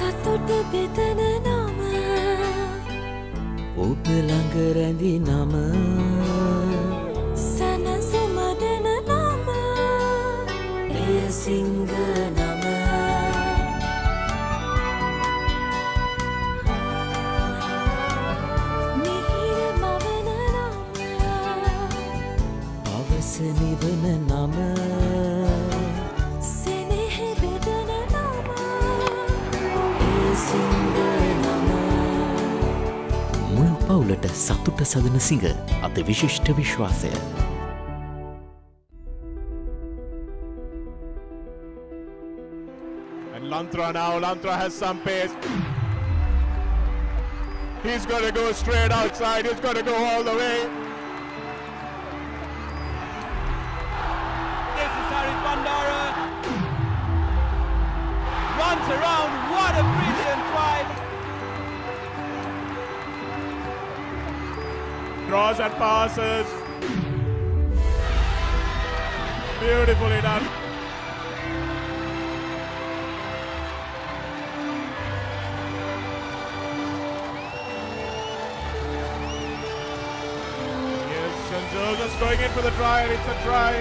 සතුට බෙදන නම ඔබ ළඟ රැඳි නම සනසුම දෙන නම එය සිංහ නම මිහිර මවන නම අවස නිවන නම සෙනෙහ බෙදන නම එය සිංහ නම මුළු පවුලට සතුට සදන සිංහ අද විශිෂ්ට විශ්වාසය And Lantra has some pace. He's going to go straight outside. He's going to go all the way. This is Harry Bandara. Runs around. What a brilliant try. Draws and passes. Beautifully done. St. Joseph's going in for the try, and it's a try.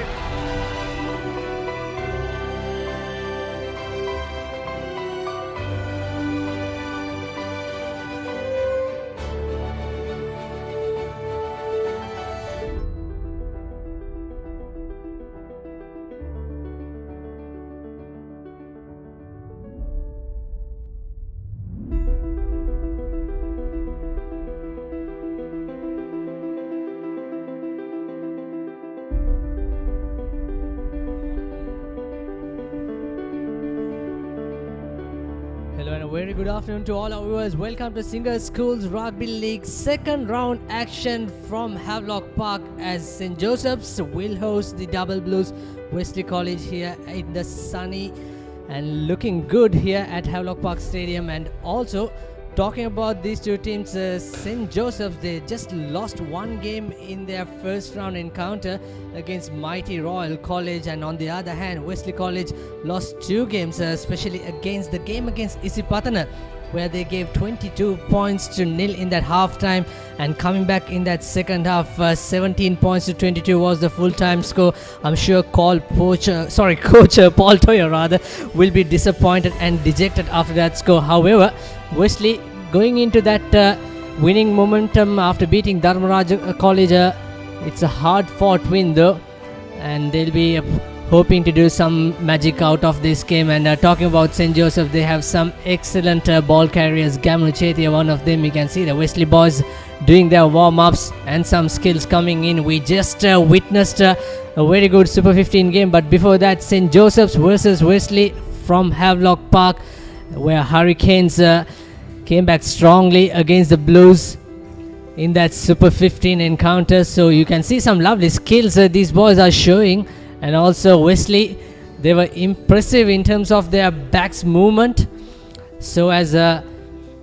Hello and a very good afternoon to all our viewers. Welcome to Singer Schools Rugby League second round action from Havelock Park as St. Joseph's will host the Double Blues Wesley College here in the sunny and looking good here at Havelock Park Stadium. And also talking about these two teams, St. Joseph's, they just lost one game in their first round encounter against mighty Royal College, and on the other hand Wesley College lost two games, especially against the game against Isipatana, where they gave 22 points to nil in that half time, and coming back in that second half, 17 points to 22 was the full-time score. I'm sure coach Paul Toyer will be disappointed and dejected after that score. However, Wesley going into that winning momentum after beating Dharmaraj College, it's a hard-fought win though, and they'll be hoping to do some magic out of this game. And talking about St. Joseph, they have some excellent ball carriers. Gamlu Chetia, one of them. You can see the Wesley boys doing their warm-ups and some skills coming in. We just witnessed a very good Super 15 game, but before that, St. Joseph's versus Wesley from Havelock Park, where Hurricanes came back strongly against the Blues in that Super 15 encounter. So you can see some lovely skills these boys are showing. And also Wesley, they were impressive in terms of their backs movement. So as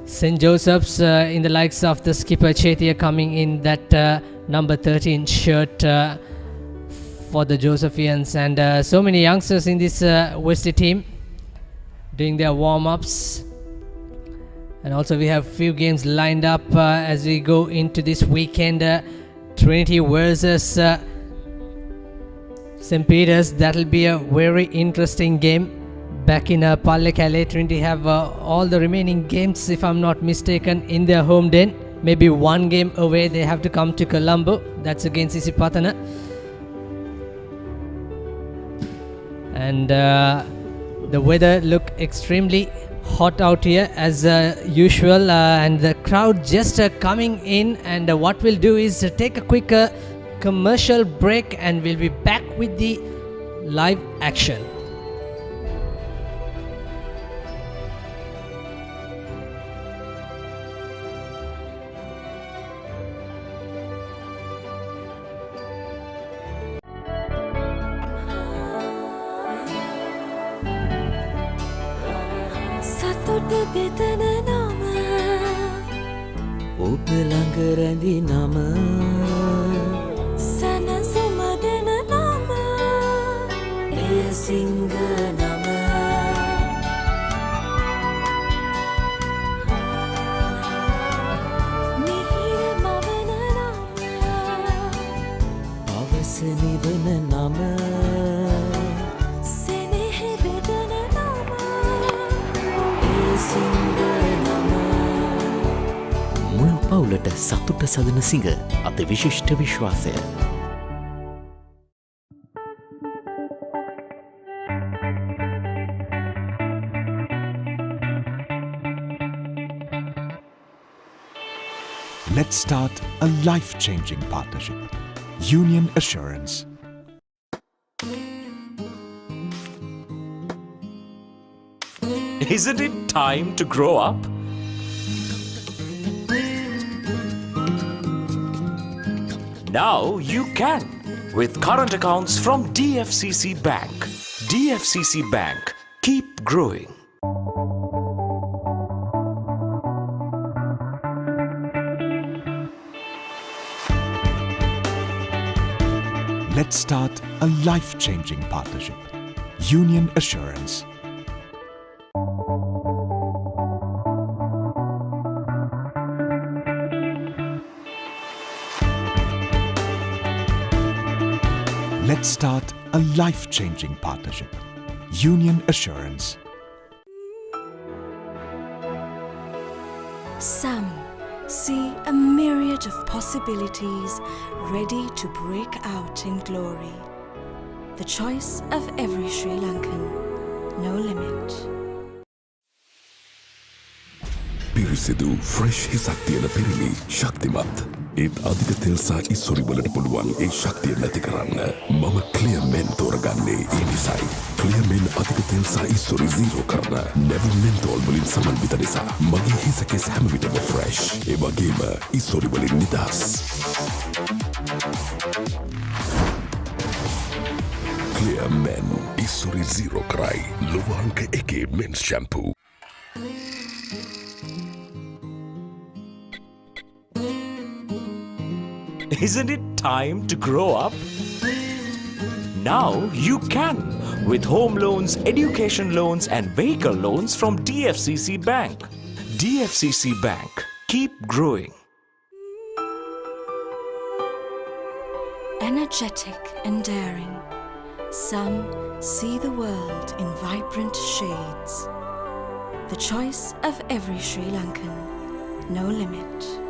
St. Joseph's in the likes of the skipper Chetia coming in that number 13 shirt for the Josephians, and so many youngsters in this Wesley team doing their warm-ups. And also we have few games lined up as we go into this weekend. Trinity versus St. Peter's. That'll be a very interesting game back in Pallekele. Trinity have all the remaining games, if I'm not mistaken, in their home den. Maybe one game away, they have to come to Colombo. That's against Isipatana. And the weather look extremely hot out here as usual, and the crowd just coming in. And what we'll do is take a quick commercial break, and we'll be back with the live action. සතුට බෙදන නම ඔබ ළඟ රැඳි නම සනසුම දෙන නම එය සිංහ නම සතුට සදන සිඟ අති විශිෂ්ට විශ්වාසය. Let's start a life-changing partnership. Union Assurance. Isn't it time to grow up? Now you can with current accounts from DFCC Bank. DFCC Bank. Keep growing. Let's start a life-changing partnership. Union Assurance. Let's start a life-changing partnership. Union Assurance. Some see a myriad of possibilities ready to break out in glory. The choice of every Sri Lankan, no limit. පිරිසිදු fresh හිසක් තියෙන පිරිමි ශක්තිමත් ඒත් අධික තෙල් සහ ඉස්සොරි වලට පුළුවන් ඒ ශක්තිය නැති කරන්න මම ක්ලියර් මෙන් තෝරගන්නේ ඒ නිසයි ක්ලියර් මෙන් අධික තෙල් සහ ඉස්සොරි zero කරන නැවුල් මෙන්තෝල් වලින් සමන්විත නිසා මගේ හිස කෙස් හැම විටම ෆ්‍රෙෂ් ඒ වගේම ඉස්සොරි වලින් නිදහස් ක්ලියර් මෙන් ඉස්සොරි zero කරයි ලෝවාංක එකේ මෙන්ස් shampoo Isn't it time to grow up? Now you can with home loans, education loans and vehicle loans from DFCC Bank. DFCC Bank. Keep growing. Energetic and daring, some see the world in vibrant shades. The choice of every Sri Lankan, no limit.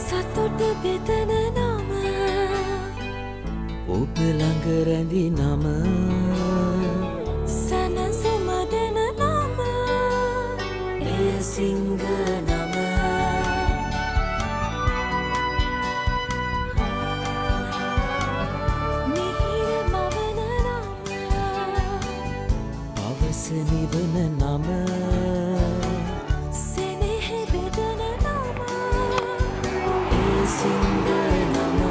සතුට බෙදන නම ඔබ ළඟ රැඳි නම සැනසුම දෙන නම එය සිංහ නම මිහිර මවන නම පවස නිවන නම සෙනෙහ බෙදන නම සිංහ නම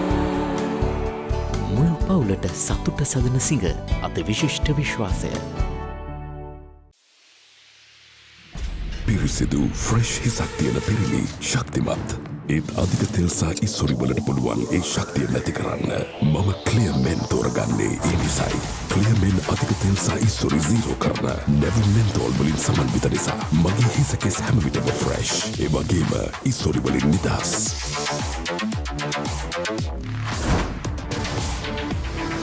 මුළු පවුලට සතුට සදන සිඟ අති විශිෂ්ට විශ්වාසය. පිරිසිදු ෆ්‍රෙෂ් හිසක් තියෙන පිරිමි ශක්තිමත් ඒත් අධික තෙල් සහ ඉස්සොරි වලට පුළුවන් ඒ ශක්තිය නැති කරන්න මම ක්ලියර් මෙන් තෝරගන්නේ ඒ නිසයි ක්ලියර් මෙන් අධික තෙල් සහ ඉස්සොරි zero කරන නැවුල් මෙන්තෝල් වලින් සමන්විත නිසා මගේ හිස කෙස් හැම විටම ෆ්‍රෙෂ් ඒ වගේම ඉස්සොරි වලින් නිදහස්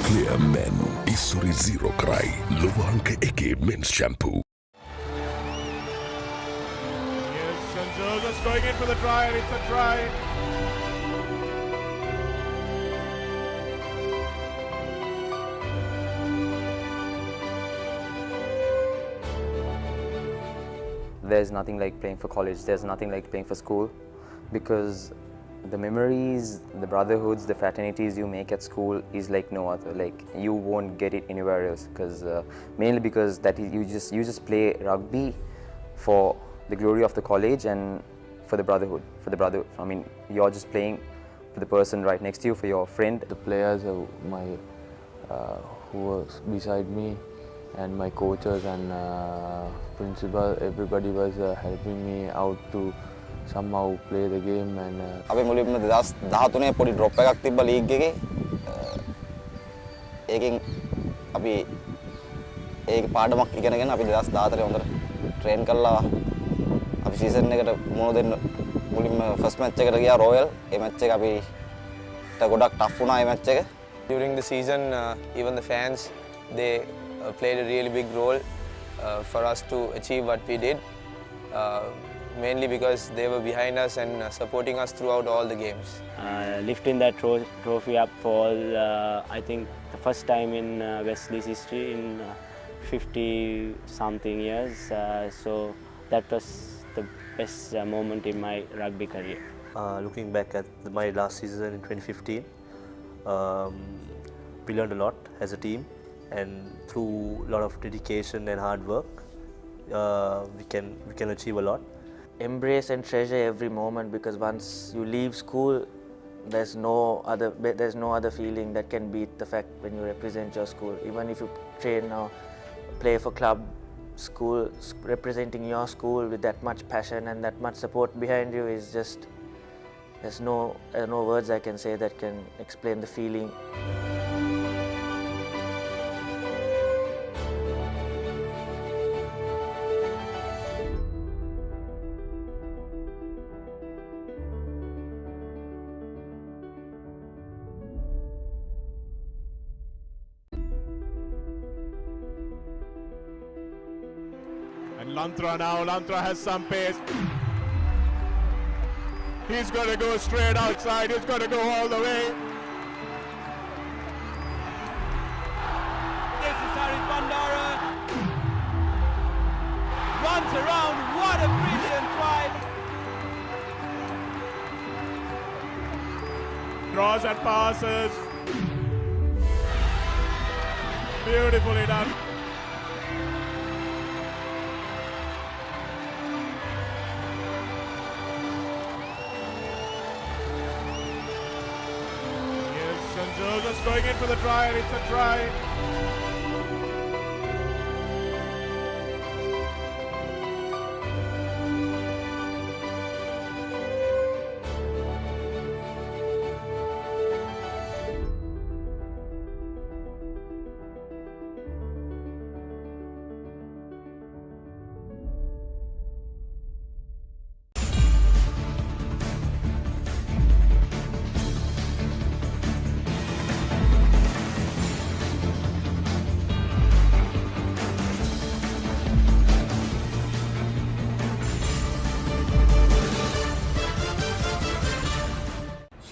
ක්ලියර් මෙන් ඉස්සොරි zero කරයි ලෝවාංක එකේ මෙන්ස් shampoo St. Joseph's going in for the try, and it's a try. There's nothing like playing for college, there's nothing like playing for school because the memories, the brotherhoods, the fraternities you make at school is like no other. Like you won't get it anywhere else because mainly because you just play rugby for the glory of the college and for the brotherhood, I mean, you're just playing for the person right next to you, for your friend. The players are who was beside me and my coaches and principal, everybody was helping me out to somehow play the game and අපි මුලින්ම 2013 පොඩි drop එකක් තිබ්බ league එකේ ඒකෙන් අපි ඒක පාඩමක් ඉගෙනගෙන අපි 2014 හොඳට ට්‍රේන් කළා අපි සීසන් එකට මොන දෙන්න මුලින්ම ෆස්ට් මැච් එකට ගියා රොයල් ඒ මැච් එක අපිට ගොඩක් ටෆ් වුණා ඒ මැච් එක During the season even the fans they played a really big role for us to achieve what we did, mainly because they were behind us and supporting us throughout all the games. Lifting that trophy up for, I think, the first time in Wesley's history in 50 something years. So that was the best moment in my rugby career. Looking back at my last season in 2015, we learned a lot as a team, and through a lot of dedication and hard work, we can achieve a lot. Embrace and treasure every moment, because once you leave school, there's no other feeling that can beat the fact when you represent your school. Even if you train or play for club, school, representing your school with that much passion and that much support behind you is just, there's no words I can say that can explain the feeling. And Lantra now, Lantra has some pace. He's going to go straight outside, he's going to go all the way. This is Harry Bandara. Runs around, what a brilliant try. Draws and passes. Beautifully done. Joseph's going in for the try, and it's a try.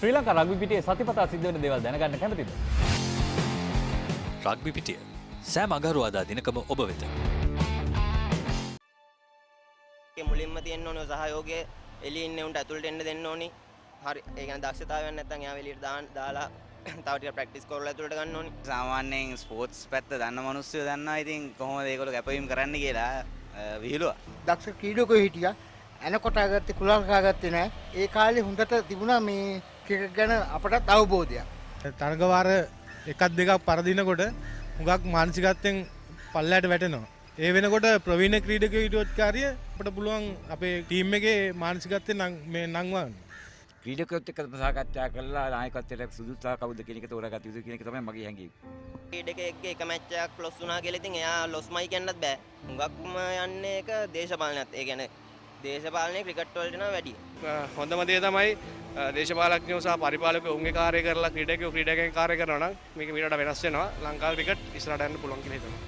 Sri Lanka rugby පිටියේ සතිපතා සිද්ධ වෙන දේවල් දැනගන්න කැමතිද? Rugby පිටිය සෑම අඟහරුවාදා දිනකම ඔබ වෙත. මුලින්ම තියෙන්න ඕනේ සහයෝගය, එළියේ ඉන්න උන්ට ඇතුළට එන්න දෙන්න ඕනි. හරි, ඒ කියන්නේ දක්ෂතාවයක් නැත්නම් එයාව එළියට දාලා තව ටිකක් ප්‍රැක්ටිස් කරලා ඇතුළට ගන්න ඕනි. සාමාන්‍යයෙන් ස්පෝර්ට්ස් පැත්ත දන්න මිනිස්සු දන්නවා ඉතින් කොහොමද ඒගොල්ලෝ කැපවීම කරන්න කියලා විහිළුවා. දක්ෂ ක්‍රීඩකයෝ හිටියා. එනකොට ආගත්තේ කුලල් කාගත්තේ නැහැ. ඒ කාලේ හොඳට තිබුණා මේ ක්‍රිකට් ගැන අපටත් අවබෝධයක්. තරගවාර එකක් දෙකක් පරදිනකොට හුඟක් මානසිකත්වයෙන් පල්ලයට වැටෙනවා. ඒ වෙනකොට ප්‍රවීණ ක්‍රීඩකයෝ හිටියොත් කාර්යය අපිට පුළුවන් අපේ ටීම් එකේ මානසිකත්වයෙන් මේ නංවන්න. ක්‍රීඩකයොත් එක්ක සාකච්ඡා කරලා නායකත්වයට සුදුසුතා කවුද කියන එක තෝරාගත යුතු කියන එක තමයි මගේ හැඟීම. ක්‍රීඩකයෙක්ගේ එක මැච් එකක් ලොස් වුණා කියලා ඉතින් එයා ලොස්මයි කියන්නත් බෑ. හුඟක්ම යන්නේ එක දේශපාලනයත්. ඒ කියන්නේ දේශපාලනේ ක්‍රිකට් වලට නම් වැඩි. හොඳම දේ තමයි දේශපාලඥයෝ සහ පරිපාලකයෝ උන්ගේ කාර්යය කරලා ක්‍රීඩකයෝ ක්‍රීඩකයන්ගේ කාර්යය කරනවා නම් මේක මීට වඩා වෙනස් වෙනවා. ලංකාවේ ක්‍රිකට් ඉස්සරහට යන්න පුළුවන් කියලා හිතනවා.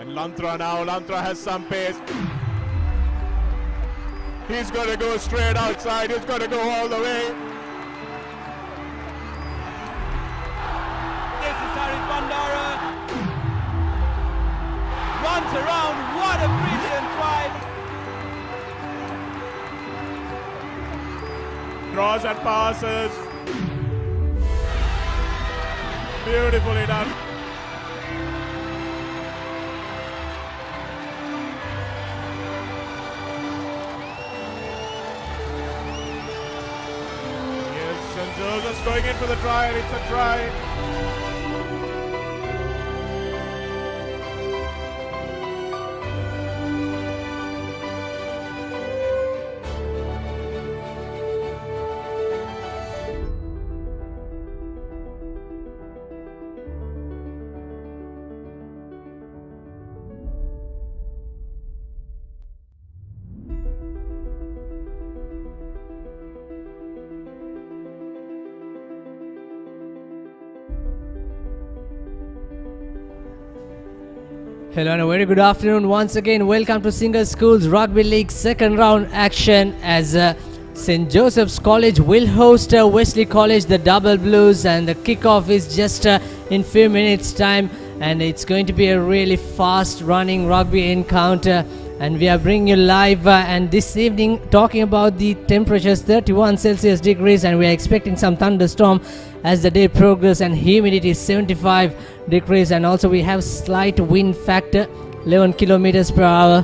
And Lantra now, Lantra has some pace. He's going to go straight outside, he's going to go all the way. This is Harry Bandara. Runs around, what a brilliant try. Draws and passes. Beautifully done. Joseph's going in for the try, and it's a try. Hello and a very good afternoon once again. Welcome to Single Schools Rugby League second round action as St. Joseph's College will host Wesley College, the Double Blues, and the kickoff is just in few minutes time, and it's going to be a really fast running rugby encounter, and we are bringing you live and this evening talking about the temperatures 31 Celsius degrees, and we are expecting some thunderstorm as the day progresses, and humidity is 75 degrees, and also we have slight wind factor 11 kilometers per hour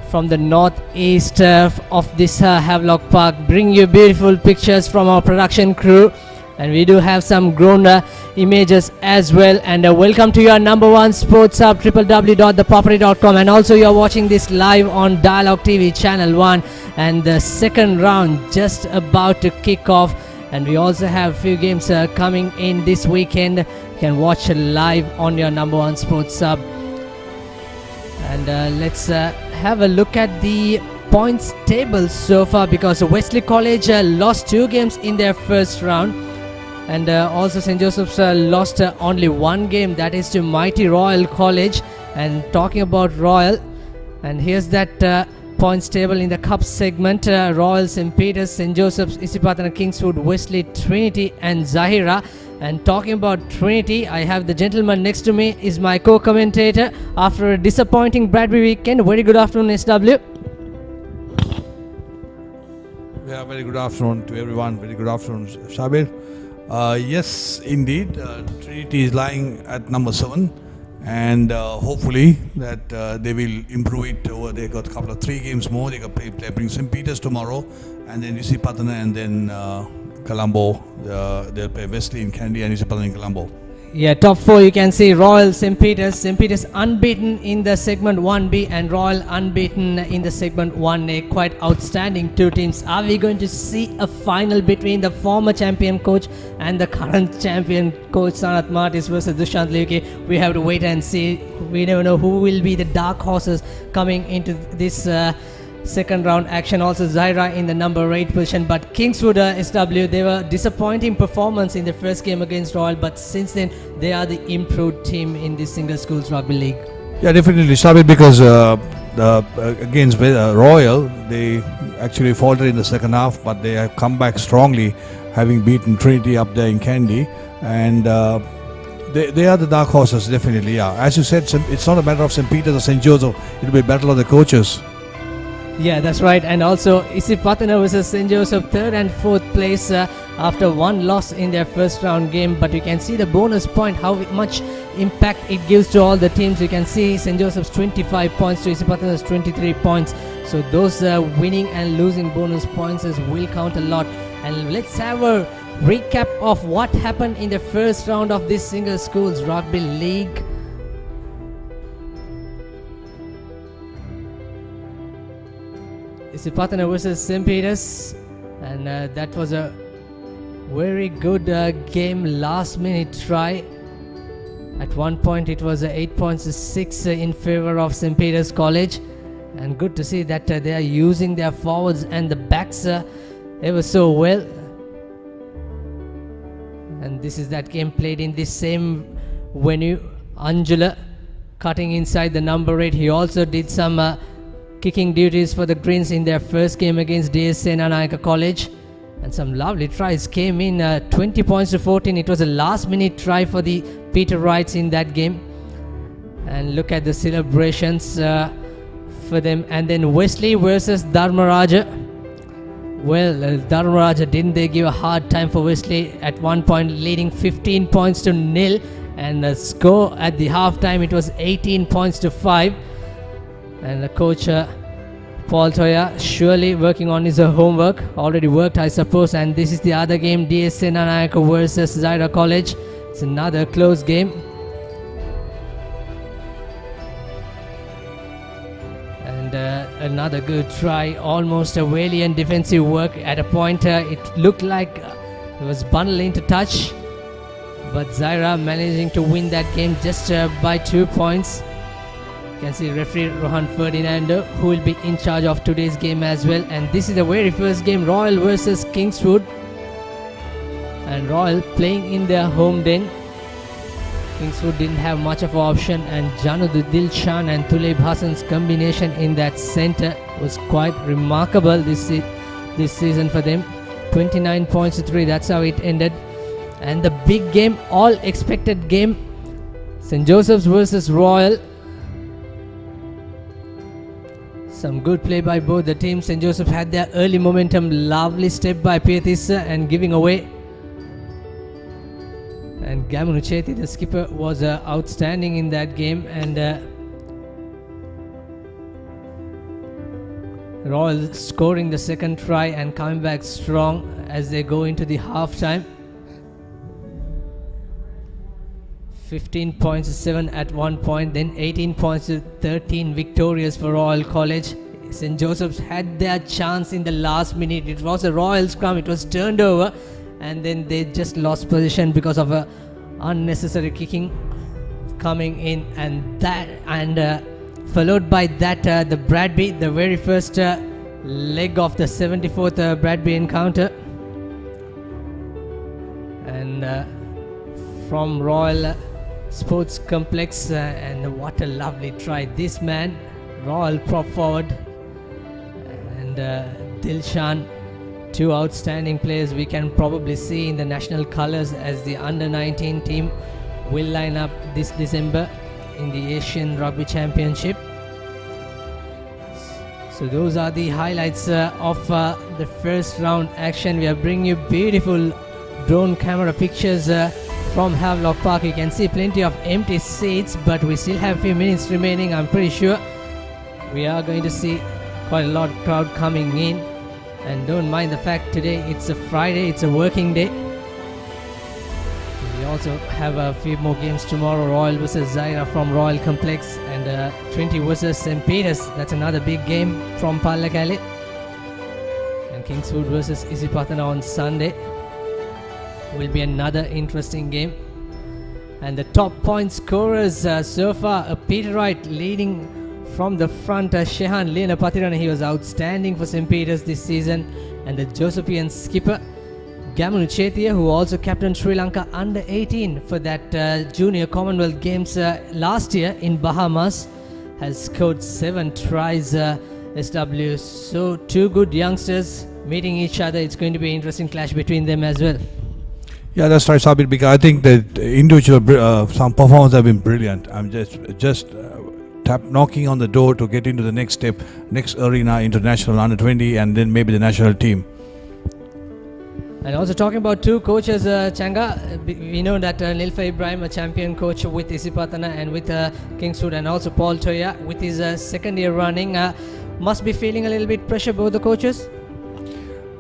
from the northeast of this Havelock Park. Bring you beautiful pictures from our production crew, and we do have some ground images as well. And welcome to your number one sports hub, www.thepapare.com, and also you are watching this live on Dialogue TV channel 1, and the second round just about to kick off, and we also have few games coming in this weekend. You can watch live on your number one sports hub. And let's have a look at the points table so far, because Wesley College lost 2 games in their first round, and also St. Joseph's lost only 1 game, that is to mighty Royal College. And talking about Royal, and here's that points table in the cup segment. Royal, St. Peter's, St. Joseph's, Isipathana, Kingswood, Wesley, Trinity and Zahira. And talking about Trinity, I have the gentleman next to me is my co-commentator after a disappointing Bradbury weekend. Very good afternoon, SW. Yeah, very good afternoon to everyone. Very good afternoon, Shabir. Yes, indeed, Trinity is lying at number 7, and hopefully that they will improve it over. They got a couple of 3 games more. They got play bring St. Peter's tomorrow, and then Isipathana, and then Colombo. They'll play Wesley in Kandy and Isipathana in Colombo. Yeah, top 4 you can see Royal, St. Peter's unbeaten in the segment 1B, and Royal unbeaten in the segment 1A. Quite outstanding 2 teams. Are we going to see a final between the former champion coach and the current champion coach, Sanath Martis versus Dushant Leuke? We have to wait and see. We never know who will be the dark horses coming into this second round action. Also Zaira in the number 8 position, but Kingswood SW, they were disappointing performance in the first game against Royal, but since then they are the improved team in this single schools rugby league. Yeah, definitely, Shabir, because against Royal, they actually faltered in the second half, but they have come back strongly, having beaten Trinity up there in Kandy, and they are the dark horses, definitely. Yeah, as you said, it's not a matter of St. Peter's or St. Joseph, it will be a battle of the coaches. Yeah, that's right. And also Isipathana versus St. Joseph, 3rd and 4th place after 1 loss in their first round game. But you can see the bonus point, how much impact it gives to all the teams. You can see St. Joseph's 25 points to Isipathana's 23 points. So those winning and losing bonus points will count a lot. And let's have a recap of what happened in the first round of this single schools rugby league. Isipathana versus St. Peter's, and that was a very good game. Last minute try. At one point it was 8 points to 6 in favor of St. Peter's College, and good to see that they are using their forwards and the backs ever so well. And this is that game played in this same venue. Anjula cutting inside the number 8. He also did some kicking duties for the Greens in their first game against DSA Nanayaka College, and some lovely tries came in. 20 points to 14. It was a last minute try for the Peter Wrights in that game, and look at the celebrations for them. And then Wesley versus Dharmaraja. Well, Dharmaraja, didn't they give a hard time for Wesley at one point, leading 15 points to 0, and the score at the half time it was 18 points to 5. And the coach Paul Toya surely working on his homework, already worked I suppose. And this is the other game, DSA Nanayaka versus Zaira College. It's another close game, and another good try, almost a valiant defensive work. At a point it looked like it was bundled into touch, but Zaira managing to win that game just by 2 points. You can see referee Rohan Ferdinando, who will be in charge of today's game as well. And this is the very first game, Royal versus Kingswood, and Royal playing in their home den. Kingswood didn't have much of an option, and Janudu Dilshan and Tuleb Hassan's combination in that centre was quite remarkable this season for them. 29 points to 3, that's how it ended. And the big game, all expected game, St. Joseph's versus Royal. Some good play by both the teams. St. Joseph had their early momentum, lovely step by Pietissa and giving away. And Gamunu Chethi, the skipper, was outstanding in that game, and Royal scoring the second try and coming back strong as they go into the half time. 15 points to 7 at one point, then 18 points to 13 victorious for Royal College. St. Joseph's had their chance in the last minute. It was a Royal scrum, it was turned over, and then they just lost position because of a unnecessary kicking coming in, and followed by that the Bradby, the very first leg of the 74th Bradby encounter, and from Royal Sports Complex, and what a lovely try. This man, Royal prop forward, and Dilshan, two outstanding players we can probably see in the national colours as the under-19 team will line up this December in the Asian Rugby Championship. So those are the highlights of the first round action. We are bringing you beautiful drone camera pictures from Havelock Park. You can see plenty of empty seats, but we still have a few minutes remaining. I'm pretty sure we are going to see quite a lot of crowd coming in. And don't mind the fact today it's a Friday, it's a working day. We also have a few more games tomorrow. Royal versus Zaira from Royal Complex, and Trinity versus St. Peter's. That's another big game from Pallakali. And Kingswood versus Isipatana on Sunday will be another interesting game. And the top point scorers so far, Peter Wright leading from the front, Shehan Lena Patirana, he was outstanding for St. Peter's this season, and the Josephian skipper Gamunu Chetia, who also captained Sri Lanka under 18 for that Junior Commonwealth Games last year in Bahamas, has scored 7 tries SW. So two good youngsters meeting each other. It's going to be an interesting clash between them as well. Yeah, that's right, Sabir, because I think that individual some performances have been brilliant. I'm just knocking on the door to get into the next step, next arena, international under 20, and then maybe the national team. And also talking about two coaches, Changa, we know that Nilfa Ibrahim, a champion coach with Isipatana and with Kingswood, and also Paul Toya with his second year running, must be feeling a little bit pressure, both the coaches?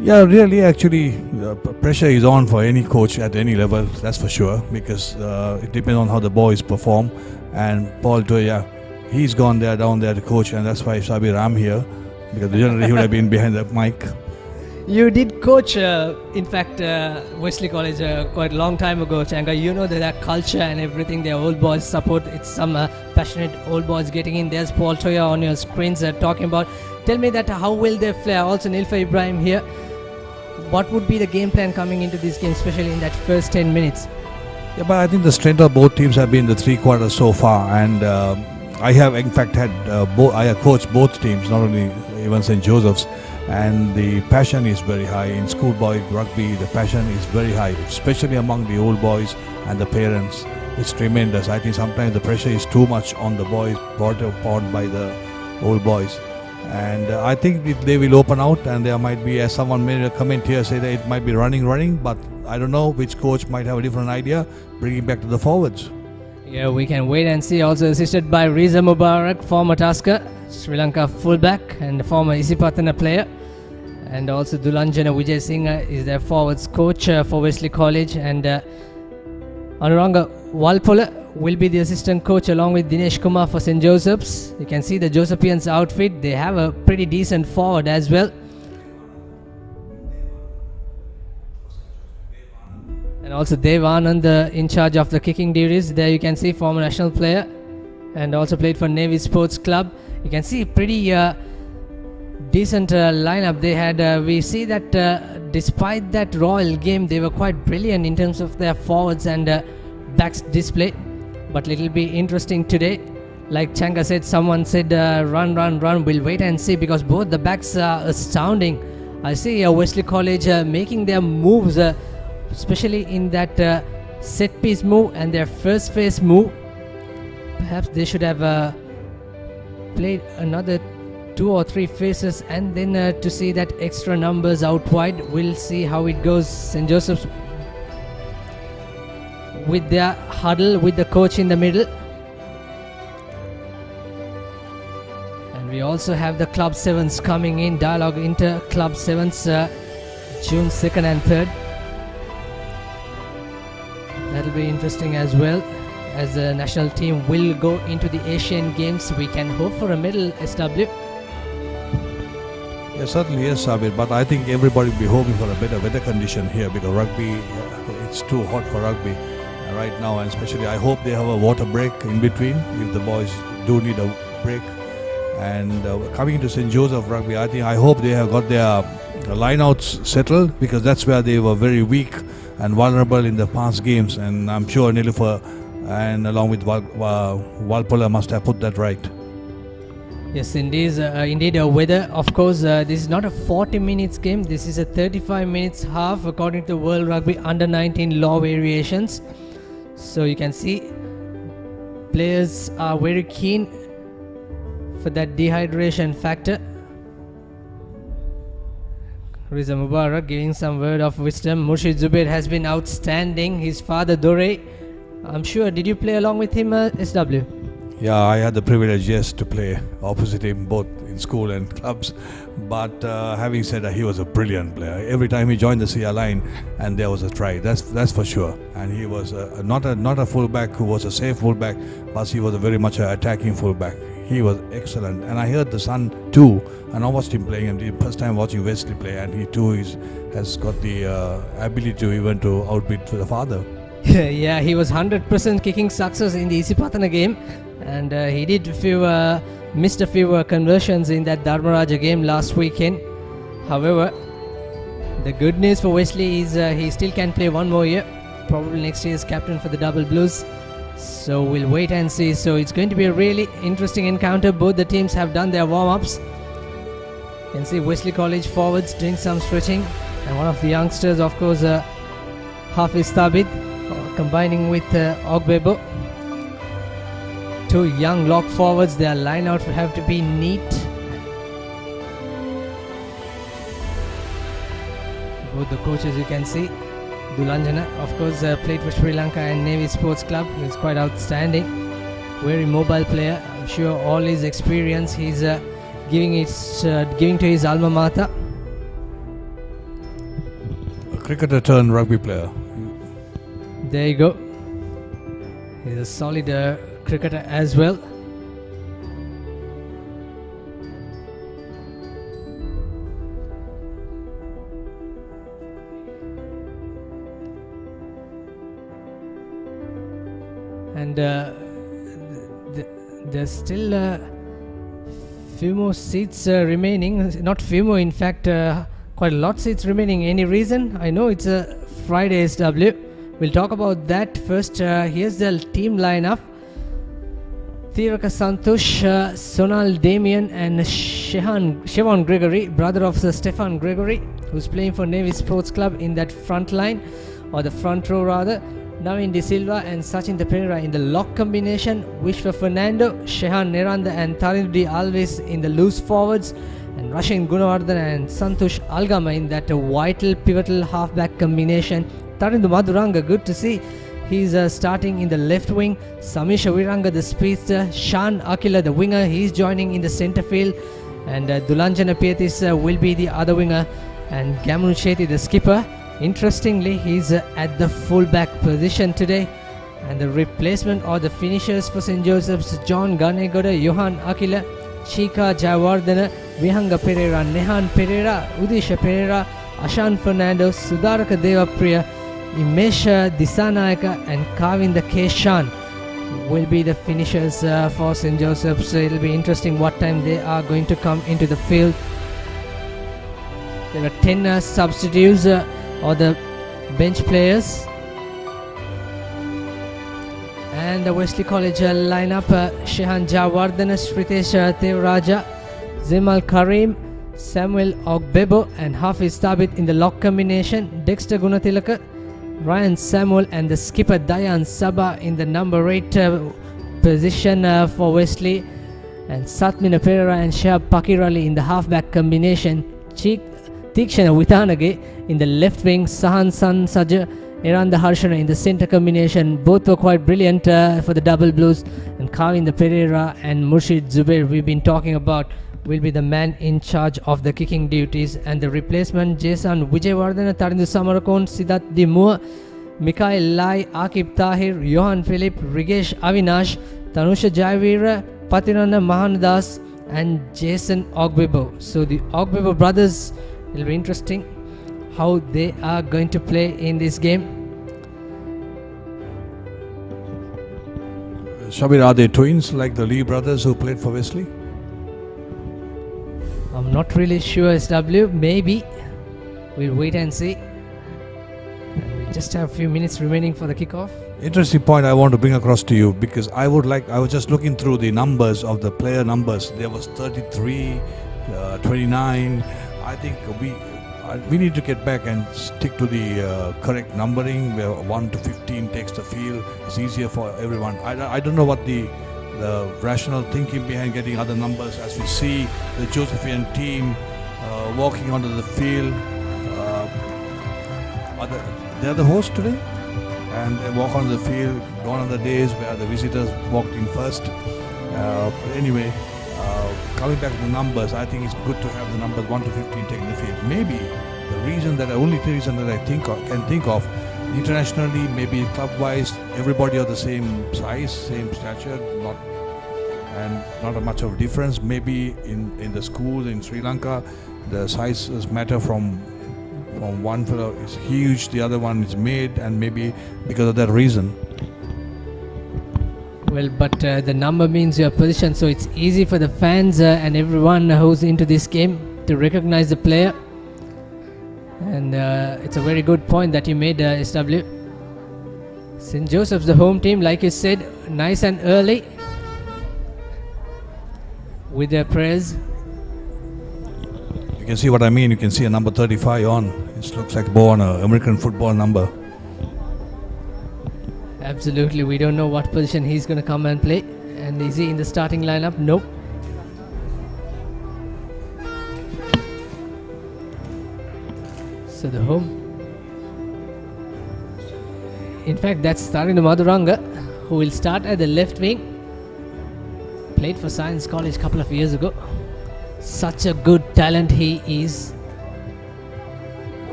Yeah, really, actually, pressure is on for any coach at any level, that's for sure, because it depends on how the boys perform. And Paul Toya, he's gone there, down there to coach, and that's why Sabir, I'm here, because generally he would have been behind the mic. You did coach, in fact, Wesley College quite a long time ago, Changa. You know that culture and everything, their old boys support. It's some passionate old boys getting in. There's Paul Toya on your screens talking about. Tell me that how will they play? Also Nilfa Ibrahim here. What would be the game plan coming into this game, especially in that first 10 minutes? Yeah, but I think the strength of both teams have been the 3 quarters so far, and I have in fact had I have coached both teams, not only even St. Joseph's, and the passion is very high in schoolboy rugby. The passion is very high, especially among the old boys and the parents. It's tremendous. I think sometimes the pressure is too much on the boys, brought upon by the old boys. And I think they will open out, and there might be, as someone made a comment here, say that it might be running, but I don't know which coach might have a different idea, bringing back to the forwards. Yeah, we can wait and see. Also assisted by Riza Mubarak, former Tusker, Sri Lanka fullback and former Isipatana player. And also Dulanjana Vijay Singh is their forwards coach for Wesley College. And Anuranga Walpola will be the assistant coach along with Dinesh Kumar for St. Joseph's. You can see the Josephians outfit. They have a pretty decent forward as well. And also Dev Anand in charge of the kicking duties. There you can see former national player and also played for Navy Sports Club. You can see pretty decent lineup they had. We see that despite that Royal game, they were quite brilliant in terms of their forwards and backs display. but it'll be interesting today. Like Changa said, someone said run, run, run. We'll wait and see because both the backs are astounding. I see Wesley College making their moves, especially in that set piece move and their first phase move. Perhaps they should have played another 2 or 3 phases and then to see that extra numbers out wide. We'll see how it goes. St. Joseph's with their huddle with the coach in the middle. And we also have the Club 7s coming in. Dialogue inter Club 7s June 2nd and 3rd. That'll be interesting as well, as the national team will go into the Asian Games. We can hope for a medal, SW. Yeah, certainly yes, Sabir, but I think everybody will be hoping for a better weather condition here because rugby, it's too hot for rugby right now, and especially I hope they have a water break in between if the boys do need a break. And coming into St. Joseph Rugby, I hope they have got their lineouts settled because that's where they were very weak and vulnerable in the past games, and I'm sure Nilufer and along with Walpola must have put that right. Yes, indeed, weather. Of course, this is not a 40 minutes game. This is a 35 minutes half according to World Rugby Under-19 law variations. So you can see players are very keen for that dehydration factor. Riza Mubarak giving some word of wisdom. Murshid Zubair has been outstanding. His father Dore, I'm sure, did you play along with him, SW? Yeah, I had the privilege, yes, to play opposite him both in school and clubs. But having said that, he was a brilliant player. Every time he joined the CR line, and there was a try. That's for sure. And he was not a fullback who was a safe fullback, but he was a very much an attacking fullback. He was excellent, and I heard the son too, and I watched him playing. And the first time watching Wesley play, and he too has got the ability to even to outbeat the father. Yeah, he was 100% kicking success in the Isipatana game, and he did missed a few conversions in that Dharmaraja game last weekend. However, the good news for Wesley is he still can play one more year, probably next year's captain for the Double Blues. So we'll wait and see. So it's going to be a really interesting encounter. Both the teams have done their warm-ups. You can see Wesley College forwards doing some stretching, and one of the youngsters, of course, Hafiz Thabit, combining with Ogbebo. Two young lock forwards. Their line out will have to be neat. Both the coaches, you can see. Dulanjana, of course, played for Sri Lanka and Navy Sports Club. He's quite outstanding. Very mobile player. I'm sure all his experience he's giving to his alma mater. A cricketer turned rugby player. There you go. He's a solid cricketer as well. And there's still a few more seats remaining. Not few more, in fact, quite a lot of seats remaining. Any reason? I know it's a Friday SW. We'll talk about that first. Here's the team lineup. Thivaka Santosh, Sonal Damien and Shevon Gregory, brother of Stefan Gregory, who's playing for Navy Sports Club in that front line, or the front row rather. Navin De Silva and Sachin ThePapare in the lock combination. Vishwa Fernando, Shehan Neranda and Tarindudi Alves in the loose forwards. And Rashin Gunawardhan and Santosh Algama in that vital pivotal halfback combination. Tarindu Madhuranga, good to see. He's starting in the left wing. Samisha Viranga, the speedster. Shan Akila, the winger, he's joining in the centre field. And Dulanjana Pietis will be the other winger. And Gamunu Shetty, the skipper. Interestingly, he's at the fullback position today. And the replacement or the finishers for St. Joseph's, John Ganegoda, Johan Akila, Chika Jayawardena, Vihanga Pereira, Nehan Pereira, Udisha Pereira, Ashan Fernando, Sudaraka Devapriya, Imesha Disanayaka and Kavinda Keshan will be the finishers for St. Joseph's. So it'll be interesting what time they are going to come into the field. There are 10 substitutes or the bench players. and the Wesley College lineup. Shehan Jawardana, Shritesh Tevraja, Zimal Karim, Samuel Ogbebo and Hafiz Thabit in the lock combination. Dexter Gunatilaka, Ryan Samuel and the skipper Dayan Sabah in the number 8 position for Wesley. And Satmina Pereira and Shahab Pakirali in the halfback combination. Tikshana Vithanage in the left wing. Sahan San Saja, Eranda Harshana in the center combination. Both were quite brilliant for the double blues. And Kavin the Pereira and Murshid Zubair we've been talking about will be the man in charge of the kicking duties. And the replacement, Jason Vijayawardena, Tarindu Samarakon, Siddharth Dimua, Mikhail Lai, Akib Tahir, Johan Philip, Rigesh Avinash, Tanusha Jaivira, Patinanda Mahandas and Jason Ogbebo. So the Ogbebo brothers, will be interesting how they are going to play in this game. Shabir, are they twins like the Lee brothers who played for Wesley? I'm not really sure, SW. Maybe. We'll wait and see. And we just have a few minutes remaining for the kickoff. Interesting point I want to bring across to you, because I was just looking through the numbers of the player numbers. There was 33, 29. I think we need to get back and stick to the correct numbering, where 1 to 15 takes the field. It's easier for everyone. I don't know what the rational thinking behind getting other numbers, as we see the Josephian team walking onto the field. They're the hosts today, and they walk onto the field. Gone are the days where the visitors walked in first. Anyway, coming back to the numbers, I think it's good to have the numbers 1 to 15 taking the field. Maybe the only reason that I can think of, internationally, maybe club-wise, everybody are the same size, same stature, not a much of a difference. Maybe in the schools in Sri Lanka, the sizes matter from one fellow is huge, the other one is made, and maybe because of that reason. Well, but the number means your position, so it's easy for the fans and everyone who's into this game to recognize the player. And it's a very good point that you made, SW. St. Joseph's, the home team, like you said, nice and early with their prayers. You can see what I mean. You can see a number 35 on. It looks like an American football number. Absolutely. We don't know what position he's going to come and play. And is he in the starting lineup? Nope. So the home. In fact, that's Tarindu Madhuranga, who will start at the left wing. Played for Science College a couple of years ago. Such a good talent he is.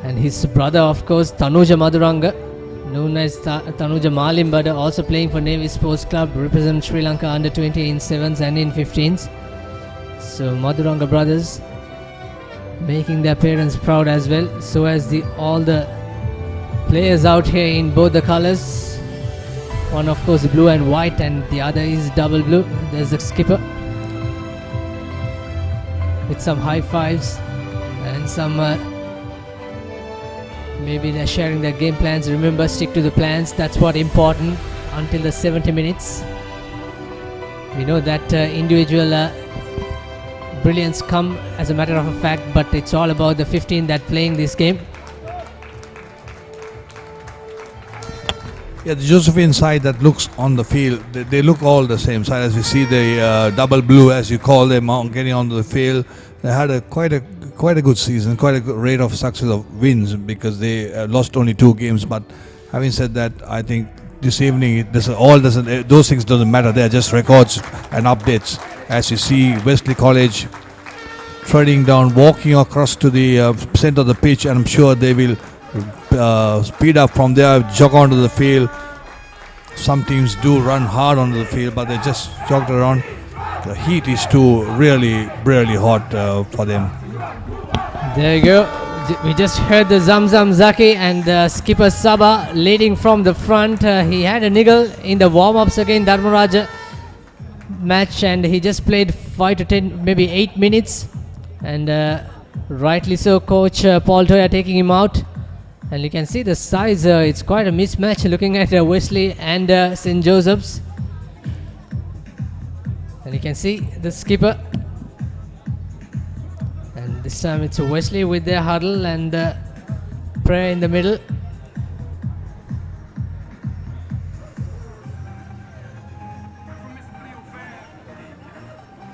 And his brother, of course, Tanuja Madhuranga, known as Tanuja Malimbada, also playing for Navy Sports Club, represent Sri Lanka under 20 in 7s and in 15s. So Madhuranga brothers making their parents proud as well. So as all the players out here in both the colors. One, of course, blue and white, and the other is double blue. There's the skipper with some high fives and some maybe they're sharing their game plans. Remember, stick to the plans. That's what important until the 70 minutes. We know that individual brilliance come as a matter of a fact, but it's all about the 15 that playing this game. Yeah, the Josephine side that looks on the field, they look all the same side. As you see the double blue, as you call them, getting onto the field. They had quite a good season, quite a good rate of success of wins, because they lost only 2 games. But having said that, I think this evening those things doesn't matter. They are just records and updates. As you see, Wesley College treading down, walking across to the center of the pitch, and I'm sure they will speed up from there, jog onto the field. Some teams do run hard onto the field, but they just jogged around. The heat is too really hot for them. There you go. We just heard the Zamzam Zaki and skipper Saba leading from the front. He had a niggle in the warm-ups against Dharmaraja match, and he just played 5 to 10, maybe 8 minutes. And rightly so, Coach Paul Toya taking him out. And you can see the size, it's quite a mismatch looking at Wesley and St. Joseph's. And you can see the skipper. And this time it's Wesley with their huddle and Prayer in the middle.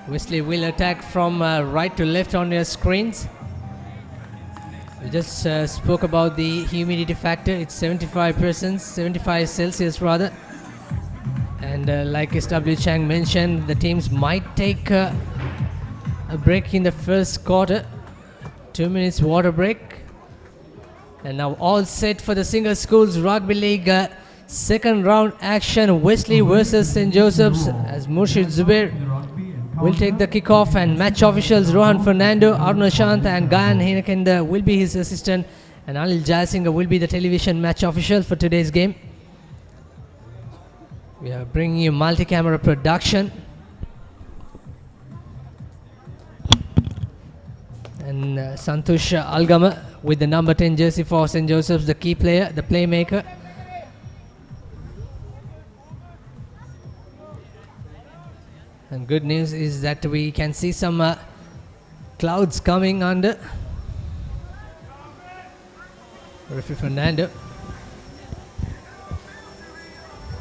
Wesley will attack from right to left on your screens. We just spoke about the humidity factor. It's 75%, 75 Celsius rather. And like SW Chang mentioned, the teams might take a break in the first quarter. 2 minutes water break. And now all set for the Single Schools Rugby League second round action. Wesley versus St. Joseph's, as Murshid Zubair will take the kickoff, and match officials Rohan Fernando, Aruna Shant and Gayan Hinakenda will be his assistant, and Anil Jayasinghe will be the television match official for today's game. We are bringing you multi-camera production. And Santosh Algama with the number 10 jersey for St. Joseph's, the key player, the playmaker. And good news is that we can see some clouds coming under. Referee Fernando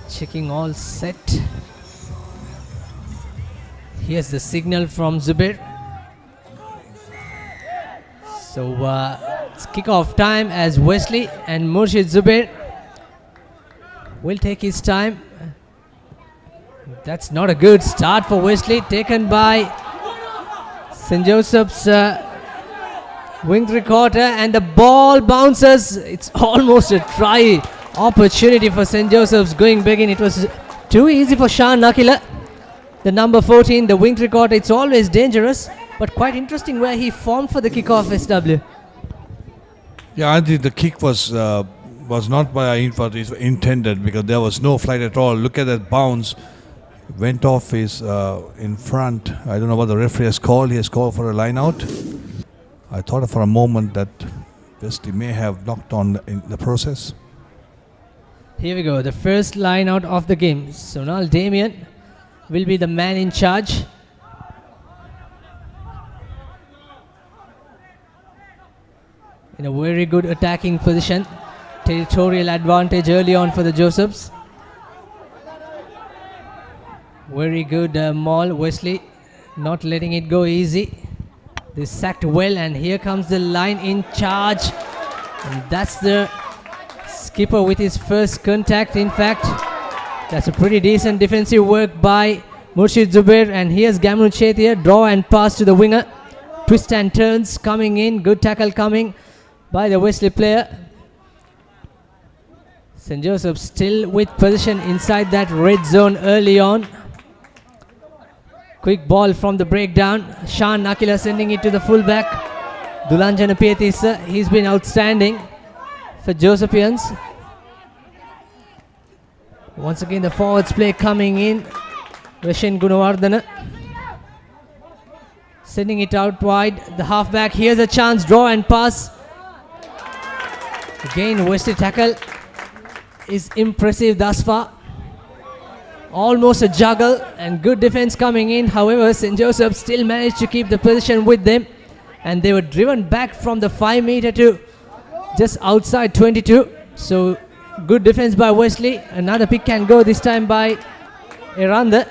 checking all set. Here's the signal from Zubair. So it's kickoff time as Wesley and Murshid Zubair will take his time. That's not a good start for Wesley, taken by St. Joseph's wing three-quarter, and the ball bounces. It's almost a try opportunity for St. Joseph's going big in. It was too easy for Sean Nakila, the number 14, the wing three-quarter. It's always dangerous, but quite interesting where he formed for the kickoff, SW. Yeah, I think the kick was not by Infant, it was intended, because there was no flight at all. Look at that bounce. Went off his in front. I don't know what the referee has called. He has called for a line out. I thought for a moment that Wesley may have knocked on in the process. Here we go, the first line out of the game. Sonal Damien will be the man in charge. In a very good attacking position. Territorial advantage early on for the Josephs. Very good maul, Wesley not letting it go easy. They sacked well, and here comes the line in charge, and that's the skipper with his first contact. In fact, that's a pretty decent defensive work by Murshid Zubair, and here's Gamru Chetia, draw and pass to the winger. Twist and turns coming in, good tackle coming by the Wesley player. St. Joseph still with position inside that red zone early on. Quick ball from the breakdown. Sean Nakila sending it to the fullback. Dulanjana Pietisa, he's been outstanding for Josephians. Once again the forwards play coming in. Rashin Gunawardana sending it out wide. The halfback, here's a chance, draw and pass. Again, Wesley tackle is impressive thus far. Almost a juggle, and good defense coming in. However, St. Joseph still managed to keep the position with them, and they were driven back from the 5 meter to just outside 22. So good defense by Wesley. Another pick can go, this time by Eranda.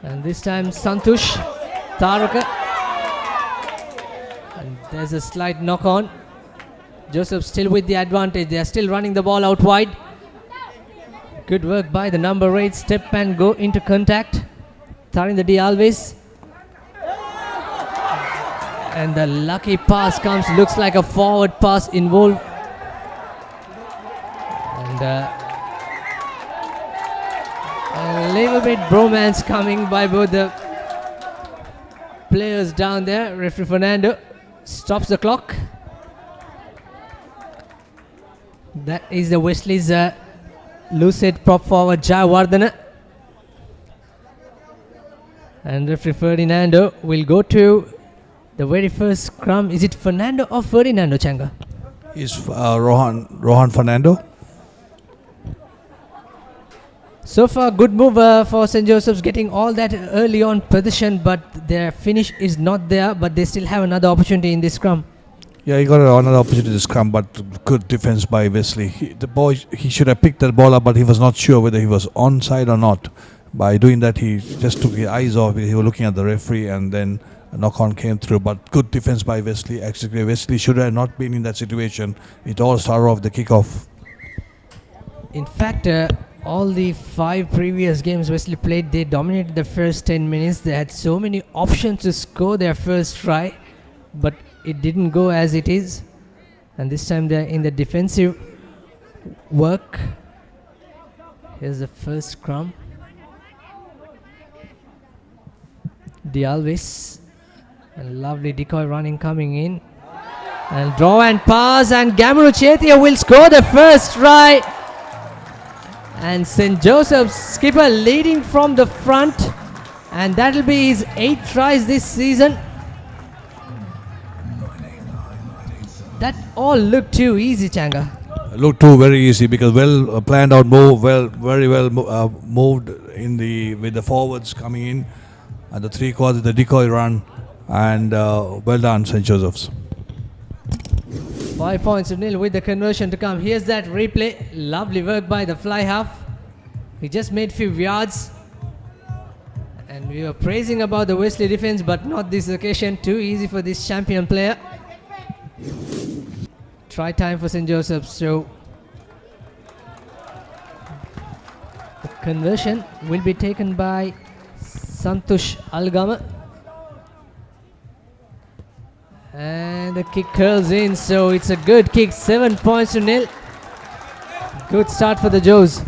And this time Santush Taruka. And there's a slight knock on. Joseph still with the advantage. They are still running the ball out wide. Good work by the number 8. Step and go into contact. Tarinder D. Alves. And the lucky pass comes. Looks like a forward pass involved. And a little bit bromance coming by both the players down there. Referee Fernando stops the clock. That is the Wesley's lucid prop forward Jayawardana. And referee Ferdinando will go to The very first scrum, is it Fernando or Ferdinando, Changa? Is Rohan Fernando. So far, good move for St. Joseph's, getting all that early on position, but their finish is not there, but they still have another opportunity in this scrum. Yeah, he got another opportunity to scrum, but good defense by Wesley. He should have picked that ball up, but he was not sure whether he was onside or not. By doing that, he just took his eyes off. He was looking at the referee, and then a knock-on came through. But good defense by Wesley. Actually, Wesley should have not been in that situation. It all started off the kickoff. In fact, all the 5 previous games Wesley played, they dominated the first 10 minutes. They had so many options to score their first try, but it didn't go as it is. And this time they're in the defensive work. Here's the first scrum. Dialvis, a lovely decoy running coming in, and draw and pass, and Gamuru Chetia will score the first try. And St. Joseph's skipper leading from the front, and that'll be his 8th tries this season. That all looked too easy, Changa. Looked too very easy because well planned out move, very well moved in with the forwards coming in, and the 3 quarters, the decoy run, and well done St. Joseph's. 5 points to nil with the conversion to come. Here's that replay. Lovely work by the fly half. He just made few yards. And we were praising about the Wesley defense, but not this occasion. Too easy for this champion player. Try time for St. Joseph's. So the conversion will be taken by Santush Algama. And the kick curls in, so it's a good kick. 7 points to nil. Good start for the Joes.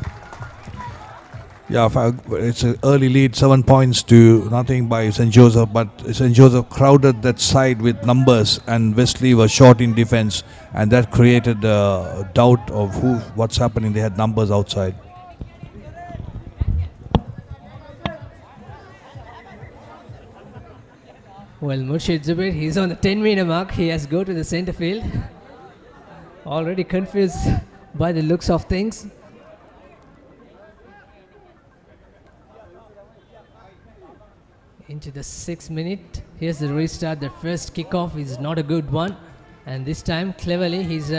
Yeah, it's an early lead, 7 points to nothing by St. Joseph, but St. Joseph crowded that side with numbers, and Wesley was short in defense, and that created a doubt of what's happening. They had numbers outside. Well, Murshid Zubair, he's on the 10-meter mark. He has to go to the center field. Already confused by the looks of things. Into the 6th minute. Here's the restart. The first kickoff is not a good one. And this time, cleverly, he's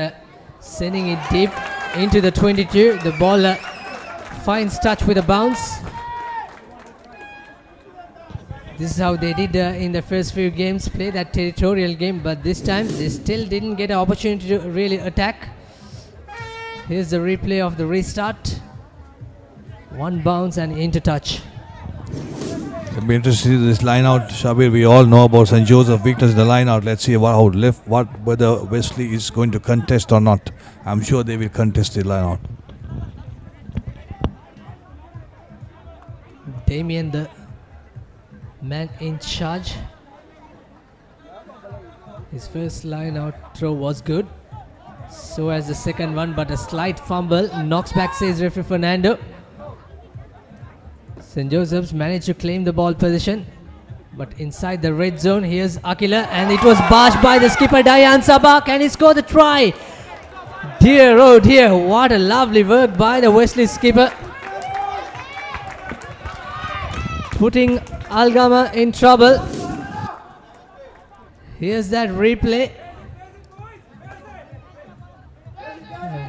sending it deep into the 22. The ball finds touch with a bounce. This is how they did in the first few games, play that territorial game, but this time they still didn't get an opportunity to really attack. Here's the replay of the restart. One bounce and into touch. It'll be interesting to see this line out, Shabir. We all know about St. Joseph weakness in the line out. Let's see whether Wesley is going to contest or not. I'm sure they will contest the line out. Damien, the man in charge. His first line out throw was good. So as the second one, but a slight fumble. Knocks back, says referee Fernando. St. Joseph's managed to claim the ball position, but inside the red zone, here's Akila, and it was barged by the skipper Dayan Sabak, and he scored the try. Dear oh dear, what a lovely work by the Wesley skipper, putting Algama in trouble. Here's that replay.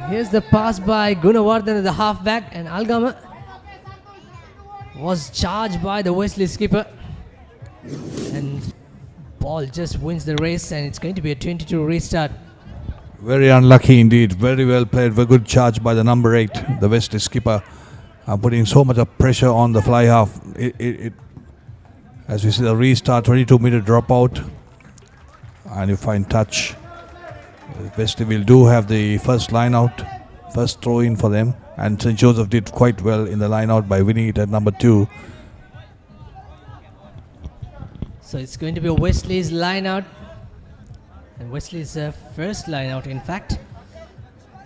Here's the pass by Gunawardhan, the halfback, and Algama was charged by the Wesley skipper, and ball just wins the race, and it's going to be a 22 restart. Very unlucky indeed. Very well played. Very good charge by the number 8, the Wesley skipper, putting so much of pressure on the fly half. As we see the restart, 22-meter dropout, and you find touch. Wesley will have the first line out, first throw in for them, and St. Joseph did quite well in the line out by winning it at number 2. So it's going to be Wesley's line out, and Wesley's first line out in fact.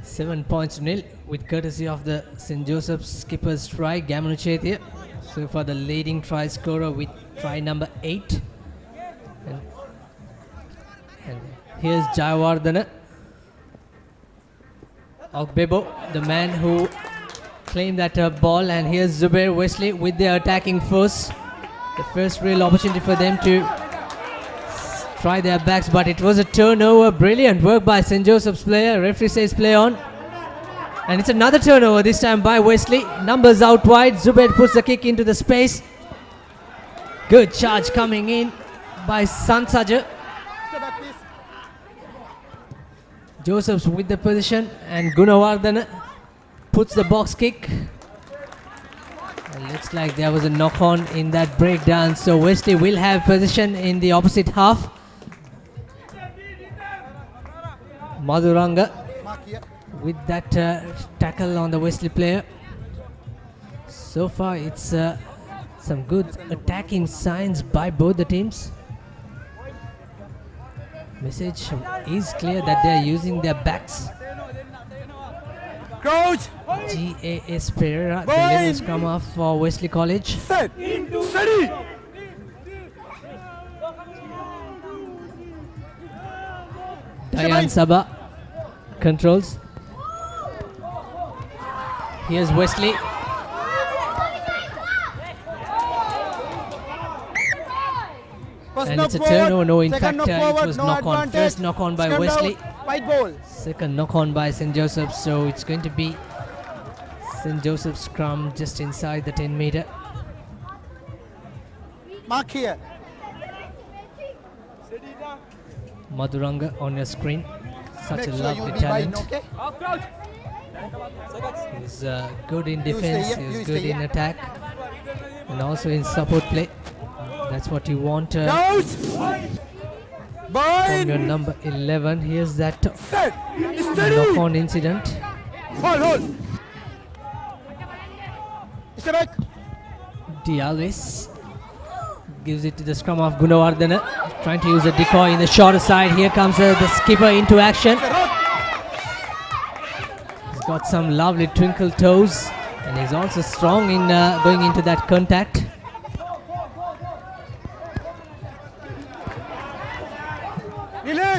7 points to nil with courtesy of the St. Joseph's skipper's try, Gamanu Chetia. So far the leading try scorer with try number 8. And And here's Jayawardena. Ogbebo, the man who claimed that ball, and here's Zubair Wesley with their attacking force. The first real opportunity for them to try their backs, but it was a turnover. Brilliant work by St. Joseph's player. Referee says play on. And it's another turnover, this time by Wesley. Numbers out wide. Zubair puts the kick into the space. Good charge coming in by Sansaja. Josephs with the position, and Gunawardana puts the box kick. It looks like there was a knock on in that breakdown, so Wesley will have position in the opposite half. Madhuranga with that tackle on the Wesley player. So far it's some good attacking signs by both the teams. Message is clear that they are using their backs. Coach! G.A.S. Pereira delivers scrum off for Wesley College. Set! Steady! Dayan Sabah controls. Here's Wesley. And it's a turnover. No, in fact, it was knock on. First knock on by Wesley. White ball. Second knock on by St. Joseph's. So it's going to be St. Joseph's scrum just inside the 10 meter. Mark here. Madhuranga on your screen. Such Make a sure lovely you be talent. wide, okay? He's good in You stay defense, here, he's you good stay in here. attack, and also in support play. That's what you want from your number 11. Here's that knock-on incident. Hold! Step back. Dialves gives it to the scrum of Gunawardena, trying to use a decoy in the shorter side. Here comes the skipper into action. He's got some lovely twinkle toes, and he's also strong in going into that contact.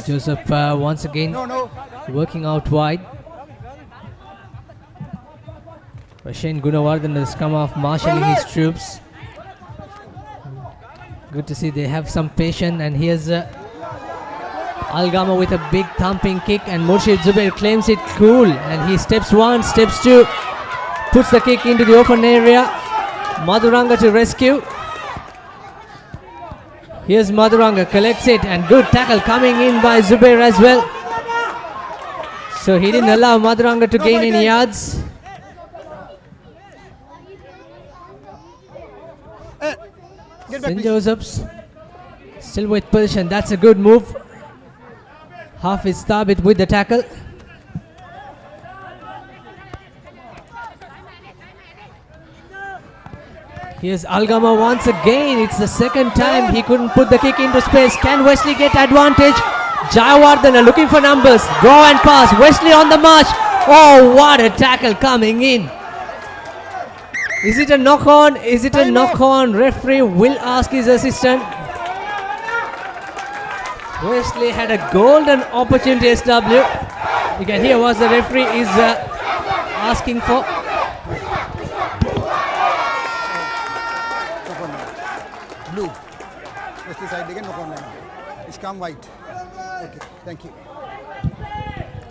Joseph once again working out wide. Shane Gunawardena, the scrum of marshalling his troops. Good to see they have some patience, and here's Algama with a big thumping kick, and Murshid Zubair claims it cool, and he steps one, steps two, puts the kick into the open area. Madhuranga to rescue. Here's Madhuranga, collects it, and good tackle coming in by Zubair as well. So he didn't allow Madhuranga to gain any yards. St. Joseph's still with position. That's a good move. Hafiz Thabit with the tackle. Here's Algama once again. It's the second time he couldn't put the kick into space. Can Wesley get advantage? Jayawardena looking for numbers. Draw and pass. Wesley on the march. Oh, what a tackle coming in. Is it a knock on? Is it a knock on? Referee will ask his assistant. Wesley had a golden opportunity, SW. You can hear what the referee is asking for. Blue. Wesley side again, no corner. It's come white. Okay, thank you.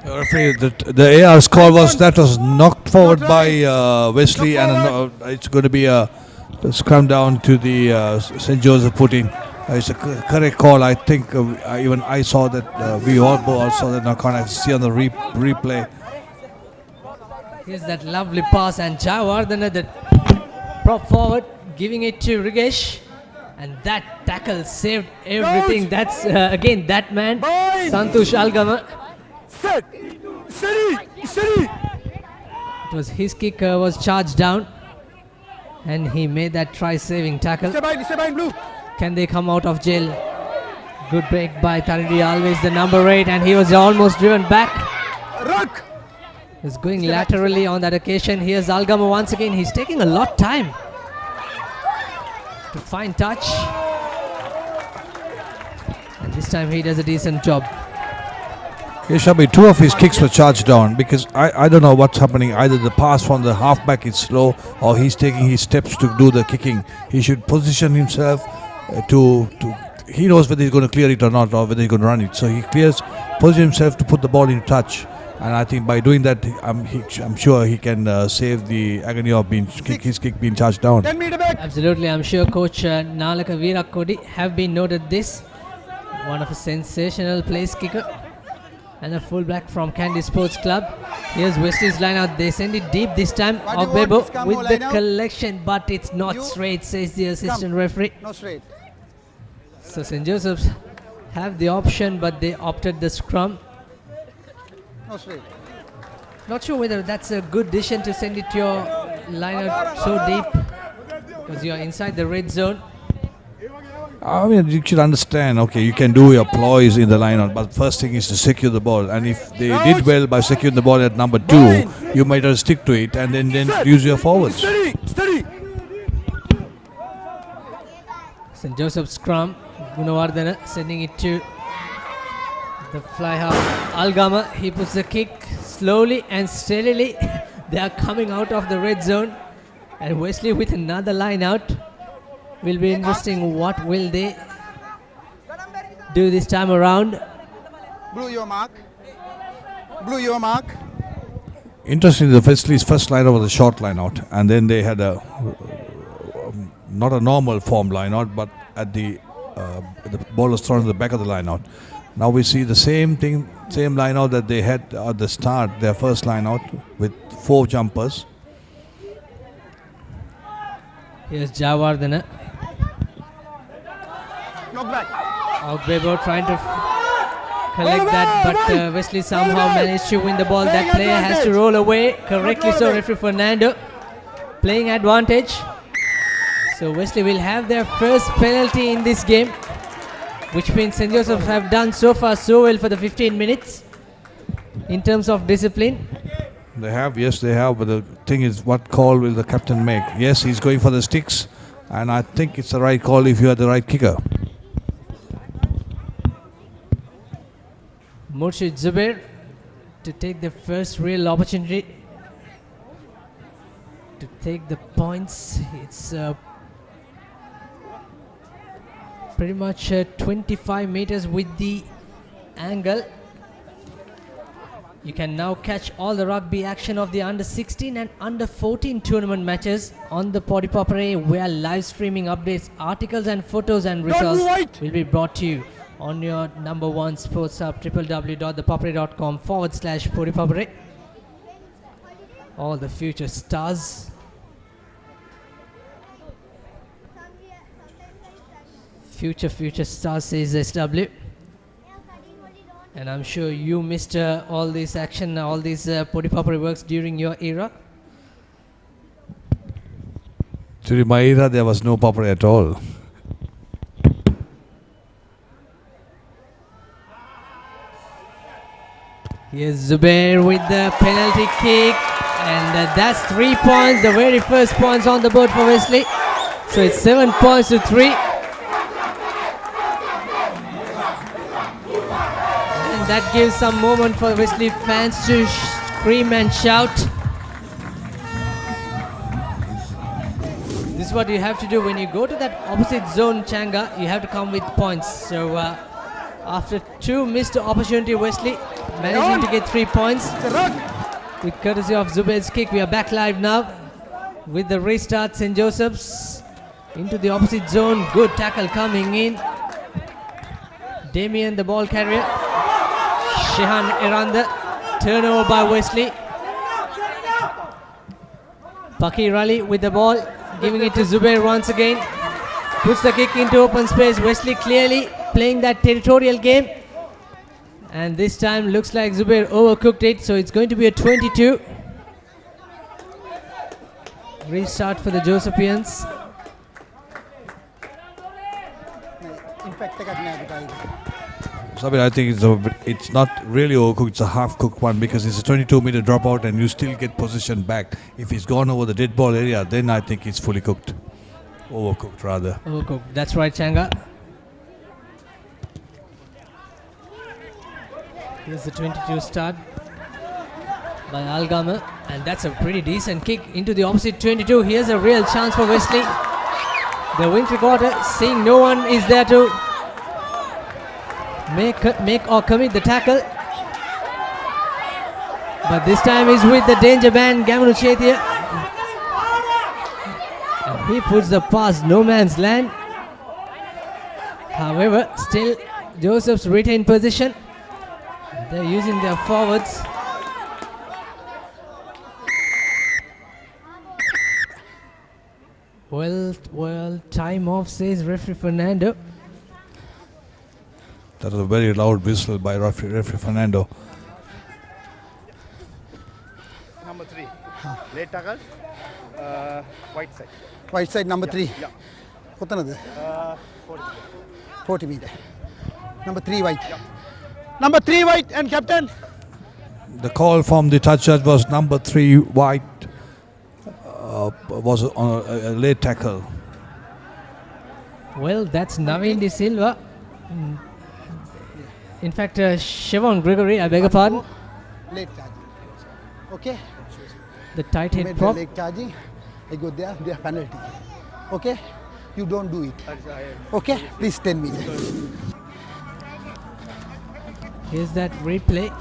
Referee, the AR score was knocked forward by Wesley, and it's going to be a scrum down to the St. Joseph put-in. It's a correct call. I think even I saw that. We all saw that knock on. I see on the replay. Here's that lovely pass, and Jayawardena, the prop forward, giving it to Rigesh, and that tackle saved everything. That's again that man, Santosh Algama. Set! Steady! It was his kick was charged down, and he made that try-saving tackle. Step behind, Blue. Can they come out of jail? Good break by Taridi Alves, the number 8, and he was almost driven back. Ruck! He's going laterally on that occasion. Here's Algama once again. He's taking a lot of time to find touch. And this time he does a decent job. Yes, Shabi, two of his kicks were charged down because I don't know what's happening. Either the pass from the halfback is slow or he's taking his steps to do the kicking. He should position himself to he knows whether he's going to clear it or not, or whether he's going to run it. So he positions himself to put the ball in touch. And I think by doing that, I'm sure he can save the agony of his kick being charged down. Absolutely, I'm sure Coach Nalaka Virakodi have been noted this. One of a sensational place kicker and a fullback from Candy Sports Club. Here's Wesley's line out. They send it deep this time. Ogbebo with the collection, but it's not straight, says the assistant referee. No straight. So St. Joseph's have the option, but they opted the scrum. No straight. Not sure whether that's a good decision to send it to your line out so deep, because you're inside the red zone. I mean, you should understand, okay, you can do your ploys in the line-out, but first thing is to secure the ball. And if they did well by securing the ball at number 2, you might as stick to it and then use your forwards. Steady. St. Joseph's scrum. Gunawardana sending it to the fly half. Algama, he puts the kick slowly and steadily. They are coming out of the red zone. And Wesley with another line out. Will be interesting. What will they do this time around? Blue your mark. Interesting, the Wesley's first line out was a short line out, and then they had a not a normal form line out, but at the ball was thrown in the back of the line out. Now we see the same thing, same line out that they had at the start, their first line out with 4 jumpers. Here's Javardhana. Ogbebo trying to collect that, but Wesley somehow managed to win the ball. That player has to roll away. Correctly so, referee Fernando. Playing advantage. So Wesley will have their first penalty in this game, which means St. Joseph's have done so far so well for the 15 minutes in terms of discipline. They have, yes they have, but the thing is, what call will the captain make? Yes, he's going for the sticks, and I think it's the right call if you are the right kicker. Murshid Zubair to take the first real opportunity to take the points. It's pretty much 25 meters with the angle. You can now catch all the rugby action of the under 16 and under 14 tournament matches on the ThePapare, where live streaming updates, articles and photos and results will be brought to you on your number 1 sports hub, www.thepapare.com/ThePapare. All the future stars. Future stars, says SW. And I'm sure you missed all this action, all these ThePapare works during your era. During my era, there was no Papare at all. Here's Zubair with the penalty kick, and that's 3 points, the very first points on the board for Wesley. So it's 7 points to 3. And that gives some moment for Wesley fans to scream and shout. This is what you have to do when you go to that opposite zone, Changa. You have to come with points. So after 2 missed opportunity, Wesley managing to get 3 points with courtesy of Zubair's kick. We are back live now with the restart. St. Joseph's into the opposite zone. Good tackle coming in. Damien, the ball carrier. Shehan Eranda. Turnover by Wesley. Pakir Ali with the ball, giving it to Zubair once again. Puts the kick into open space. Wesley clearly playing that territorial game. And this time looks like Zubair overcooked it, so it's going to be a 22. Restart for the Josephians. Sabir, I think it's not really overcooked, it's a half-cooked one, because it's a 22-meter dropout and you still get position back. If he's gone over the dead ball area, then I think it's fully cooked. Overcooked, rather. Overcooked, that's right, Changa. Here's the 22 start by Algama, and that's a pretty decent kick into the opposite 22. Here's a real chance for Wesley. The wing recorder, seeing no one is there to make or commit the tackle. But this time he's with the danger man, Gamanu Chetia. And he puts the pass no man's land. However, still Joseph's retained position. They're using their forwards. Well, time off, says referee Fernando. That was a very loud whistle by referee Fernando. Number 3. Late tackle. White side. White side number 3. Yeah. What is 40 meter. Number 3 white. Yeah. Number 3 white and captain. The call from the touch judge was number 3 white. Was on a late tackle. Well, that's Naveen De Silva. In fact, Siobhan Gregory, I beg your pardon. Late charging. Okay. The tight head prop. Late charging. I go there, they have penalty. Okay. You don't do it. Okay. Please 10 minutes. Here's that replay.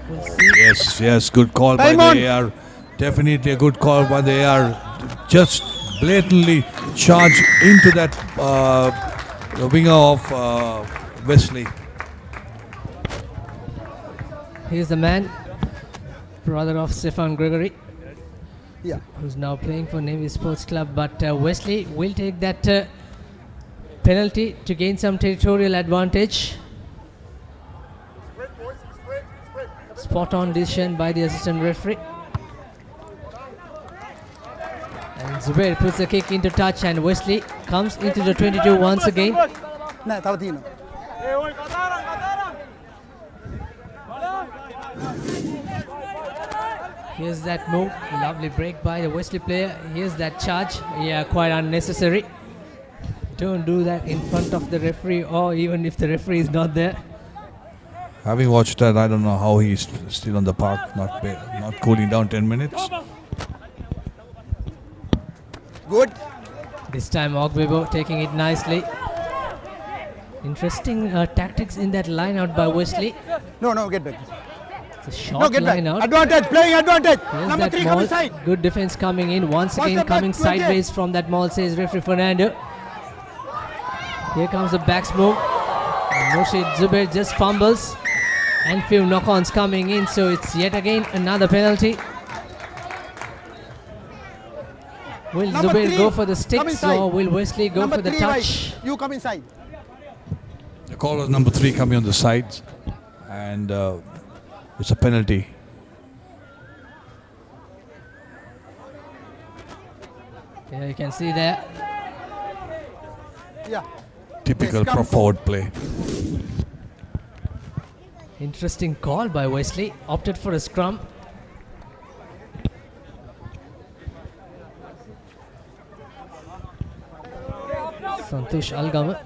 We'll see. Yes, good call by the AR. Definitely a good call by the AR. Just blatantly charged into that the winger of Wesley. Here's the man, brother of Stefan Gregory, who's now playing for Navy Sports Club. But Wesley will take that penalty to gain some territorial advantage. Spot on decision by the assistant referee. And Zubair puts the kick into touch, and Wesley comes into the 22 once again. Here's that move, lovely break by the Wesley player. Here's that charge, yeah, quite unnecessary. Don't do that in front of the referee, or even if the referee is not there. Having watched that, I don't know how he's still on the park, not cooling down 10 minutes. Good. This time Ogbebo taking it nicely. Interesting tactics in that line out by Wesley. No, get back. It's a short line out. Advantage, playing advantage. Here's Number 3 coming side. Good defense coming in. Once again coming sideways from that maul, says referee Fernando. Here comes the backs move. Moshid Zubair just fumbles. And few knock-ons coming in, so it's yet again another penalty. Will Zubair go for the sticks, or will Wesley go for the touch? White. You come inside. The call was number 3 coming on the sides, and it's a penalty. Yeah, you can see there. Yeah. Typical forward play. Interesting call by Wesley. Opted for a scrum. Santosh Algama,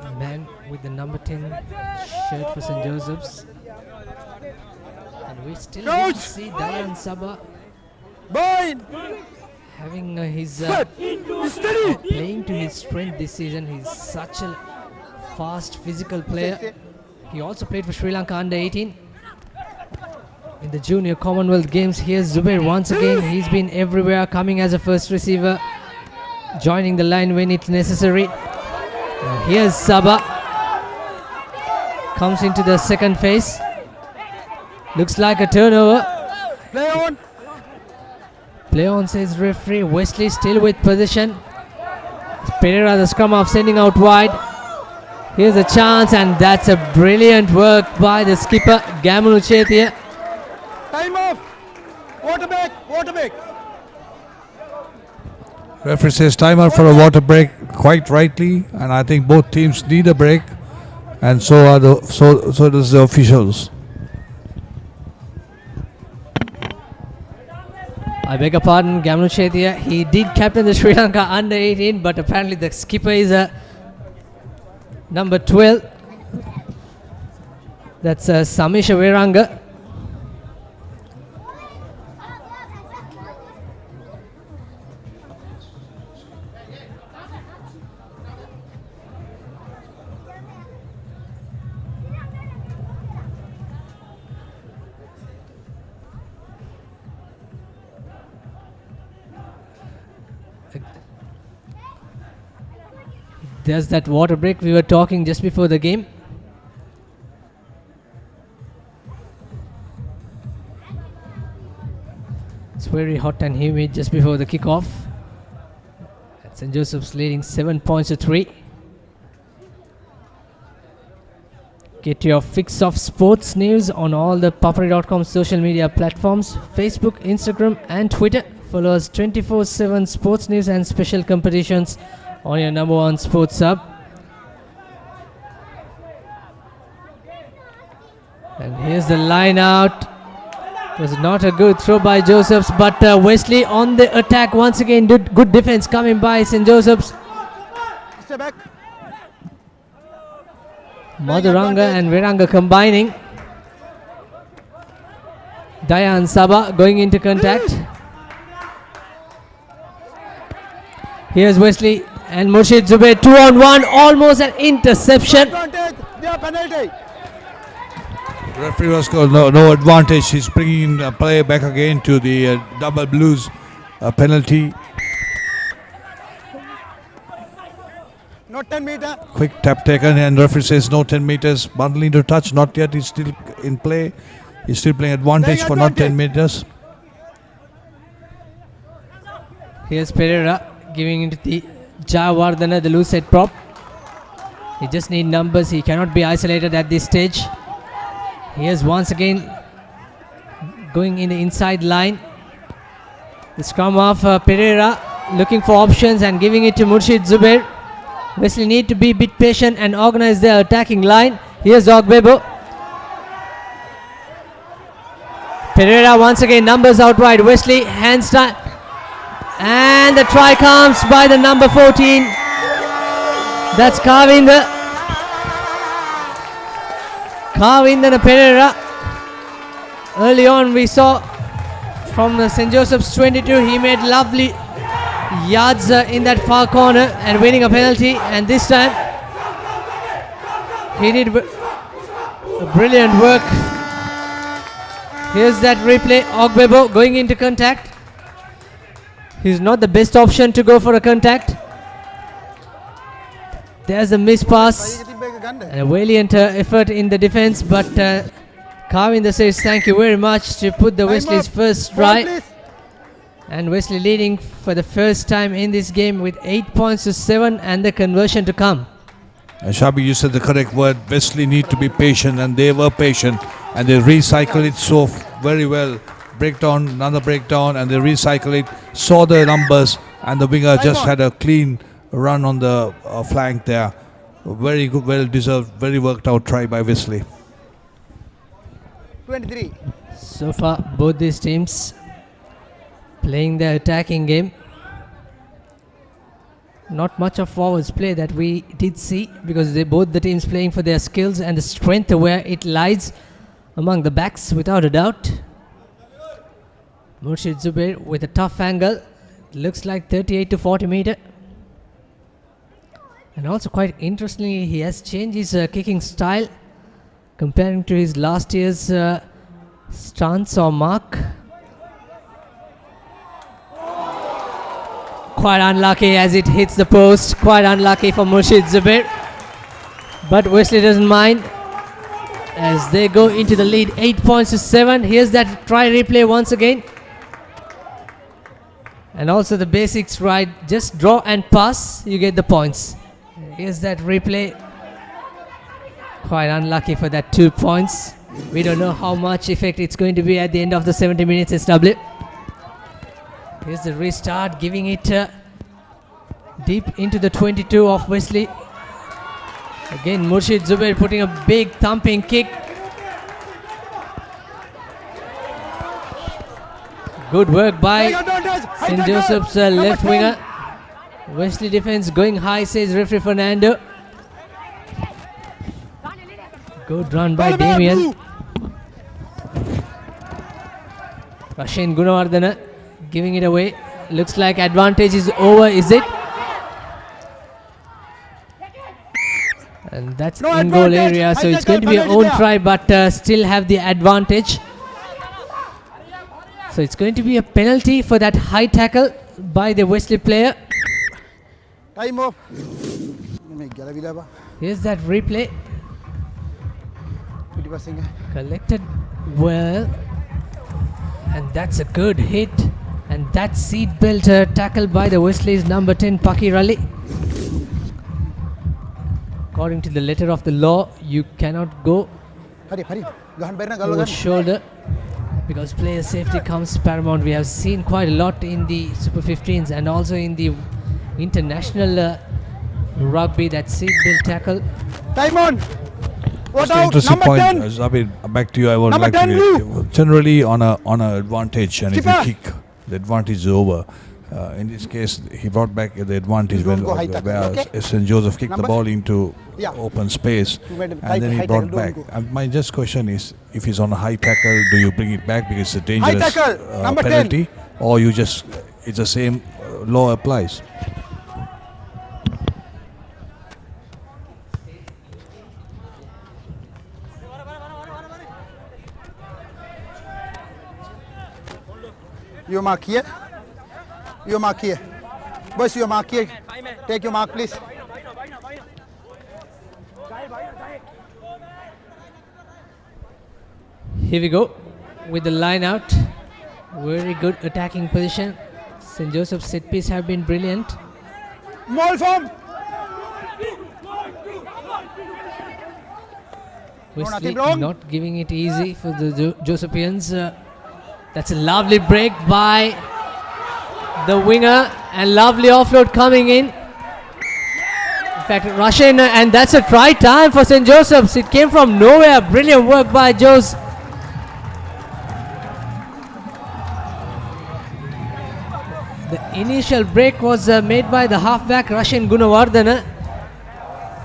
the man with the number 10 shirt for St. Joseph's. And we still don't see Dayan Sabah having his playing to his strength this season. He's such a fast, physical player. He also played for Sri Lanka under 18 in the Junior Commonwealth Games. Here's Zubair once again. He's been everywhere, coming as a first receiver, joining the line when it's necessary. Here's Sabah. Comes into the second phase. Looks like a turnover. Play on. Play on, says referee. Wesley still with possession. Pereira, the scrum half, sending out wide. Here's a chance, and that's a brilliant work by the skipper, Gamanu Chetia. Time off. Water break. Referee says timer for a water break, quite rightly, and I think both teams need a break, and so does the officials. I beg your pardon, Gamanu Chetia. He did captain the Sri Lanka under 18, but apparently the skipper is a number 12. That's Samisha Viranga. There's that water break we were talking just before the game. It's very hot and humid just before the kickoff. St. Joseph's leading 7 points to 3. Get your fix of sports news on all the papare.com social media platforms, Facebook, Instagram and Twitter. Follow us 24/7 sports news and special competitions on your number one sports hub. And here's the line out. It was not a good throw by Josephs, but Wesley on the attack once again. Good defense coming by St. Joseph's. Step back. Madhuranga and Viranga combining. Dayan Saba going into contact. Here's Wesley and Murshid Zubair 2-on-1, almost an interception. Penalty. Referee was called no advantage. He's bringing play back again to the double blues penalty. Not 10 meter. Quick tap taken and referee says no 10 meters. Bundling to touch, not yet. He's still in play. He's still playing advantage for not 10 meters. Here's Pereira giving it to the Jayawardena, the loose head prop. He just needs numbers. He cannot be isolated at this stage. Here's once again going in the inside line. The scrum of Pereira looking for options and giving it to Murshid Zubair. Wesley need to be a bit patient and organize their attacking line. Here's Ogbebo. Pereira once again numbers outright. Wesley hands time. And the try comes by the number 14. That's Kavinda Pereira. Early on we saw from the St. Joseph's 22, he made lovely yards in that far corner and winning a penalty, and this time he did brilliant work. Here's that replay. Ogbebo going into contact. He's not the best option to go for a contact. There's a miss pass and a valiant effort in the defense, but Kavinda says thank you very much to put the Wesley's first try. And Wesley leading for the first time in this game with 8 points to 7 and the conversion to come. Shabi, you said the correct word. Wesley need to be patient, and they were patient, and they recycle it so very well. Breakdown, another breakdown, and they recycle it. Saw the numbers, and the winger just had a clean run on the flank there. Very good, well deserved, very worked out try by Wesley. 23. So far, both these teams playing their attacking game. Not much of forwards play that we did see, because both the teams playing for their skills and the strength where it lies among the backs, without a doubt. Murshid Zubair with a tough angle. Looks like 38 to 40 meter. And also quite interestingly, he has changed his kicking style comparing to his last year's stance or mark. Quite unlucky as it hits the post. Quite unlucky for Murshid Zubair. But Wesley doesn't mind as they go into the lead 8 points to 7. Here's that try replay once again. And also the basics right. Just draw and pass. You get the points. Here's that replay. Quite unlucky for that 2 points. We don't know how much effect it's going to be at the end of the 70 minutes SW. Here's the restart, giving it deep into the 22 of Wesley. Again, Murshid Zubair putting a big thumping kick. Good work by St. Joseph's left winger. Wesley defense going high, says referee Fernando. Good run by Damien. Russian Gunawardena giving it away. Looks like advantage is over, is it? And that's in goal area, so it's going to be our own try, but still have the advantage. So it's going to be a penalty for that high tackle by the Wesley player. Time off. Here's that replay. Collected well. And that's a good hit. And that seat belt tackle by the Wesley's number 10, Paki Raleigh. According to the letter of the law, you cannot go over shoulder because player safety comes paramount. We have seen quite a lot in the Super 15s and also in the international rugby, that seat belt tackle. Time on. That's an interesting point. Zabir, back to you. I would like to generally on a advantage, and if you kick, the advantage is over. In this case, he brought back the advantage when St. Joseph kicked the ball into open space, and then he brought back. My just question is, if he's on a high tackle, do you bring it back because it's a dangerous penalty, or you just it's the same law applies? You mark here. You mark here. Boys, you mark here. Take your mark, please. Here we go with the line out. Very good attacking position. St. Joseph's set piece have been brilliant. Mall form. Wesley not giving it easy for the Josephians. That's a lovely break by the winger and lovely offload coming in. In fact, Russian, and that's a try time for St. Joseph's. It came from nowhere. Brilliant work by Jose. The initial break was made by the halfback Russian Gunawardena.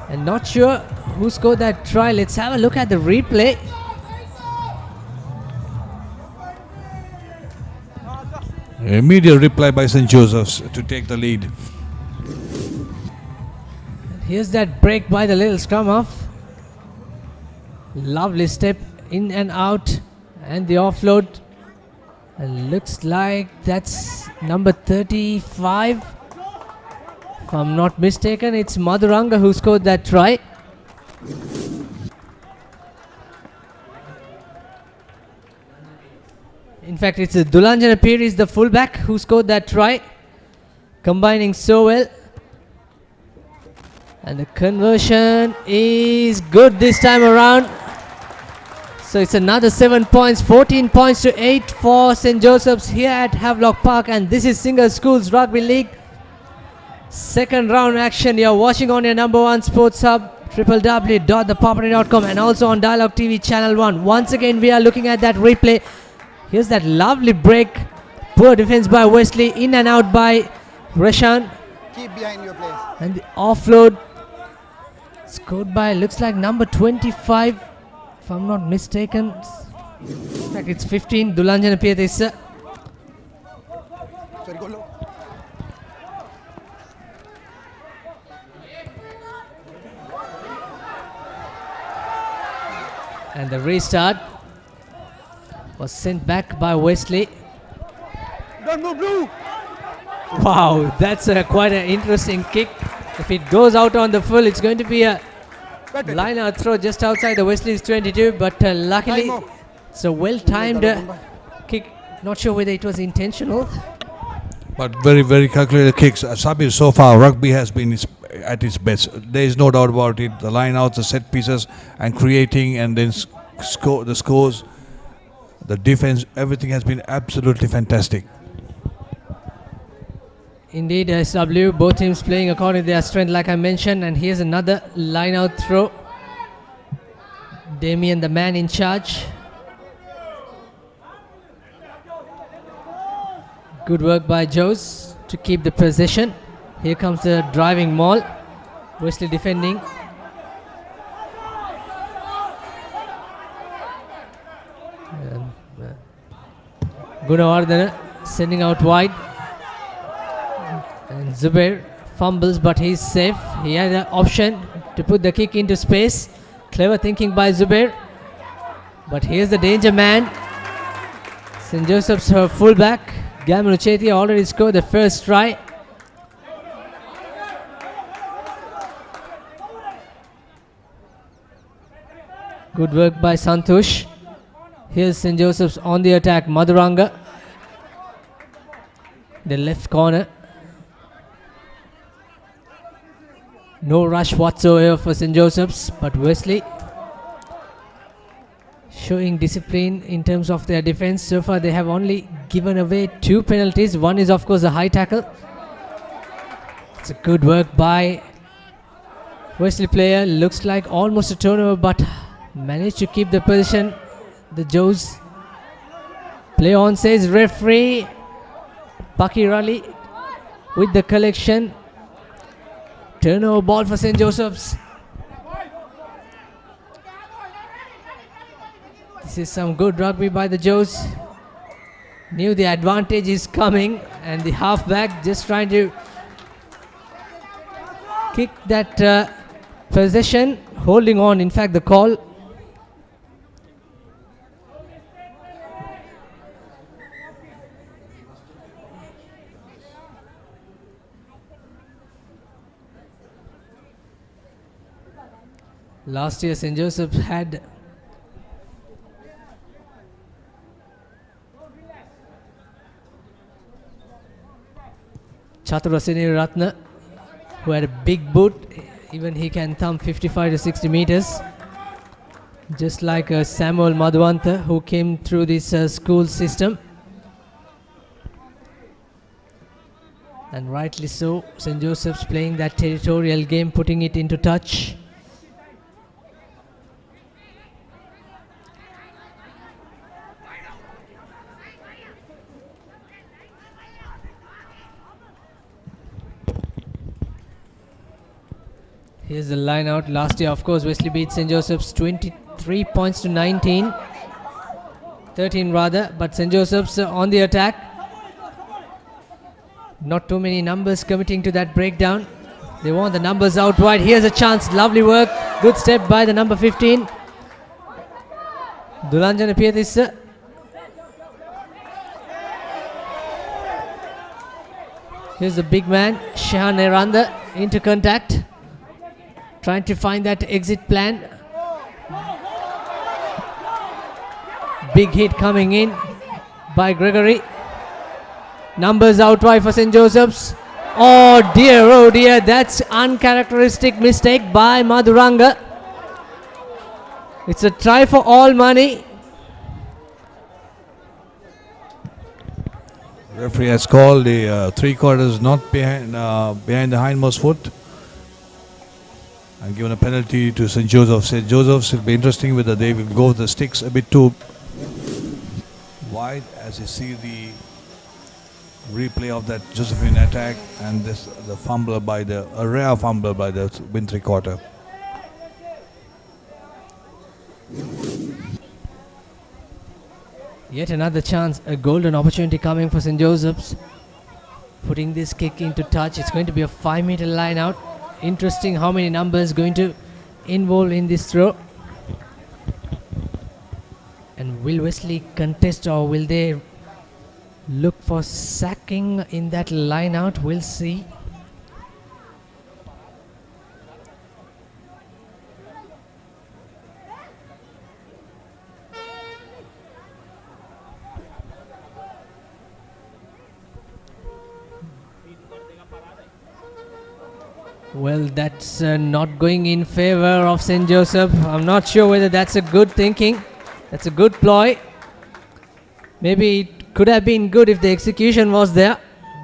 And not sure who scored that try. Let's have a look at the replay. Immediate reply by St. Joseph's to take the lead. Here's that break by the little scrum half. Lovely step in and out, and the offload. And looks like that's number 35. If I'm not mistaken, it's Madhuranga who scored that try. In fact, it's Dulanjana Piri is the fullback who scored that try, combining so well. And the conversion is good this time around. So it's another 7 points, 14 points to 8 for St. Joseph's here at Havelock Park. And this is Singer Schools Rugby League. Second round action. You're watching on your number one sports hub, www.thepapare.com, and also on Dialogue TV Channel 1. Once again, we are looking at that replay. Here's that lovely break. Poor defense by Wesley. In and out by Reshan. Keep behind your place. And the offload scored by, looks like number 25. If I'm not mistaken. In fact, it's 15. Dulanjana Piyatissa. Sorry, go low. And the restart was sent back by Wesley. Don't move, blue. Wow, that's quite an interesting kick. If it goes out on the full, it's going to be a line out throw just outside the Wesley's 22. But luckily, it's a well-timed kick. Not sure whether it was intentional. But very, very calculated kicks. Sabir, so far, rugby has been at its best. There is no doubt about it. The line outs, the set pieces, and creating, and then the scores. The defense, everything has been absolutely fantastic. Indeed, SW, both teams playing according to their strength, like I mentioned. And here's another line out throw. Damien, the man in charge. Good work by Jose to keep the possession. Here comes the driving maul. Wesley defending. Gunawardana sending out wide. And Zubair fumbles, but he's safe. He had an option to put the kick into space. Clever thinking by Zubair. But here's the danger man. St. Joseph's her fullback. Gamal Chetia already scored the first try. Good work by Santosh. Here's St. Joseph's on the attack. Madhuranga. The left corner. No rush whatsoever for St. Joseph's, but Wesley showing discipline in terms of their defense. So far they have only given away 2 penalties. One is of course a high tackle. It's a good work by Wesley player. Looks like almost a turnover, but managed to keep the position. The Joes play on, says referee. Paki Raleigh with the collection. Turnover ball for St. Joseph's. This is some good rugby by the Joes. Knew the advantage is coming, and the halfback just trying to kick that possession, holding on. In fact, the call. Last year St. Joseph had Chaturasini Ratna, who had a big boot. Even he can thump 55 to 60 meters. Just like Samuel Madhwanta, who came through this school system. And rightly so, St. Joseph's playing that territorial game, putting it into touch. Here's the line out. Last year, of course, Wesley beat St. Joseph's 23 points to 19. 13 rather, but St. Joseph's on the attack. Not too many numbers committing to that breakdown. They want the numbers out wide. Here's a chance. Lovely work. Good step by the number 15. Dulanjana Pietissa. Here's the big man, Shahan Neranda, into contact. Trying to find that exit plan. Big hit coming in by Gregory. Numbers out wide for St. Joseph's. Oh dear, that's uncharacteristic mistake by Madhuranga. It's a try for all money. Referee has called the 3/4 not behind the hindmost foot, and given a penalty to St. Joseph's. St. Joseph's will be interesting whether they will go with the sticks a bit too wide, as you see the replay of that Josephine attack and this the fumble by a rare fumble by the win 3/4. Yet another chance, a golden opportunity coming for St. Joseph's. Putting this kick into touch. It's going to be a 5-meter line out. Interesting how many numbers going to involve in this throw. And will Wesley contest, or will they look for sacking in that line out? We'll see. Well, that's not going in favor of St. Joseph. I'm not sure whether that's a good thinking. That's a good ploy. Maybe it could have been good if the execution was there,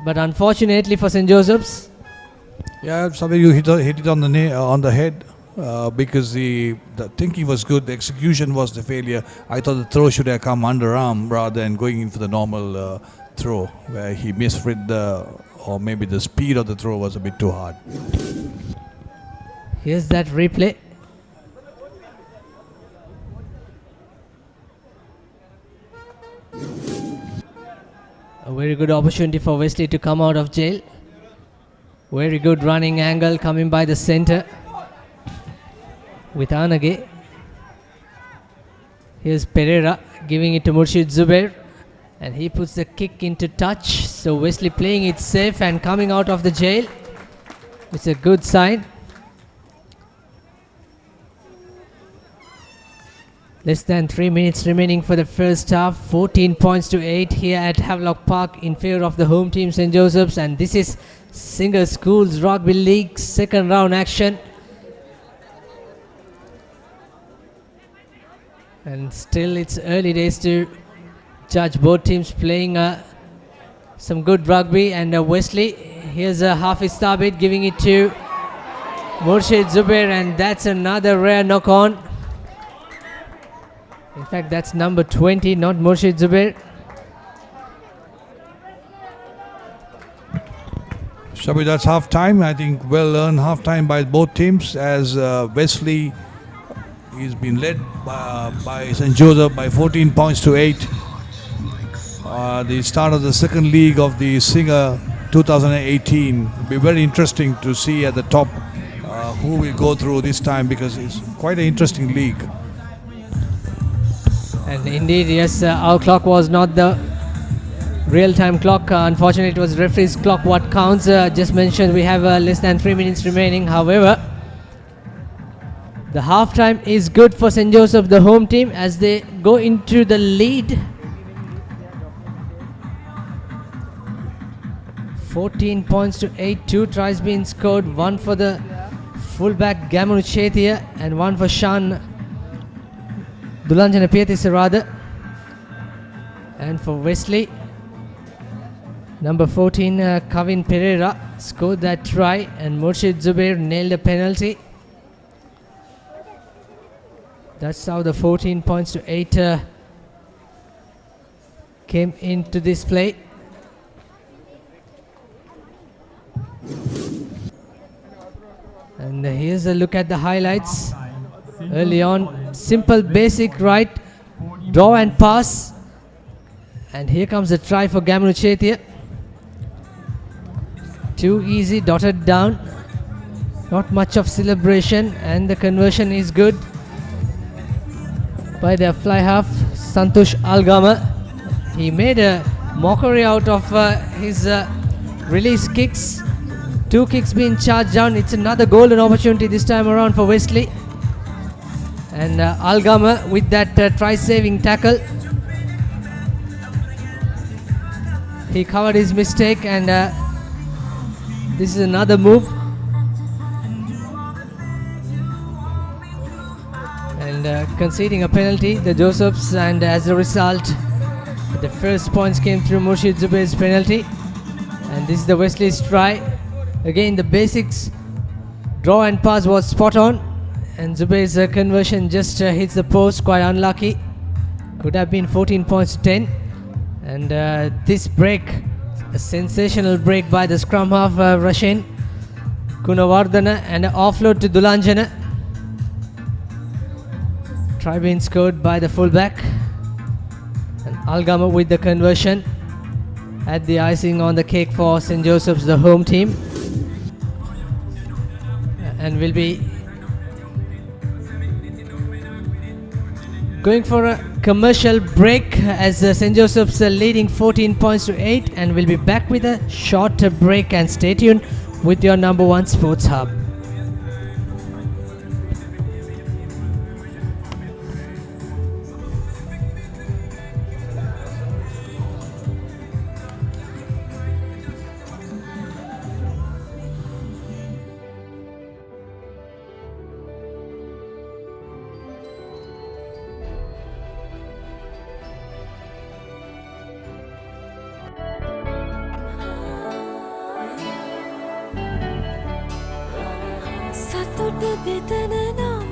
but unfortunately for St. Joseph's. Yeah, somebody you hit it on the head because the thinking was good. The execution was the failure. I thought the throw should have come underarm rather than going in for the normal throw, where he misread or maybe the speed of the throw was a bit too hard. Here's that replay. Very good opportunity for Wesley to come out of jail. Very good running angle coming by the center with Anage. Here's Pereira giving it to Murshid Zubair, and he puts the kick into touch. So Wesley playing it safe and coming out of the jail. It's a good sign. Less than 3 minutes remaining for the first half. 14 points to 8 here at Havelock Park in favor of the home team St. Joseph's, and this is Singer Schools Rugby League second round action. And still it's early days to judge both teams playing some good rugby. And Wesley, here's a Hafiz Thabit giving it to Murshid Zubair, and that's another rare knock on. In fact, that's number 20, not Murshid Zubair. Shabir, that's half time. I think well earned half time by both teams, as Wesley is been led by St. Joseph by 14 points to 8. The start of the second league of the Singer 2018 will be very interesting to see at the top who will go through this time, because it's quite an interesting league. And indeed, yes, our clock was not the real-time clock. Unfortunately, it was referee's clock what counts. Just mentioned we have less than 3 minutes remaining. However, the half-time is good for St. Joseph, the home team, as they go into the lead. 14 points to 8. 2 tries being scored. One for the fullback Gamunu Chetia and one for Shan Dulanjana Pietisa rather. And for Wesley, number 14 Kavin Pereira scored that try, and Murshid Zubair nailed a penalty. That's how the 14 points to 8 came into this play. And here's a look at the highlights. Early on, simple basic right, draw and pass. And here comes the try for Gamunu Chetia. Too easy, dotted down. Not much of celebration, and the conversion is good by their fly half, Santosh Algama. He made a mockery out of his release kicks. 2 kicks being charged down. It's another golden opportunity this time around for Wesley. And Algama with that try-saving tackle. He covered his mistake, and this is another move. And conceding a penalty, the Josephs, and as a result, the first points came through Murshid Zubair's penalty. And this is the Wesley's try. Again, the basics, draw and pass was spot on, and Zubair's conversion just hits the post, quite unlucky. Could have been 14 points to 10. And this break, a sensational break by the scrum half Rashin Kunawardana, and an offload to Dulanjana. Try being scored by the fullback, and Algama with the conversion had the icing on the cake for St. Joseph's, the home team. And will be going for a commercial break, as St. Joseph's leading 14 points to 8, and we'll be back with a short break. And stay tuned with your number 1 sports hub. සතුට බෙදන නම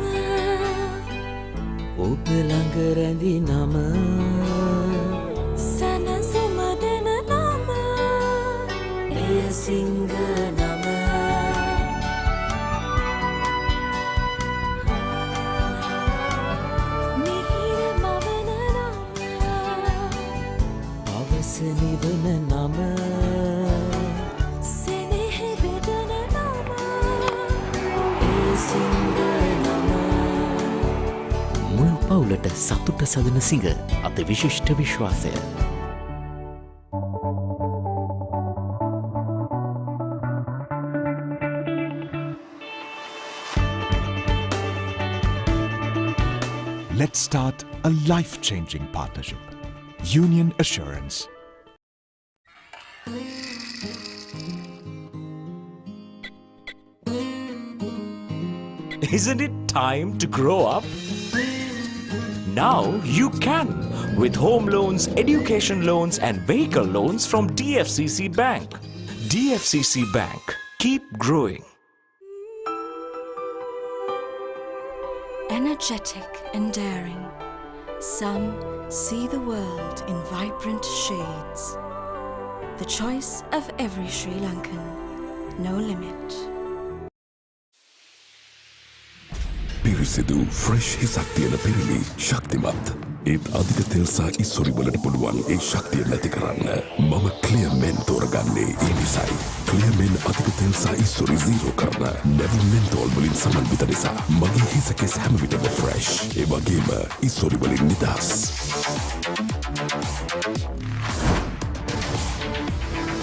ඔබ ළඟ රැඳි නම සැනසුම දෙන නම එය සිංහ නම මිහිර මවන නම අවස නිවන නම පවුලට සතුට සදන සිඟ අති විශිෂ්ට විශ්වාසය. Let's start a life-changing partnership. Union Assurance. Isn't it time to grow up? Now you can with home loans, education loans and vehicle loans from DFCC Bank. DFCC Bank. Keep growing. Energetic and daring, some see the world in vibrant shades. The choice of every Sri Lankan, no limit. පිරිසිදු fresh හිසක් තියෙන පිරිමි ශක්තිමත් ඒත් අධික තෙල් සහ ඉස්සොරි වලට පුළුවන් ඒ ශක්තිය නැති කරන්න මම ක්ලියර් මෙන් තෝරගන්නේ ඒ නිසයි ක්ලියර් මෙන් අධික තෙල් සහ ඉස්සොරි zero කරන නැවි මෙන්තෝල් වලින් සමන්විත නිසා මගේ හිස කෙස් හැම විටම ෆ්‍රෙෂ් ඒ වගේම ඉස්සොරි වලින් නිදහස්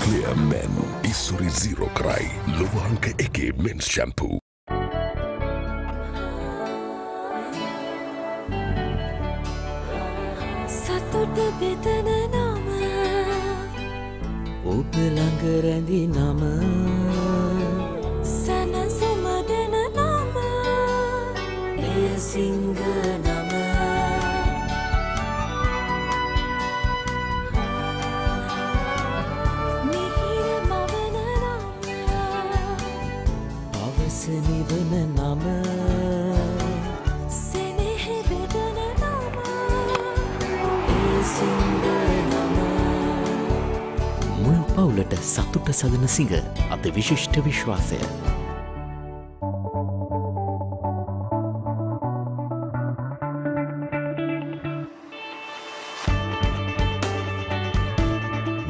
ක්ලියර් මෙන් ඉස්සොරි zero කරයි ලොව අංක 1 මෙන්ස් ෂැම්පූ සතුට බෙදන නම ඔබ ළඟ රැඳි නම සැනසුම දෙන නම එය සිංහ නම මිහිර මවන නම අවස නිවන නම සෙනෙහ බෙදන නම මුළු පවුලට සතුට සදන සිඟ අති විශිෂ්ට විශ්වාසය.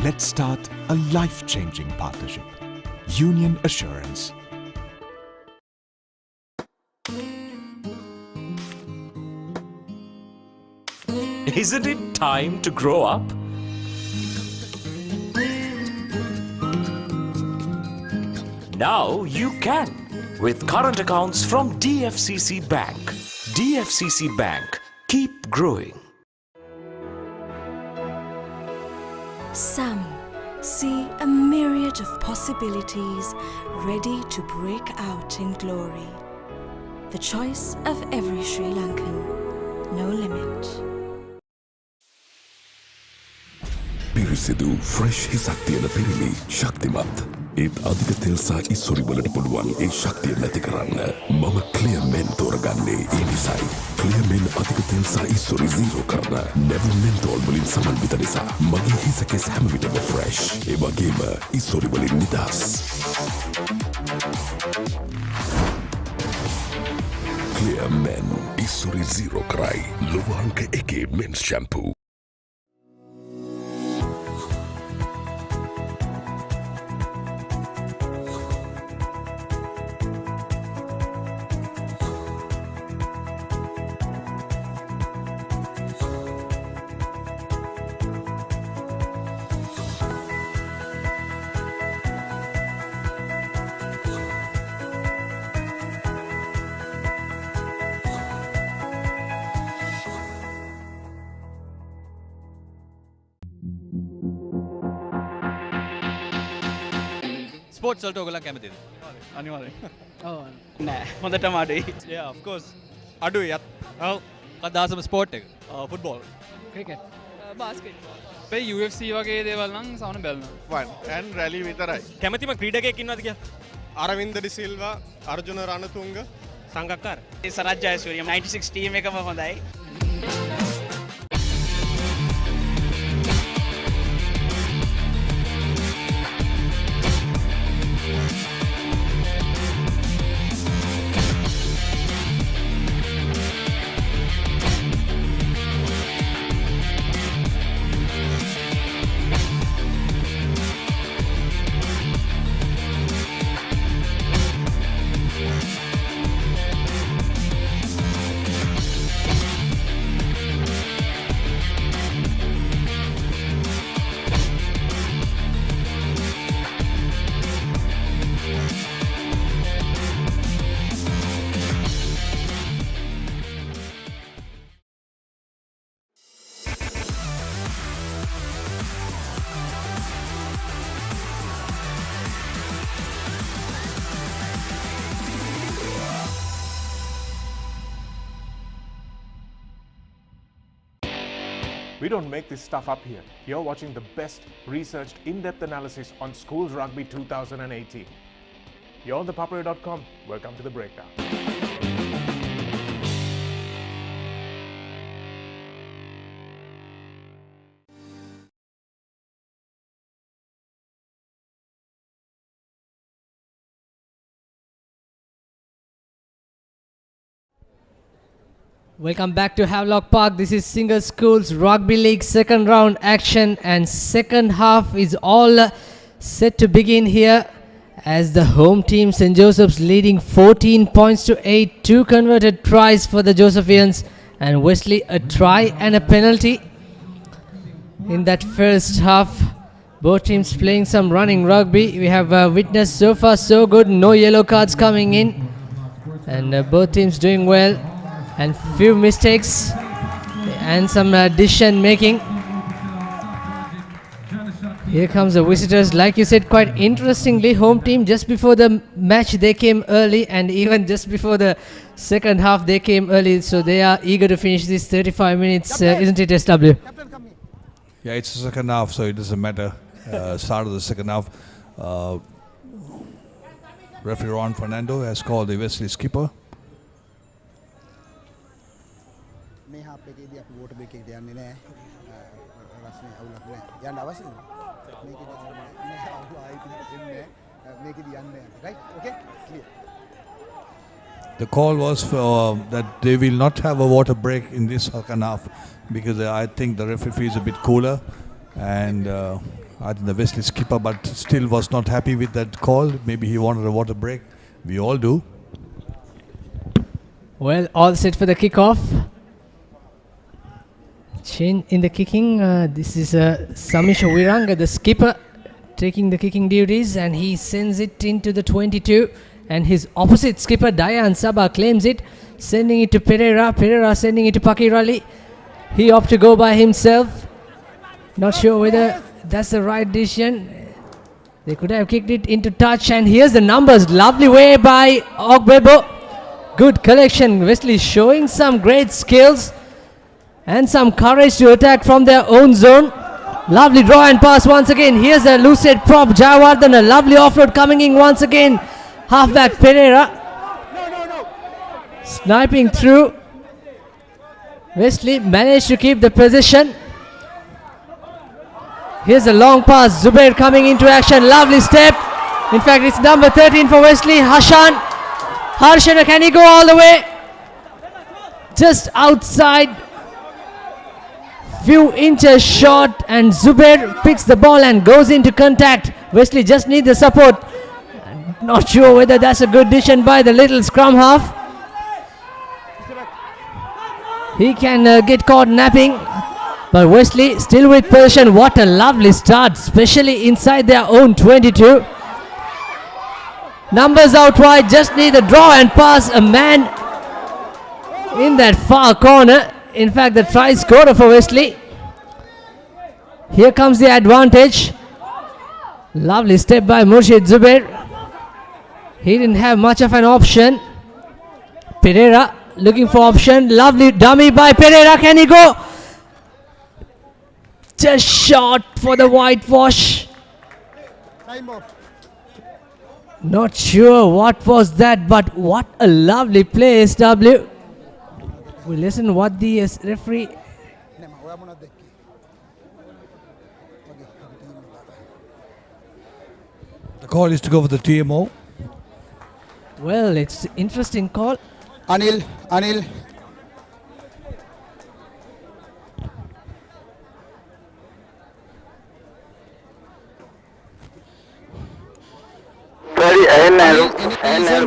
Let's start a life-changing partnership. Union Assurance. Isn't it time to grow up? Now you can with current accounts from DFCC Bank. DFCC Bank. Keep growing. Some see a myriad of possibilities ready to break out in glory. The choice of every Sri Lankan, no limit. පිරිසිදු fresh හිසක් තියෙන පිරිමි ශක්තිමත් ඒත් අධික තෙල් සහ ඉස්සොරි වලට පුළුවන් ඒ ශක්තිය නැති කරන්න මම ක්ලියර් මෙන් තෝරගන්නේ ඒ නිසයි ක්ලියර් මෙන් අධික තෙල් සහ ඉස්සොරි zero කරන නැවි මෙන්තෝල් වලින් සමන්විත නිසා මගේ හිස කෙස් හැම විටම ෆ්‍රෙෂ් ඒ වගේම ඉස්සොරි වලින් නිදහස් ක්ලියර් මෙන් ඉස්සොරි zero කරයි ලොව අංක 1 මෙන්ස් ෂැම්පූ ස්පෝර්ට්ස් වලට ඔයගොල්ලන් කැමතිද? අනිවාර්යෙන්. ඔව්. නෑ හොඳටම අඩුයි. Yeah of course. අඩුයි යත්. ඔව්. මොකක්ද ආසම ස්පෝර්ට් එක? ෆුට්බෝල්. ක්‍රිකට්. බාස්කට්. අපේ UFC වගේ දේවල් නම් සවන බැලනවා. ෆන් ඇන් රැලි විතරයි. කැමතිම ක්‍රීඩකයෙක් ඉන්නවද කියලා? අරවින්ද ඩිසිල්වා, අර්ජුන රණතුංග, සංගක්කාර. සරත් ජයසූරිය 96 ටීම් එකම හොඳයි. We don't make this stuff up here. You're watching the best researched, in-depth analysis on schools rugby 2018. You're on ThePapare.com. Welcome to the breakdown. Welcome back to Havelock Park. This is Single Schools Rugby League second round action, and second half is all set to begin here as the home team St. Joseph's leading 14 points to 8. 2 converted tries for the Josephians, and Wesley a try and a penalty in that first half. Both teams playing some running rugby. We have witnessed so far so good, no yellow cards coming in, and both teams doing well. And few mistakes and some decision making. Here comes the visitors. Like you said, quite interestingly, home team just before the match they came early, and even just before the second half they came early, so they are eager to finish this 35 minutes, isn't it, SW? Yeah, it's the second half, so it doesn't matter. Start of the second half. Referee Ron Fernando has called the Wesley skipper. The call was for that they will not have a water break in this second half because I think the referee is a bit cooler, and I think the Wesley skipper but still was not happy with that call. Maybe he wanted a water break. We all do. Well, all set for the kickoff. Change in the kicking. This is Samisha Wiranga, the skipper, taking the kicking duties, and he sends it into the 22. And his opposite skipper, Dayan Sabah, claims it, sending it to Pereira. Pereira sending it to Pakirali. He opts to go by himself. Not sure whether that's the right decision. They could have kicked it into touch. And here's the numbers. Lovely way by Ogbebo. Good collection. Wesley showing some great skills and some courage to attack from their own zone. Lovely draw and pass once again. Here's a lucid prop, Jayawardhan. A lovely offload coming in once again. Halfback Pereira. Sniping through. Wesley managed to keep the position. Here's a long pass. Zubair coming into action. Lovely step. In fact, it's number 13 for Wesley. Harshan. Harshan, can he go all the way? Just outside. Few inches short, and Zubair picks the ball and goes into contact. Wesley just needs the support. Not sure whether that's a good decision by the little scrum half. He can get caught napping, but Wesley still with possession. What a lovely start, especially inside their own 22. Numbers out wide, just need a draw and pass. A man in that far corner. In fact, the try scorer for Wesley. Here comes the advantage. Lovely step by Murshid Zubair. He didn't have much of an option. Pereira looking for option. Lovely dummy by Pereira. Can he go? Just short for the whitewash. Not sure what was that, but what a lovely play, SW. We listen what the referee. The call is to go for the TMO. Well, it's interesting call. Anil.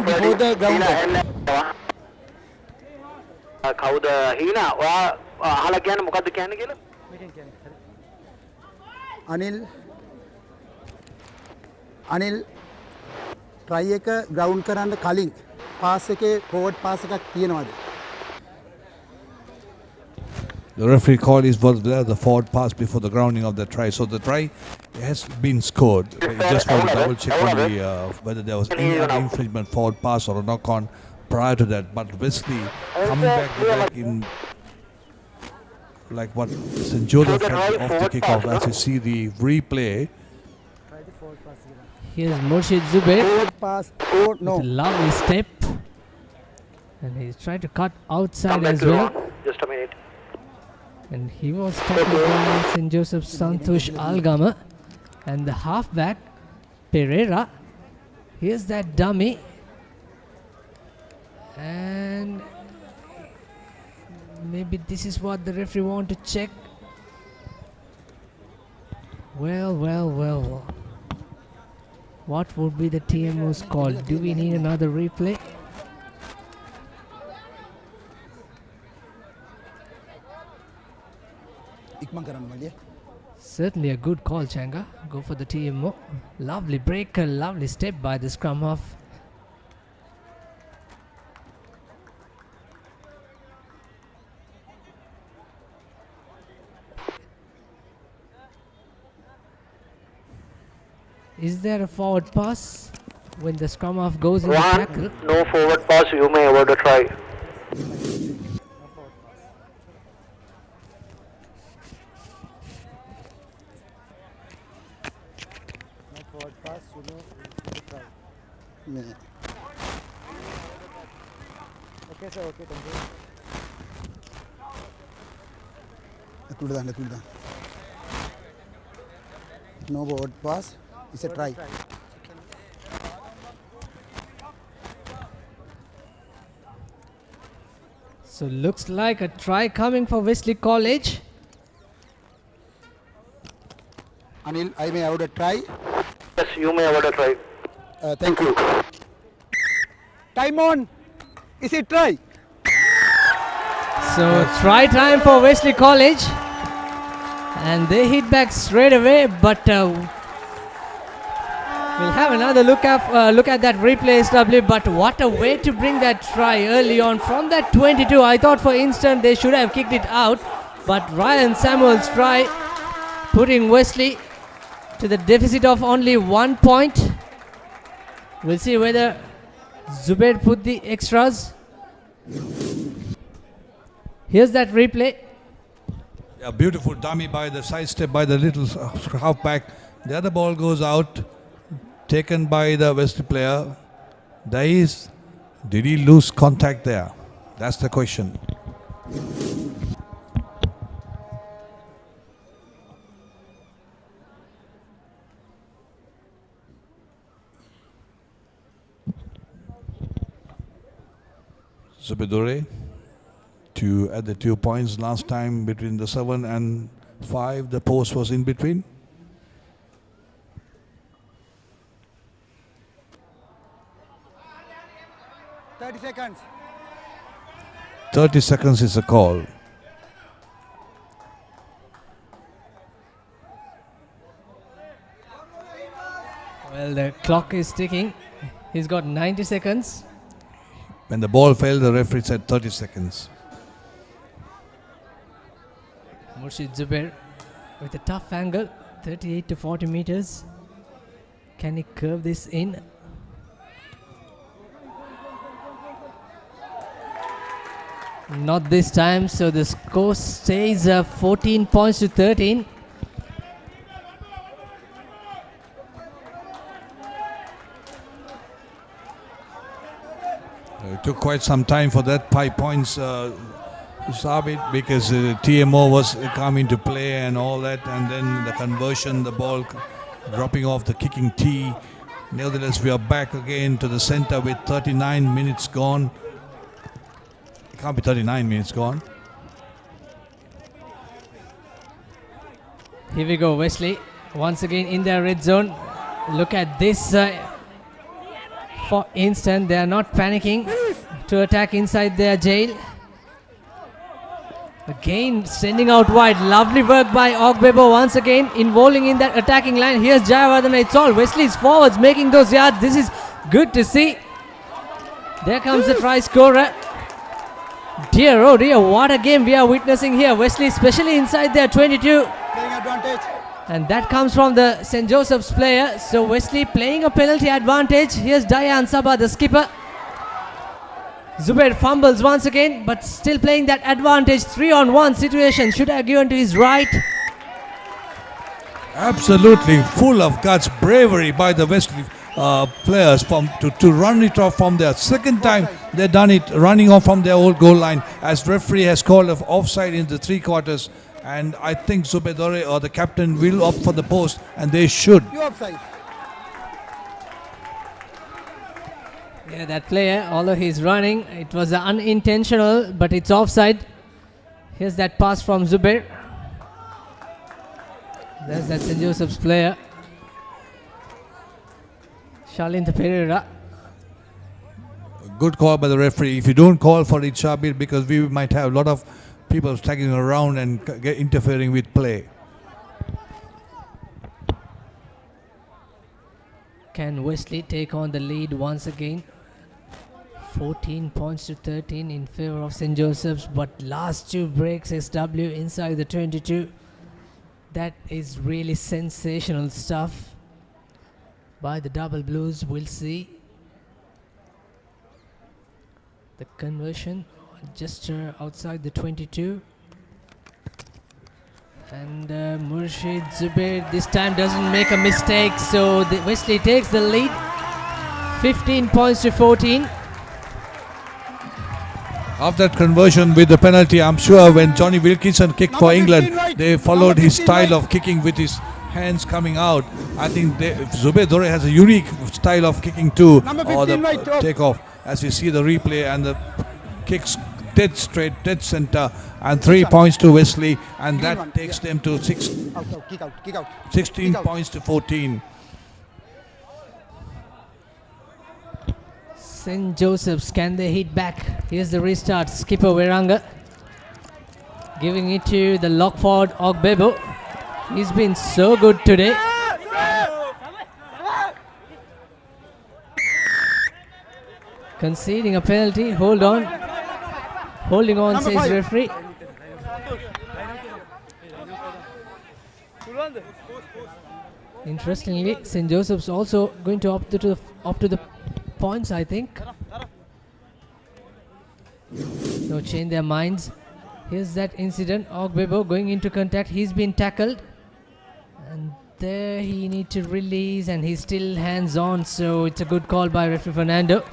before the ground. කවුද හීනා ඔයා අහලා කියන්නේ මොකද්ද කියන්නේ කියලා? Anil try එක ground කරන්න කලින් pass එකේ forward pass එකක් තියෙනවද? The referee call is was there the forward pass before the grounding of the try. So the try has been scored. We just want to double check on the, whether there was any other infringement forward pass or a knock on prior to that. But Wesley coming back in like what St. Joseph had off the kickoff. As you see the replay, Here's Murshid Zubair Pass. with a lovely step. And he's trying to cut outside as well. Just a minute. And he was tackled by St. Joseph's Santosh Algama. And the halfback, Pereira. Here's that dummy. And maybe this is what the referee want to check. Well. What would be the TMO's call? Do we need another replay? Certainly a good call, Changa. Go for the TMO. Lovely break, a lovely step by the scrum half. Is there a forward pass when the scrum half goes in the tackle? No forward pass, you may avoid a try. Okay, sir. Okay, thank you. No forward pass. It's a try. So looks like a try coming for Wesley College. Anil, I may have a try. Yes, you may avoid a try. Thank you. Time on. Is it try? So try time for Wesley College. And they hit back straight away, but we'll have another look at that replay, SW. But what a way to bring that try early on from that 22. I thought for instant they should have kicked it out, but Ryan Samuels' try putting Wesley to the deficit of only 1 point. We'll see whether Zubair put the extras. Here's that replay. a beautiful dummy by the side step by the little halfback. The other ball goes out, taken by the Wesley player. Did he lose contact there? That's the question. Zubedore to add the 2 points. Last time between the 7 and 5, the post was in between. Seconds. 30 seconds is a call. Well, the clock is ticking. He's got 90 seconds. When the ball fell, the referee said 30 seconds. Murshid Zubair with a tough angle, 38 to 40 meters. Can he curve this in? Not this time, so the score stays 14 points to 13. It took quite some time for that 5 points, Sabit, because TMO was coming to play and all that, and then the conversion, the ball dropping off the kicking tee. Nevertheless, we are back again to the center with 39 minutes gone. It can't be 39 minutes gone. Here we go, Wesley. Once again in their red zone. Look at this. For instant, they are not panicking to attack inside their jail. Again, sending out wide. Lovely work by Ogbebo once again, involving in that attacking line. Here's Jayavardhana. It's all Wesley's forwards making those yards. This is good to see. There comes the try scorer. Dear, oh dear, what a game we are witnessing here. Wesley, especially inside their 22. Playing advantage. And that comes from the St. Joseph's player. So Wesley playing a penalty advantage. Here's Dayan Sabah, the skipper. Zubair fumbles once again, but still playing that advantage 3-on-1 situation. Should have given to his right. Absolutely full of guts, bravery by the Wesley players to run it off from their second time they've done it, running off from their old goal line, as referee has called of offside in the 3/4, and I think Zubair Dore or the captain will opt for the post, and they should. You offside. Yeah, that player, although he's running, it was unintentional, but it's offside. Here's that pass from Zubair. There's that St. Joseph's player, Shalin Pereira. Good call by the referee. If you don't call for it, Shabir, because we might have a lot of people tagging around and interfering with play. Can Wesley take on the lead once again? 14 points to 13 in favor of St. Joseph's, but last two breaks SW inside the 22. That is really sensational stuff by the Double Blues. We'll see the conversion just outside the 22. And Murshid Zubair this time doesn't make a mistake, so Wesley takes the lead 15 points to 14. After that conversion with the penalty, I'm sure when Johnny Wilkinson kicked for England, they followed his style of kicking with his hands coming out. I think Zubair Dore has a unique style of kicking too, or the takeoff, as we see the replay, and the kicks dead straight, dead center, and 3 points to Wesley, and that takes them to 16 points to 14. St. Joseph's, can they hit back? Here's the restart. Skipper Weranga giving it to the Lockford Ogbebo. He's been so good today. Conceding a penalty. Hold on. Holding on, says referee. Interestingly, St. Joseph's also going to opt to the points, I think. No, change their minds. Here's that incident. Ogbebo going into contact. He's been tackled, and there he need to release, and he's still hands on. So it's a good call by referee Fernando,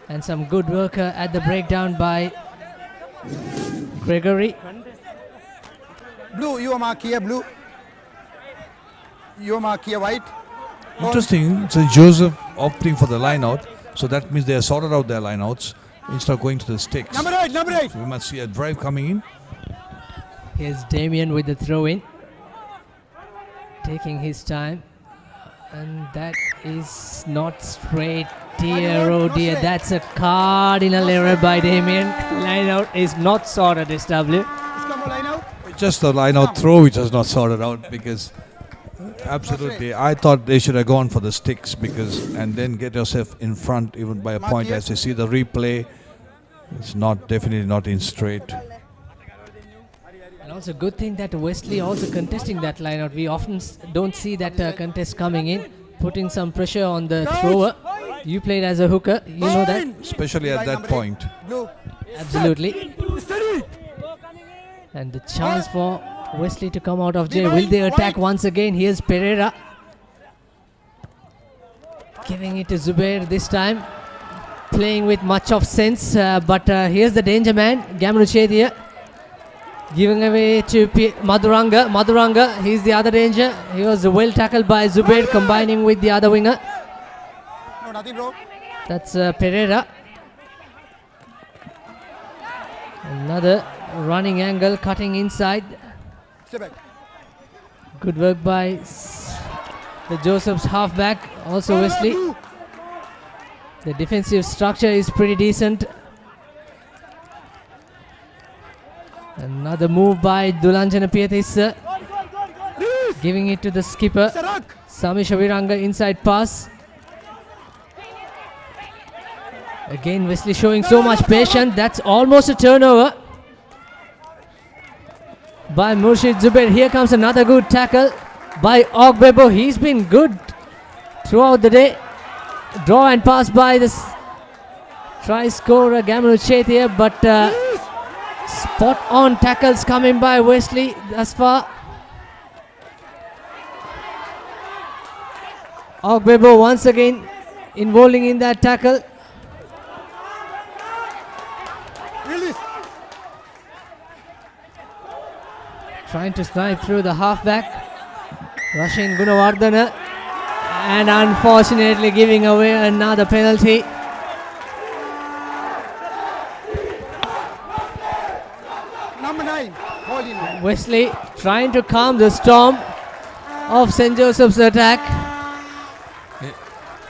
and some good work at the breakdown by Gregory. Blue, you mark here, blue. You mark here, white. Interesting, St. Joseph opting for the line out, so that means they have sorted out their line outs instead of going to the sticks. Number 8, number 8. So we must see a drive coming in. Here's Damien with the throw in, taking his time, and that is not straight. Dear, oh dear, that's a cardinal error by Damien. Line out is not sorted, SW. It's just the line out throw which is not sorted out, because absolutely, I thought they should have gone for the sticks, because and then get yourself in front even by a point. As you see the replay, it's not, definitely not in straight. And also good thing that Wesley also contesting that line out. We often don't see that contest coming in, putting some pressure on the thrower. You played as a hooker, you know that. Especially at that point. Absolutely. And the chance for Wesley to come out of jail. Will they attack once again? Here's Pereira giving it to Zubair this time, playing with much of sense, but here's the danger man, Gamru Chetia, giving away to Madhuranga. He's the other danger. He was well tackled by Zubair, combining with the other winger. No, nothing, bro. That's Pereira. Another running angle, cutting inside. Step back. Good work by the Joseph's halfback, also Wesley. The defensive structure is pretty decent. Another move by Dulanjana Pietis, giving it to the skipper, Sami Shaviranga, inside pass. Again Wesley showing so much patience. That's almost a turnover by Murshid Zubair. Here comes another good tackle by Ogbebo. He's been good throughout the day. Draw and pass by this try scorer Gamanu Chetia, but spot on tackles coming by Wesley thus far. Ogbebo once again involving in that tackle. Trying to snipe through the halfback. Rushing Gunawardana. And unfortunately giving away another penalty. Number 9. Holding. Wesley trying to calm the storm of St. Joseph's attack.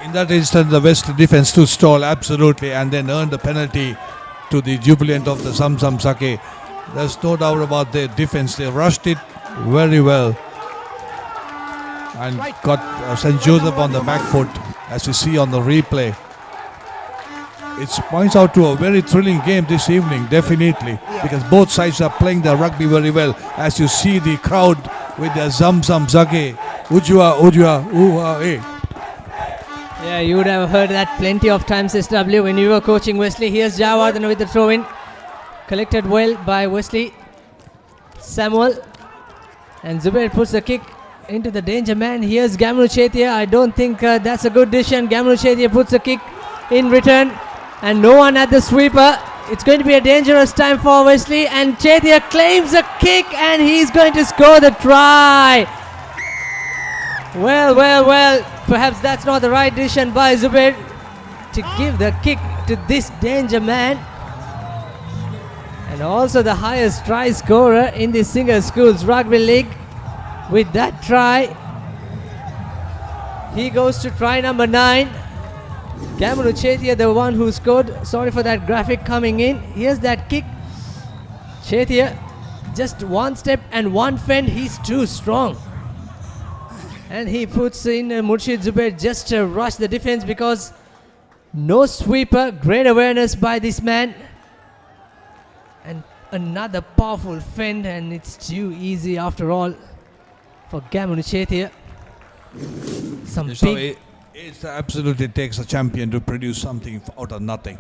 In that instant, the West defense stood tall, absolutely, and then earned the penalty to the jubilant of the Samsam Sake. There's no doubt about their defense. They rushed it very well and got St. Joseph on the back foot, as you see on the replay. It points out to a very thrilling game this evening, definitely, because both sides are playing the rugby very well. As you see the crowd with their Zamzam Zage, Ujua, Uha, eh. Yeah, you would have heard that plenty of times, SW, when you were coaching Wesley. Here's Jawardhan with the throw-in. Collected well by Wesley. Samuel. And Zubair puts the kick into the danger man. Here's Gamanu Chetia. I don't think that's a good decision. Gamanu Chetia puts the kick in return. And no one at the sweeper. It's going to be a dangerous time for Wesley. And Chetia claims a kick and he's going to score the try. Well. Perhaps that's not the right decision by Zubair to give the kick to this danger man. And also the highest try scorer in the Singer Schools Rugby League. With that try, he goes to try number 9. Gamanu Chetia, the one who scored. Sorry for that graphic coming in. Here's that kick. Chetia, just one step and one fend. He's too strong. And he puts in Murshid Zubair just to rush the defense because no sweeper. Great awareness by this man. And another powerful fend, and it's too easy after all for Gamanu Chetia. It absolutely takes a champion to produce something out of nothing.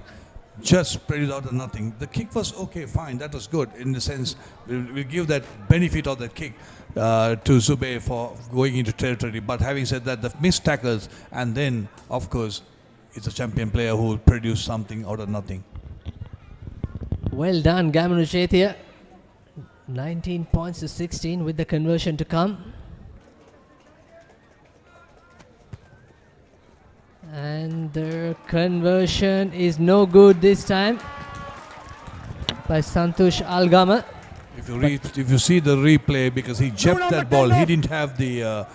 Just produce out of nothing. The kick was okay, fine, that was good. In the sense, we'll give that benefit of that kick to Zubair for going into territory. But having said that, the missed tackles, and then, of course, it's a champion player who will produce something out of nothing. Well done, Gamanu Chetia. 19 points to 16 with the conversion to come. And the conversion is no good this time by Santosh Algama. If you see the replay, because he jabbed that ball, he didn't have the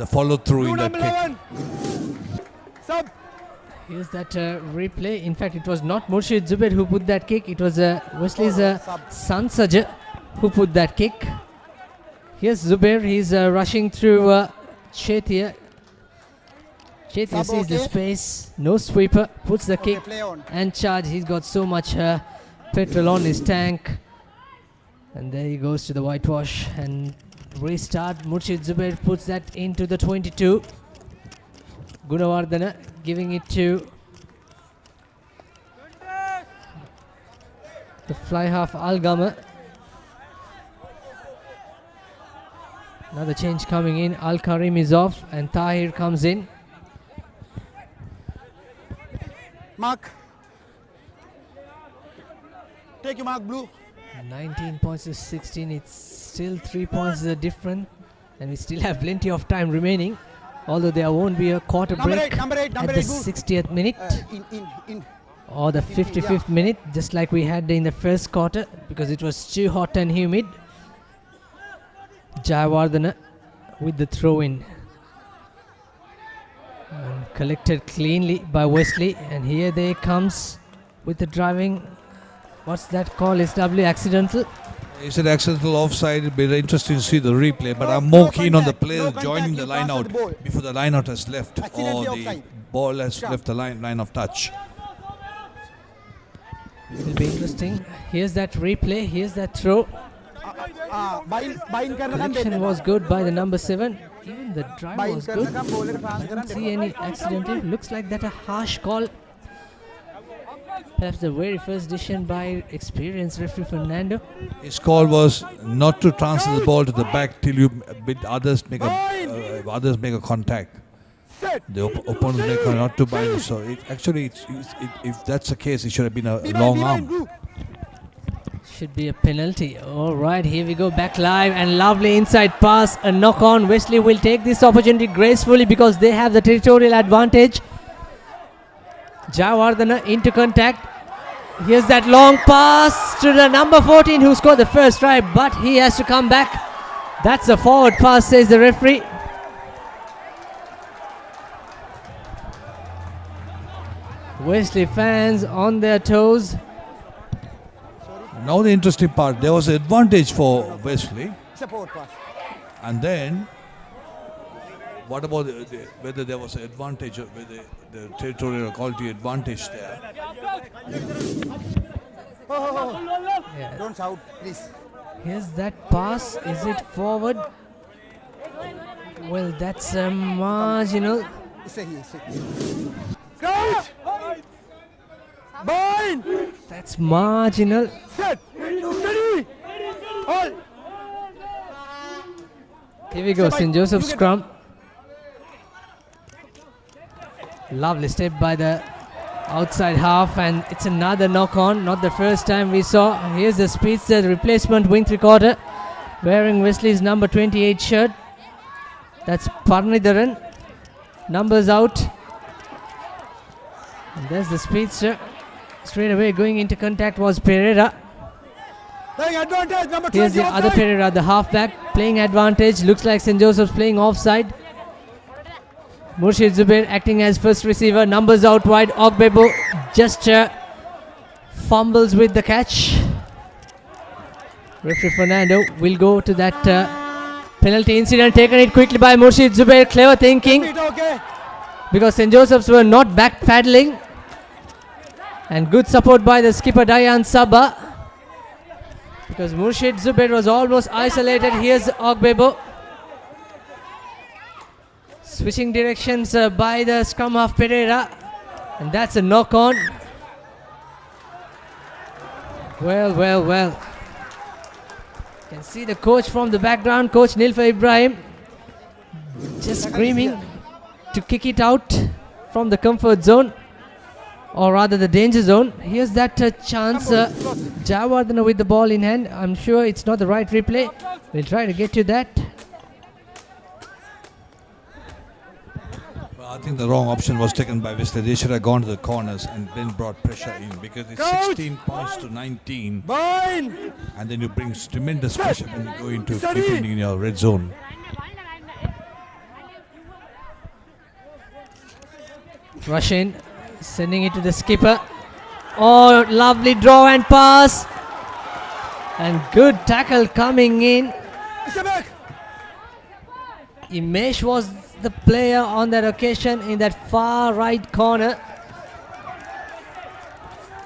follow through in that kick. Here's that replay. In fact, it was not Murshid Zubair who put that kick. It was Wesley's son Sajja who put that kick. Here's Zubair. He's rushing through Chetia. Chetia sees the space. No sweeper. Puts the kick and charge. He's got so much petrol on his tank. And there he goes to the whitewash and restart. Murshid Zubair puts that into the 22. Gunawardana giving it to the fly half Algama. Another change coming in. Al Karim is off and Tahir comes in. Mark. Take your mark, blue. 19 points to 16. It's still 3 points different, and we still have plenty of time remaining. Although there won't be a quarter break at the 60th minute or the 55th minute, just like we had in the first quarter, because it was too hot and humid. Jayawardena with the throw-in. Collected cleanly by Wesley, and here they comes with the driving. What's that call? SW accidental? It's an accidental offside. It'll be interesting to see the replay, but I'm more keen on the players joining the line out before the line out has left or the ball has left the line of touch. It'll be interesting. Here's that replay. Here's that throw. Collection was good by the number 7. Even the drive was good. I didn't see any accidental. Looks like that a harsh call Perhaps the very first decision by experienced referee Fernando. His call was not to transfer the ball to the back till you others make a contact. The opponents make not to bind. So if that's the case, it should have been a long arm. Should be a penalty. All right, here we go, back live and lovely inside pass, a knock on. Wesley will take this opportunity gracefully because they have the territorial advantage. Jayawardena into contact. Here's that long pass to the number 14 who scored the first try, but he has to come back. That's a forward pass, says the referee. Wesley fans on their toes. Now the interesting part, there was an advantage for Wesley. Support pass. And then, what about whether there was an advantage, or whether the territorial quality advantage there? Yeah. Don't shout, please. Here's that pass. Is it forward? Well, that's marginal. Crouch! Bind! That's marginal. Set! Steady! Hold! Here we go, St. Joseph scrum. Lovely step by the outside half, and it's another knock on. Not the first time we saw. Here's the speedster, the replacement wing 3/4, wearing Wesley's number 28 shirt. That's Parnidharan. Numbers out. And there's the speedster. Straight away going into contact was Pereira. Advantage, number 20 Here's the other Pereira, the halfback, playing advantage. Looks like St. Joseph's playing offside. Murshid Zubair acting as first receiver. Numbers out wide. Ogbebo just fumbles with the catch. Referee Fernando will go to that penalty incident. Taken it quickly by Murshid Zubair. Clever thinking. Because St. Joseph's were not back paddling. And good support by the skipper Dayan Sabah. Because Murshid Zubair was almost isolated. Here's Ogbebo. Switching directions by the scrum half Pereira. And that's a knock on. Well. You can see the coach from the background, Coach Nilfa Ibrahim, just screaming to kick it out from the comfort zone, or rather the danger zone. Here's that chance. Jayawardena with the ball in hand. I'm sure it's not the right replay. We'll try to get to that. I think the wrong option was taken by Wesley. They should have gone to the corners and then brought pressure in, because it's 16 points to 19. And then you bring tremendous pressure when you go into defending in your red zone. Rush in, sending it to the skipper. Oh, lovely draw and pass. And good tackle coming in. Imesh was the player on that occasion in that far right corner.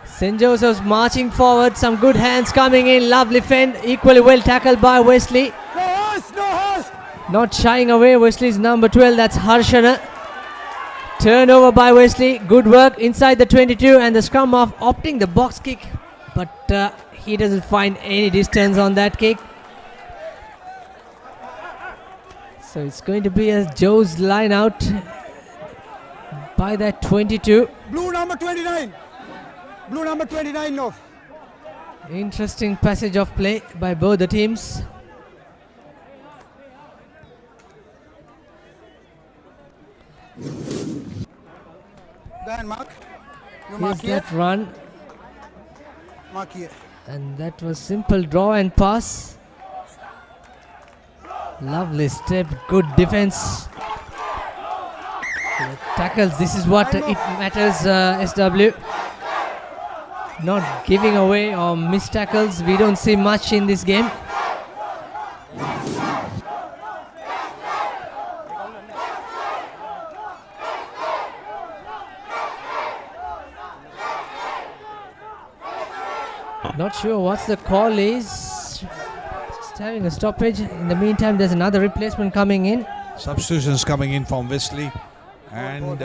St. Joseph's marching forward, some good hands coming in, lovely fend, equally well tackled by Wesley. Not shying away, Wesley's number 12, that's Harshana. Turnover by Wesley, good work inside the 22, and the scrum half opting the box kick, but he doesn't find any distance on that kick. So it's going to be a Joe's line out by that 22. Blue number 29. Blue number 29 no. Interesting passage of play by both the teams. Go ahead, Mark. You Here's mark here. that run. Mark here. And that was simple draw and pass. Lovely step, good defense. Tackles, this is what it matters, SW. Not giving away or missed tackles, we don't see much in this game. Not sure what's the call is. Just having a stoppage. In the meantime, there's another replacement coming in. Substitutions coming in from Wesley. And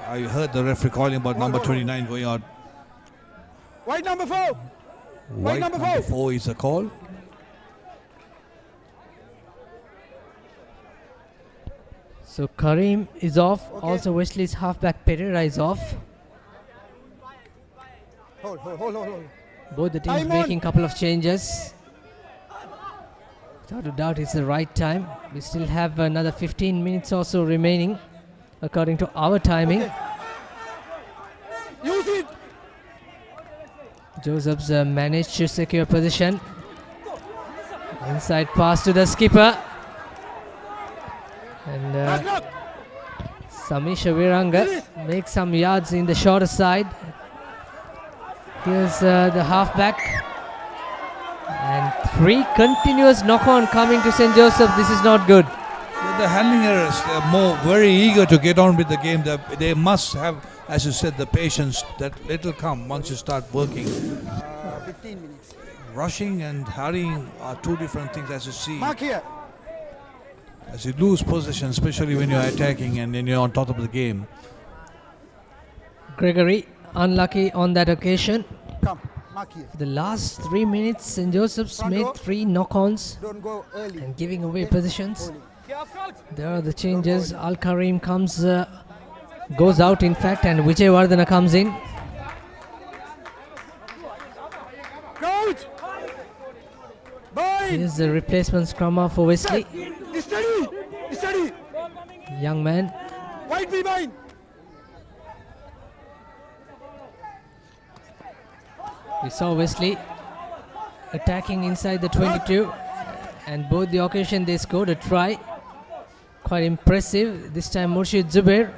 I heard the referee calling about number 29 going out. White number 4. White number 4 is a call. So Karim is off. Also Wesley's halfback Pereira is off. Hold. Both the teams making a couple of changes. Without a doubt, it's the right time. We still have another 15 minutes or so remaining, according to our timing. Okay. Use it. Josephs managed to secure position. Inside pass to the skipper. And Samisha Viranga makes some yards in the shorter side. Here's the halfback. And 3 continuous knock-on coming to St. Joseph. This is not good. The handling errors, they're very eager to get on with the game. They must have, as you said, the patience that it'll come once you start working. 15 minutes. Rushing and hurrying are two different things, as you see. Mark here. As you lose possession, especially when you're attacking and then you're on top of the game. Gregory unlucky on that occasion. Come, mark here. For the last 3 minutes, St. Joseph's made 3 knock-ons Don't go early. and giving away positions. There are the changes. Al Karim goes out in fact, and Vijay Vardhana comes in. Coach! Here's the replacement scrummer for Wesley. Steady! Young man. White behind! We saw Wesley attacking inside the 22, and both the occasion they scored a try. Quite impressive. This time Murshid Zubair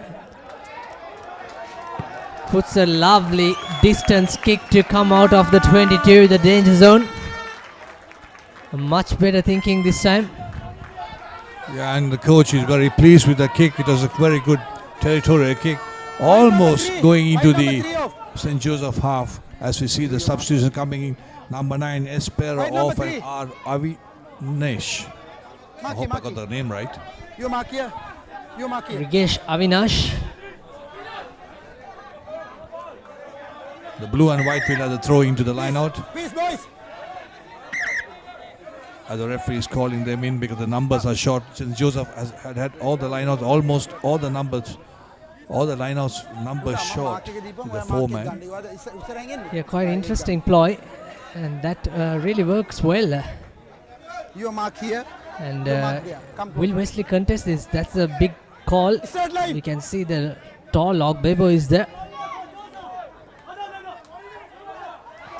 puts a lovely distance kick to come out of the 22, the danger zone. Much better thinking this time. Yeah, and the coach is very pleased with the kick. It was a very good territorial kick. Almost going into the St. Joseph half as we see the substitution coming in. Number 9, Espera off and Avinash. I hope I got the name right. You mark here. Rigesh Avinash. The blue and white will have the throw into the line out. Peace, boys. As the referee is calling them in because the numbers are short. St. Joseph had all the lineouts, almost all the numbers, all the lineouts numbers short with the 4-man. Yeah, quite interesting ploy, and that really works well. You mark here. And will Wesley contest this? That's a big call. We can see the tall Ogbebo is there.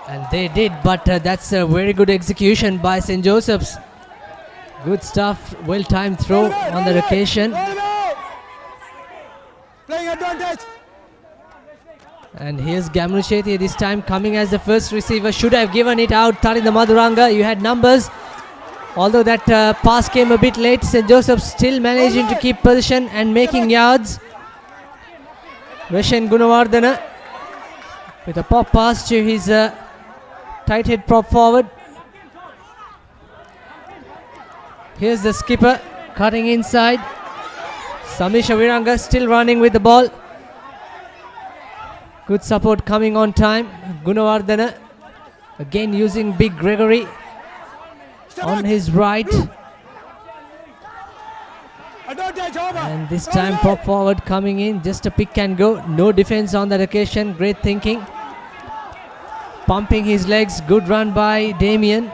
And they did, but that's a very good execution by St. Joseph's. Good stuff, well-timed throw on that occasion. Playing advantage. And here's Gamru Chetty this time coming as the first receiver. Should have given it out. Tarinda Madhuranga, you had numbers. Although that pass came a bit late, St. Joseph still managing to keep position and making yards. Veshen Gunawardhana with a pop pass to his tight head prop forward. Here's the skipper cutting inside. Samisha Viranga still running with the ball. Good support coming on time. Gunawardhana again using Big Gregory on his right. And this time prop forward coming in. Just a pick and go. No defense on that occasion. Great thinking. Pumping his legs. Good run by Damien.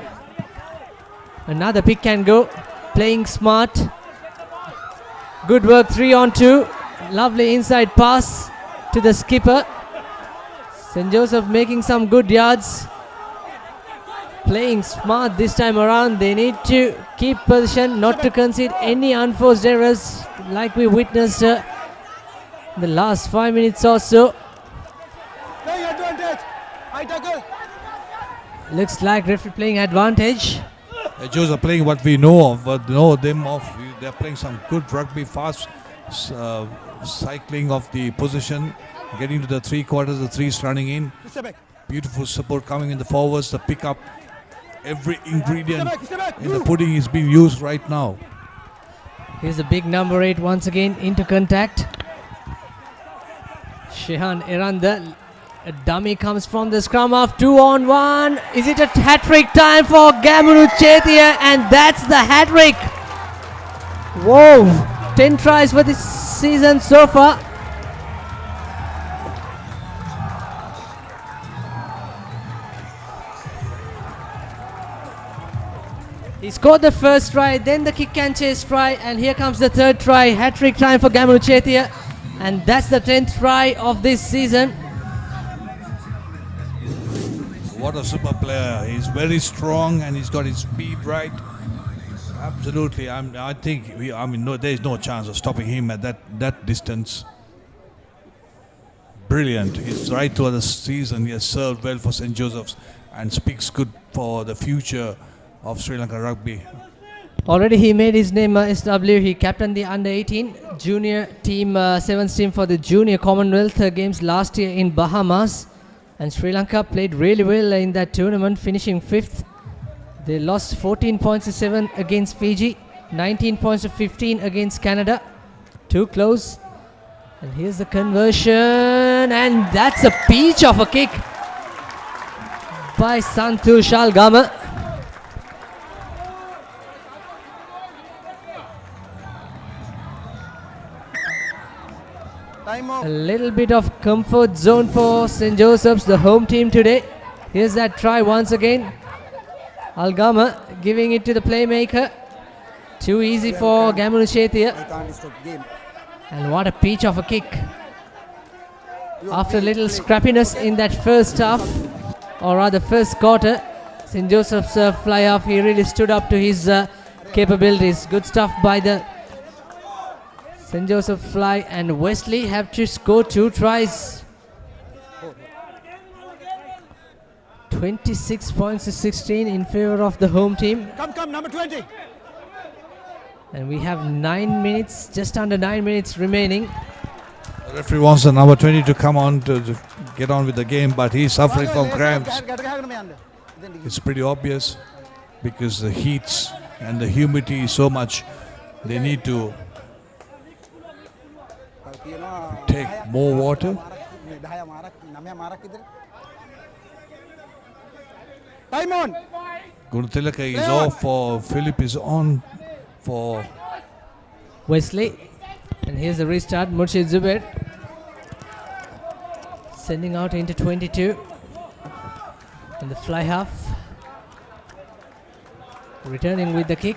Another pick and go. Playing smart. Good work, 3-on-2. Lovely inside pass to the skipper. St. Joseph making some good yards. Playing smart this time around. They need to keep position, not to concede any unforced errors like we witnessed the last 5 minutes or so. Playing advantage. High tackle. Looks like referee playing advantage. Joseph playing what we know of, but know them of. They're playing some good rugby, fast cycling of the position, getting to the 3/4, the threes running in. Beautiful support coming in the forwards, the pickup. Every ingredient in the pudding is being used right now. Here's the big number 8 once again into contact. Shehan Eranda A dummy comes from the scrum of 2-on-1. Is it a hat-trick time for Gamunu Chetia? And that's the hat-trick. Whoa, 10 tries for this season so far. He scored the first try, then the kick and chase try, and here comes the third try. Hat-trick time for Gamunu Chetia, and that's the 10th try of this season. What a super player. He's very strong and he's got his speed right. Absolutely. I think there's no chance of stopping him at that distance. Brilliant. He's right through the season. He has served well for St. Joseph's and speaks good for the future of Sri Lanka rugby. Already he made his name SW. He captained the under-18 junior team, 7th team for the Junior Commonwealth Games last year in Bahamas. And Sri Lanka played really well in that tournament, finishing 5th. They lost 14 points to 7 against Fiji, 19 points to 15 against Canada. Too close. And here's the conversion, and that's a peach of a kick by Santosh Algama. A little bit of comfort zone for St. Joseph's, the home team today. Here's that try once again. Algama giving it to the playmaker. Too easy for Gamunu Chetia. And what a peach of a kick. After a little scrappiness in that first half, or rather first quarter, St. Joseph's fly off, he really stood up to his capabilities. Good stuff by the St. Joseph fly, and Wesley have to score 2 tries. 26 points to 16 in favor of the home team. Come, number 20. And we have 9 minutes, just under 9 minutes remaining. The referee wants the number 20 to come on to get on with the game, but he's suffering from cramps. It's pretty obvious because the heats and the humidity is so much. They need to take more water. Time on. Gunatilaka is off for Philip, is on for Wesley. And here's the restart. Murshid Zubair sending out into 22. And the fly half returning with the kick.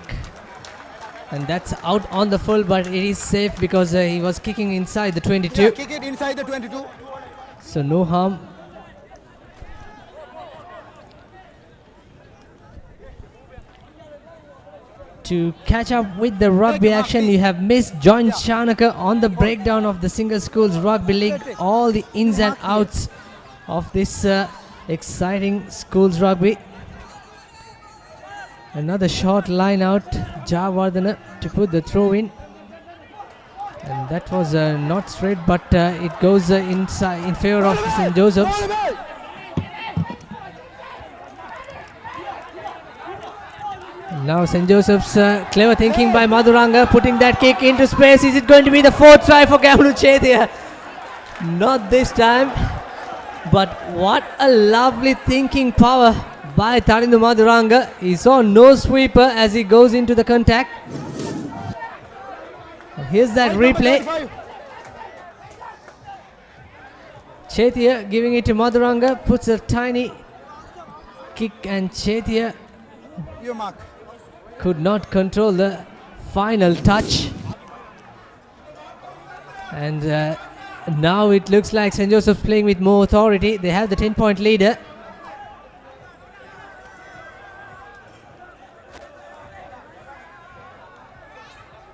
And that's out on the full, but it is safe because he was kicking inside the 22. Yeah, kick it inside the 22. So no harm. To catch up with the rugby action, you have missed John Chanaka on the breakdown of the Single Schools Rugby League. All the ins and outs of this exciting schools rugby. Another short line out, Javardhana to put the throw in. And that was not straight, but it goes inside in favor of St. Joseph's. Now St. Joseph's clever thinking by Madhuranga, putting that kick into space. Is it going to be the 4th try for Gamunu Chetia? Not this time. But what a lovely thinking power by Tarindu Madhuranga. He saw no sweeper as he goes into the contact. And here's that replay. Chetia giving it to Madhuranga, puts a tiny kick, and Chetia Your mark. could not control the final touch. And now it looks like St. Joseph's playing with more authority. They have the 10-point leader.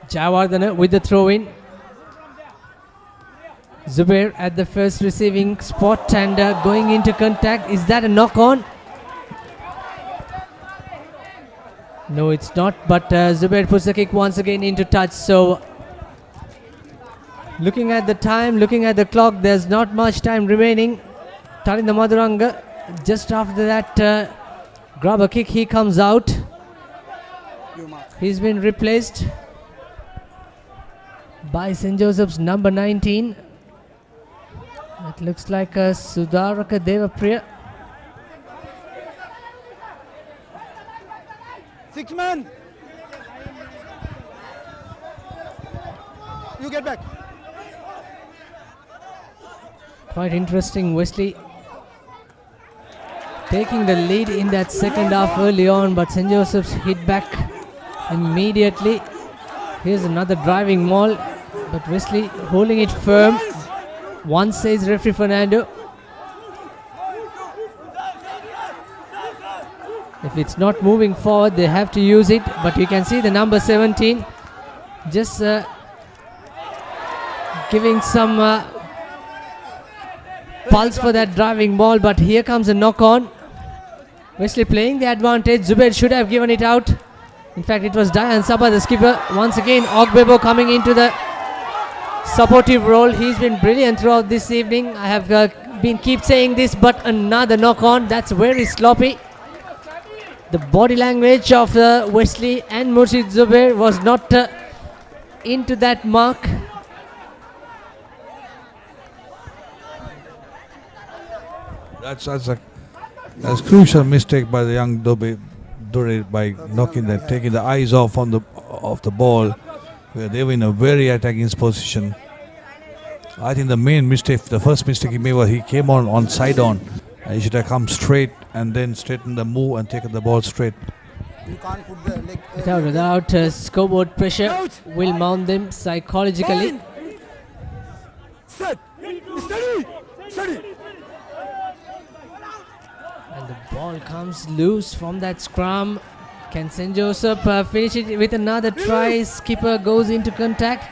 Javardhana with the throw-in. Zubair at the first receiving spot and going into contact. Is that a knock-on? No, it's not, but Zubair puts the kick once again into touch. So looking at the time, looking at the clock, there's not much time remaining. Tarindu Madhuranga, just after that grabber kick, he comes out. He's been replaced by St. Joseph's number 19. It looks like a Sudaraka ThePapare. 6 man. You get back. Quite interesting. Wesley taking the lead in that second half early on, but St. Joseph's hit back immediately. Here's another driving maul, but Wesley holding it firm. One says referee Fernando. If it's not moving forward, they have to use it, but you can see the number 17 just giving some pulse for that driving ball, but here comes a knock on. Wesley playing the advantage. Zubair should have given it out. In fact, it was Dayan Sabah, the skipper. Once again, Ogbebo coming into the supportive role. He's been brilliant throughout this evening. I have keep saying this, but another knock on. That's very sloppy. The body language of Wesley and Murshid Zubair was not into that mark. That's a crucial mistake by the young Dure by taking the eyes off on the ball, where they were in a very attacking position. I think the main mistake, the first mistake he made was he came on side on. He should have come straight and then straightened the move and taken the ball straight. You can't put the leg. Without a doubt, scoreboard pressure will mount them psychologically. Set. Steady. Steady. And the ball comes loose from that scrum. Can St. Joseph finish it with another try? Skipper goes into contact.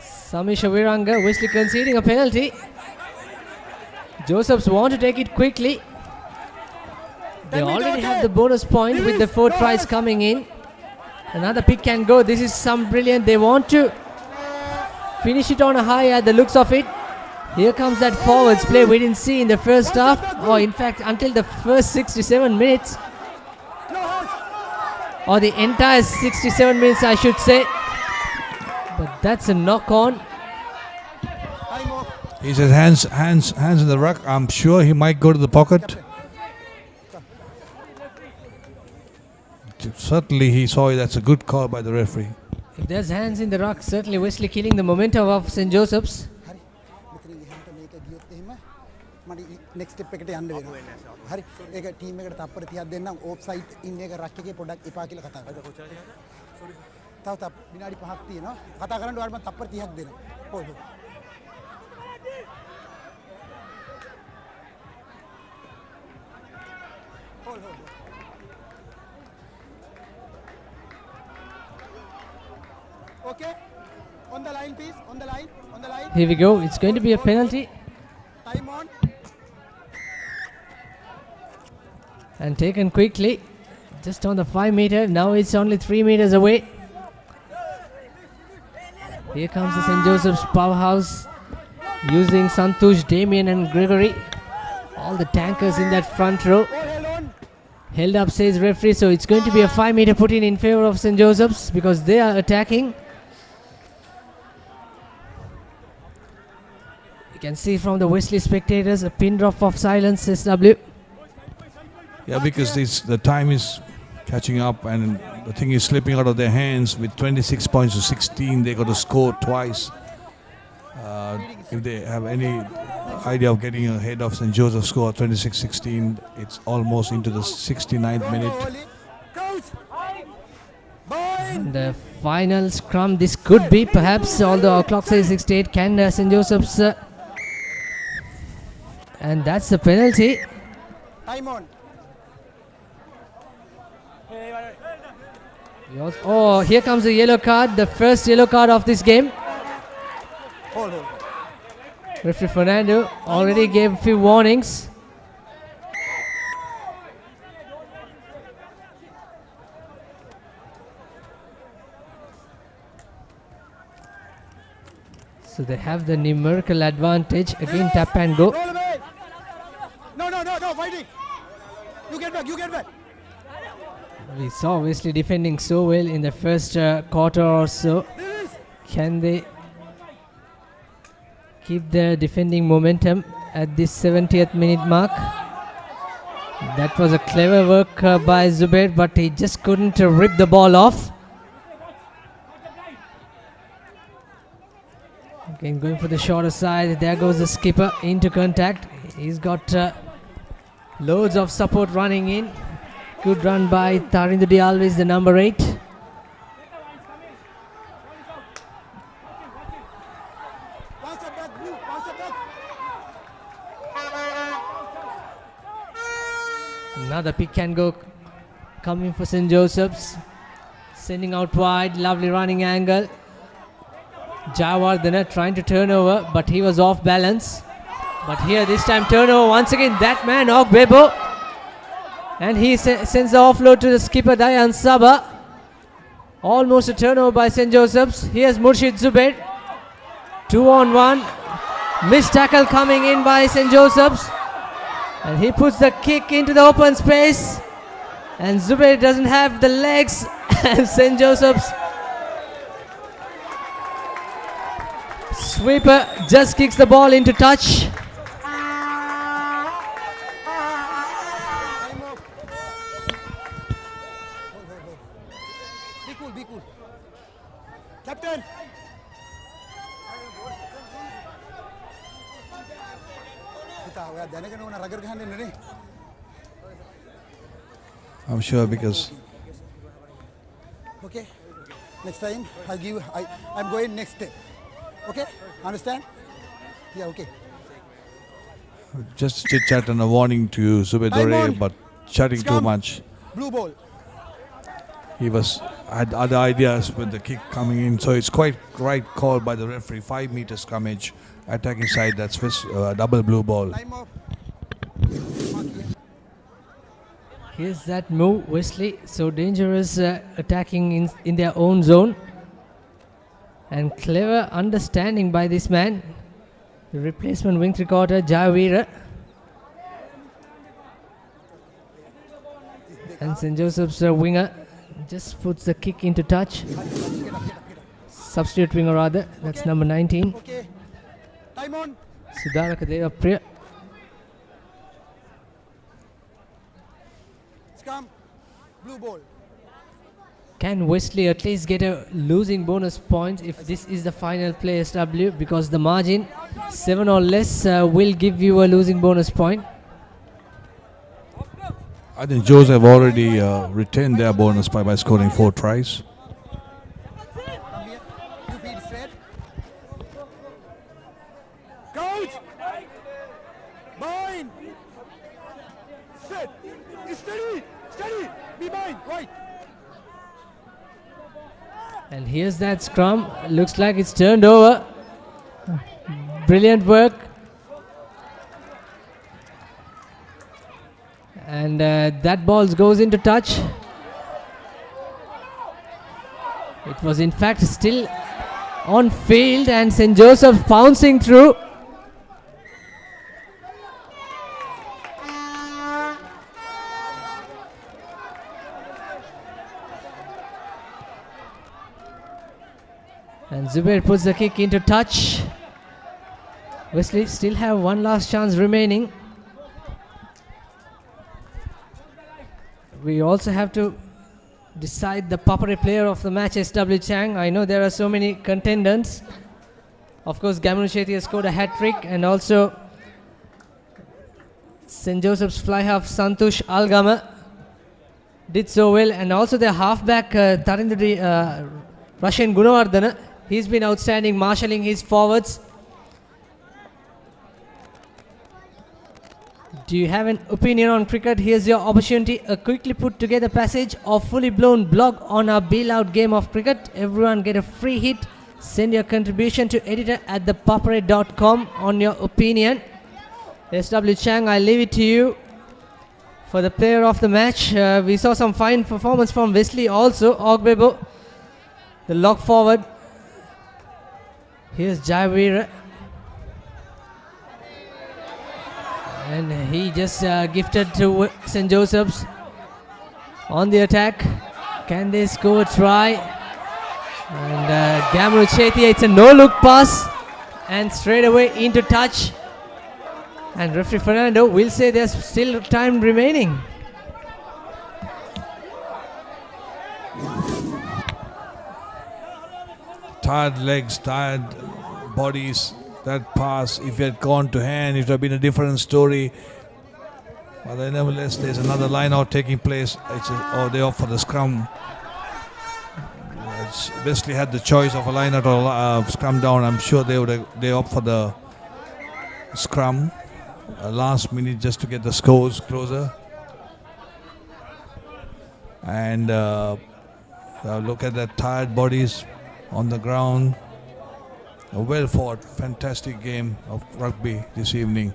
Samisha Viranga, Wesley conceding a penalty. Josephs want to take it quickly. They already have the bonus point with the 4 tries coming in. Another pick can go. This is some brilliant. They want to finish it on a high at the looks of it. Here comes that forwards play we didn't see in the first half, or in fact until the first 67 minutes, or the entire 67 minutes I should say. But that's a knock on. He says hands in the ruck. I'm sure he might go to the pocket. Certainly he saw it. That's a good call by the referee. If there's hands in the ruck, certainly Wesley killing the momentum of St. Joseph's. Next step එකට යන්න වෙනවා. හරි. ඒක team එකට තප්පර 30ක් දෙන්නම් ඕෆ්සයිඩ් ඉන්න එක රක් එකේ පොඩ්ඩක් එපා කියලා කතා කරා. තව විනාඩි 5ක් තියෙනවා. කතා කරන්න ඔයාලට මම තප්පර 30ක් දෙනවා. හොල් හොල්. හොල් හොල්. Okay. On the line please. On the line. On the line. Here we go. It's going to be a penalty. Time on. And taken quickly, just on the 5 meter. Now it's only 3 meters away. Here comes the St. Joseph's powerhouse using Santush, Damien and Gregory. All the tankers in that front row. Held up says referee, so it's going to be a 5 meter put in favor of St. Joseph's because they are attacking. You can see from the Wesley spectators a pin drop of silence, SW. Yeah, because the time is catching up and the thing is slipping out of their hands. With 26 points to 16, they got to score twice. If they have any idea of getting ahead of St. Joseph's score 26-16, it's almost into the 69th minute. And the final scrum, this could be perhaps, although our clock says 68, can St. Joseph's... and that's the penalty. Time on. Oh, here comes the yellow card, the first yellow card of this game. Hold. Referee Fernando already gave a few warnings. So they have the numerical advantage. Again, tap and go. No, fighting. You get back. We saw Wesley defending so well in the first quarter or so. Can they keep their defending momentum at this 70th minute mark. That was a clever work by Zubair, but he just couldn't rip the ball off. Again going for the shorter side. There goes the skipper into contact. He's got loads of support running in. Good run by Tarindudi Alves, the number 8. Another pick and go coming for St. Joseph's. Sending out wide, lovely running angle. Jayawardena trying to turn over, but he was off balance. But here this time turnover once again. That man Ogbebo, and he sends the offload to the skipper Dayan Saba. Almost a turnover by St. Joseph's. Here's Murshid Zubair. 2-on-1. Missed tackle coming in by St. Joseph's. And he puts the kick into the open space. And Zubair doesn't have the legs. And St. Joseph's sweeper just kicks the ball into touch. Be cool, be cool. Captain! I'm sure because Okay, next time I'm going next step. Okay, understand? Yeah, okay. just chit chat and a warning to Zubair Time Dore, on. but chatting too Scrum. much. Blue ball. He had other ideas with the kick coming in, so it's quite right call by the referee. 5 meters scrummage, attacking side. That's double blue ball. Here's that move, Wesley. So dangerous, attacking in their own zone. And clever understanding by this man. The replacement wing three-quarter, Jayavira. And St. Joseph's winger just puts the kick into touch. Substitute winger rather, that's number 19. Okay. Time on. Sudaraka Devapriya. Scrum. Blue ball. Can Wesley at least get a losing bonus point if this is the final play SW, because the margin 7 or less will give you a losing bonus point. I think Joes have already retained their bonus by scoring 4 tries. Coach! Bind! Set! Steady! Steady! Be bind! Right! And here's that scrum. Looks like it's turned over. Brilliant work. And that ball goes into touch. It was in fact still on field, and St. Joseph pouncing through. And Zubair puts the kick into touch. Wesley still have one last chance remaining. We also have to decide the PAPARE player of the match, SW Chang. I know there are so many contenders. Of course, Gamunu Chetty has scored a hat-trick, and also St. Joseph's fly half Santush Algama did so well, and also their halfback Tarindudi Russian Gunawardana. He's been outstanding, marshalling his forwards. Do you have an opinion on cricket? Here's your opportunity. A quickly put together passage or fully blown blog on our bailout game of cricket. Everyone get a free hit. Send your contribution to editor@thepapare.com on your opinion. SW Chang, I leave it to you for the player of the match. We saw some fine performance from Wesley also. Ogbebo, the lock forward. Here's Jayavira. And he just gifted to St. Joseph's on the attack. Can they score a try? And Gamunu Chetty, it's a no-look pass. and straight away into touch. And referee Fernando will say there's still time remaining. Tired legs, tired bodies. That pass, if it had gone to hand, it would have been a different story. But then nevertheless, there's another line out taking place. They opt for the scrum. Wesley had the choice of a line out or scrum down. I'm sure they opt for the scrum. Last minute just to get the scores closer. And look at that tired bodies on the ground. A well fought, fantastic game of rugby this evening.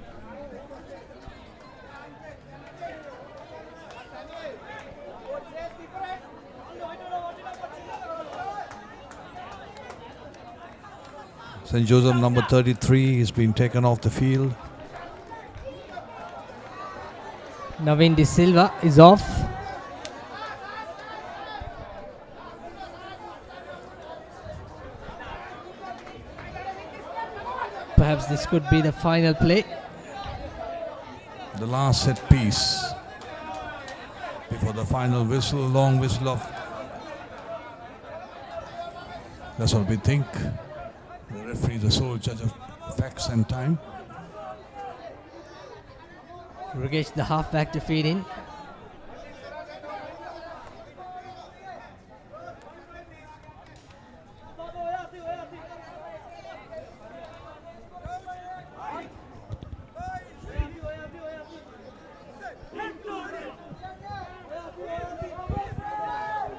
St. Joseph number 33 has been taken off the field. Navin De Silva is off. Perhaps this could be the final play. The last set piece before the final whistle, long whistle of. That's what we think. The referee is the sole judge of facts and time. Rugesh, the halfback, to feed in.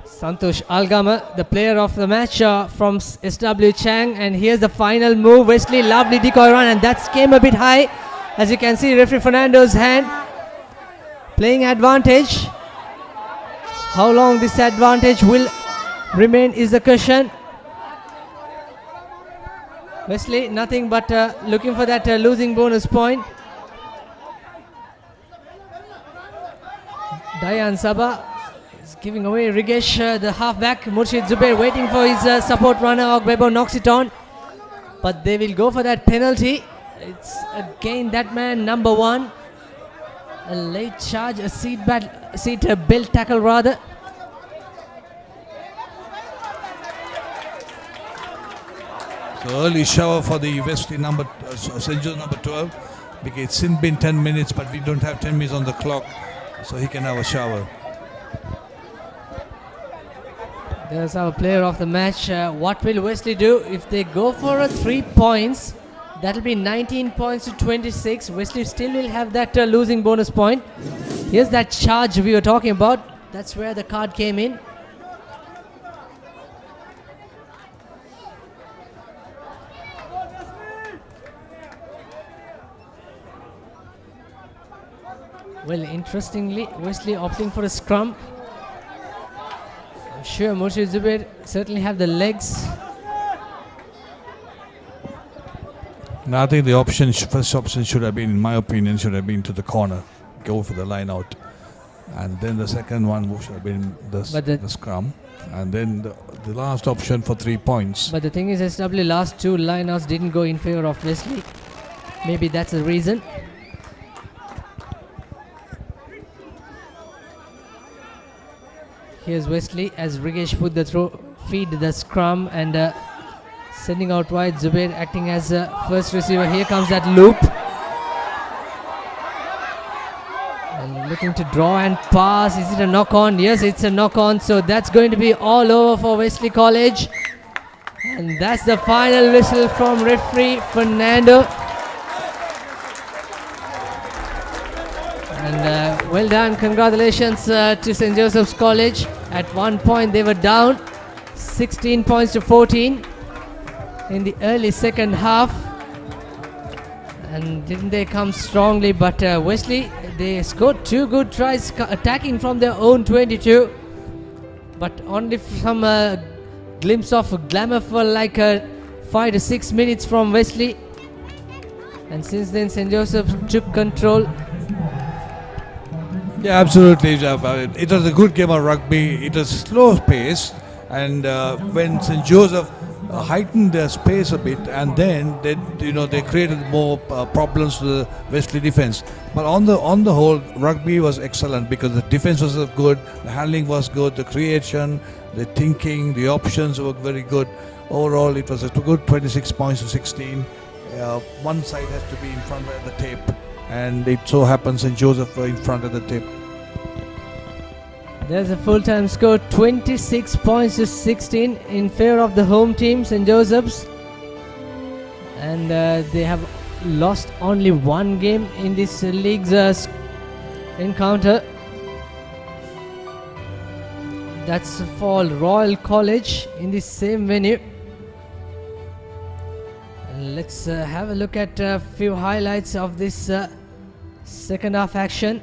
Santosh Algama, the player of the match from SW Chang, and here's the final move. Wesley, lovely decoy run, and that came a bit high. As you can see, referee Fernando's hand playing advantage. How long this advantage will remain is the question. Wesley, nothing but looking for that losing bonus point. Dayan Sabah is giving away. Rigesh, the halfback. Murshid Zubair waiting for his support runner. Ogbebo knocks it on. But they will go for that penalty. It's again that man, number 1. A late charge, a seat belt tackle rather. So early shower for the Wesley St. Joseph number 12. Because it's been 10 minutes, but we don't have 10 minutes on the clock, so he can have a shower. There's our player of the match. What will Wesley do if they go for a 3 points? That'll be 19 points to 26. Wesley still will have that losing bonus point. Here's that charge we were talking about. That's where the card came in. Well, interestingly, Wesley opting for a scrum. I'm sure Murshid Zubair certainly have the legs. No, I think the first option should have been, in my opinion, should have been to the corner, go for the line out, and then the second one should have been the scrum, and then the last option for 3 points. But the thing is, SW last 2 lineouts didn't go in favor of Wesley. Maybe that's the reason. Here's Wesley as Rigesh put the feed the scrum and sending out wide. Zubair acting as first receiver. Here comes that loop. And looking to draw and pass. Is it a knock on? Yes, it's a knock on. So that's going to be all over for Wesley College. And that's the final whistle from referee Fernando. And well done. Congratulations to St. Joseph's College. At one point they were down 16 points to 14 in the early second half, and didn't they come strongly, but Wesley, they scored 2 good tries attacking from their own 22, but only some glimpse of glamour for like 5 to 6 minutes from Wesley, and since then St. Joseph took control. Yeah, absolutely. It was a good game of rugby. It was slow paced, and when St. Joseph heightened their space a bit, and then they created more problems to the Wesley defense. But on the whole, Rugby was excellent because the defense was good, the handling was good, the creation, the thinking, the options were very good. Overall, it was a good 26 points to 16. One side has to be in front of the tape, and it so happens St. Joseph were in front of the tape. There's a full-time score, 26 points to 16 in favor of the home team, St. Joseph's. And they have lost only one game in this league's encounter. That's for Royal College in the same venue. And let's have a look at a few highlights of this second half action.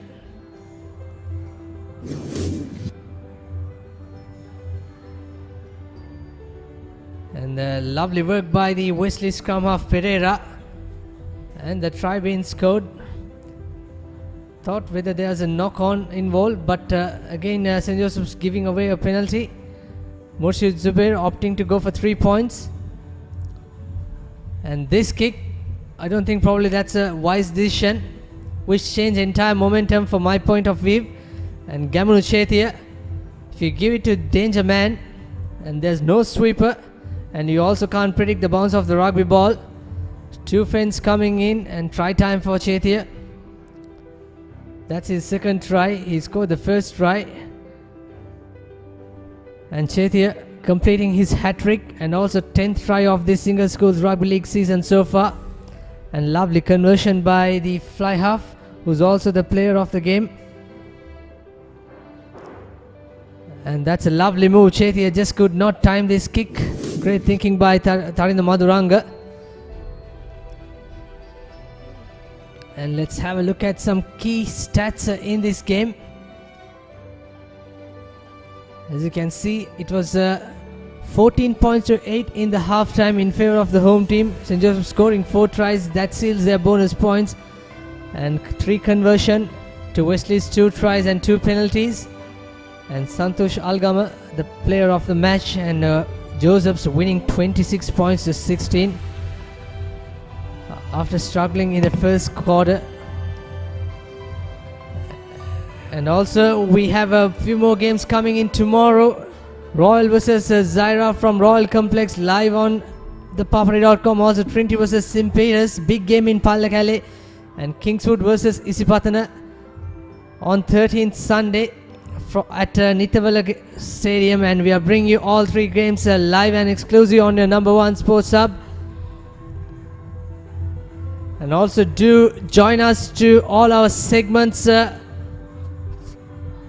And lovely work by the Wesley scrum half Pereira, and the try being scored. Thought whether there's a knock-on involved, but again St. Joseph's giving away a penalty. Murshid Zubair opting to go for 3 points. And this kick, I don't think probably that's a wise decision, which changed entire momentum from my point of view. And Gamunu Chetia, if you give it to danger man and there's no sweeper, and you also can't predict the bounce of the rugby ball, two fence coming in and try time for Chetia. That's his second try. He scored the first try, and Chetia completing his hat-trick and also 10th try of this single schools rugby league season so far. And lovely conversion by the fly half, who's also the player of the game. And that's a lovely move. Chetia just could not time this kick. Great thinking by Tarinda Maduranga. And let's have a look at some key stats in this game. As you can see, it was 14 points to 8 in the half-time in favor of the home team. St. Joseph scoring 4 tries, that seals their bonus points. And 3 conversion to Wesley's 2 tries and 2 penalties. And Santosh Algama, the player of the match, and Joseph's winning 26 points to 16 after struggling in the first quarter. And also we have a few more games coming in tomorrow. Royal versus Zaira from Royal Complex live on ThePapare.com. Also Trinity versus St. Peter's, big game in Pallekele. And Kingswood versus Isipatana on 13th Sunday at Nitawala Stadium, and we are bringing you all 3 games live and exclusive on your #1 sports hub. And also do join us to all our segments in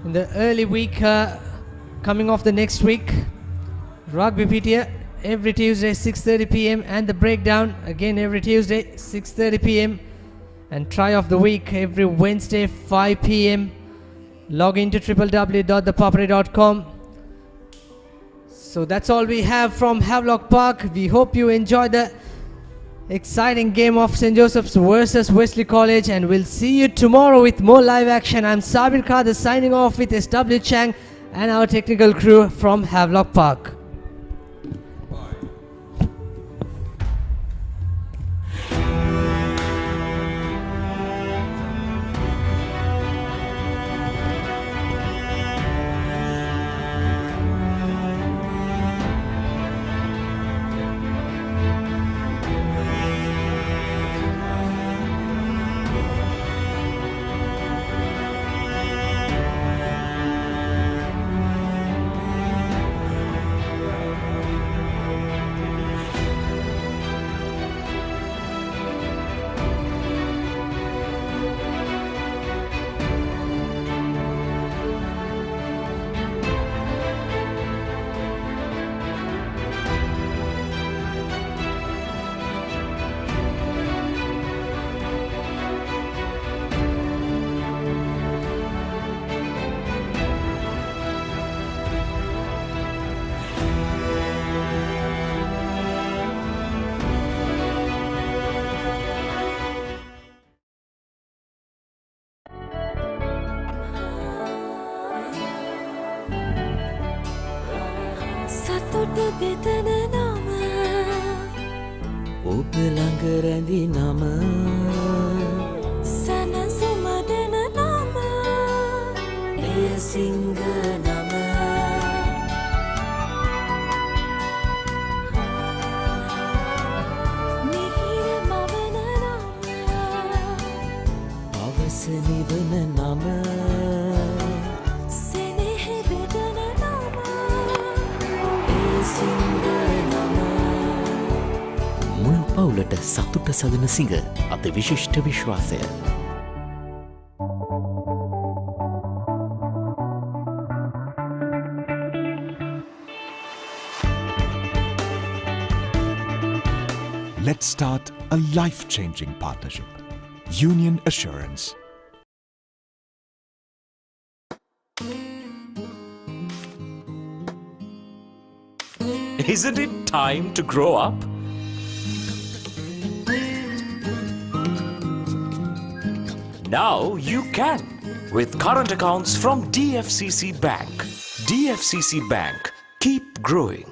the early week coming off the next week. Rugby PTA every Tuesday 6:30 p.m. and the breakdown again every Tuesday 6:30 p.m. and try of the week every Wednesday 5 p.m. Log into www.thepapare.com. So that's all we have from Havelock Park. We hope you enjoyed the exciting game of St. Joseph's versus Wesley College, and we'll see you tomorrow with more live action. I'm Sabir Kader signing off with SW Chang and our technical crew from Havelock Park. සතුට බෙදන නම ඔබ ළඟ රැඳි නම සැනසුම දෙන නම එය සිංහ නම මිහිර මවන නම අවස නිවන නම සෙනෙහ බෙදන නම එය සිංහ නම මුළු පවුලට සතුට සදන සිංහ අති විශිෂ්ට විශ්වාසය Let's start a life-changing partnership. Union Assurance. Isn't it time to grow up? Now you can with current accounts from DFCC Bank. DFCC Bank. Keep growing.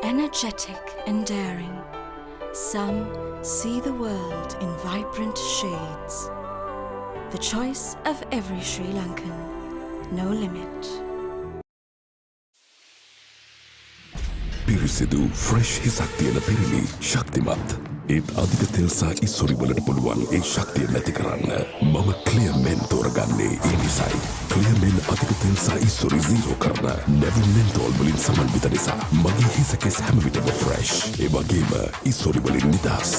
Energetic and daring, some see the world in vibrant shades. The choice of every Sri Lankan, no limit. පිරිසිදු fresh හිසක් තියෙන පිරිමි ශක්තිමත් ඒත් අධික තෙල් සහ ඉස්සොරි වලට පුළුවන් ඒ ශක්තිය නැති කරන්න මම ක්ලියර් මෙන් තෝරගන්නේ ඒ නිසයි ක්ලියර් මෙන් අධික තෙල් සහ ඉස්සොරි zero කරන නැවුම් මෙන්තෝල් වලින් සමන්විත නිසා මගේ හිස කෙස් හැම විටම ෆ්‍රෙෂ් ඒ වගේම ඉස්සොරි වලින් නිදහස්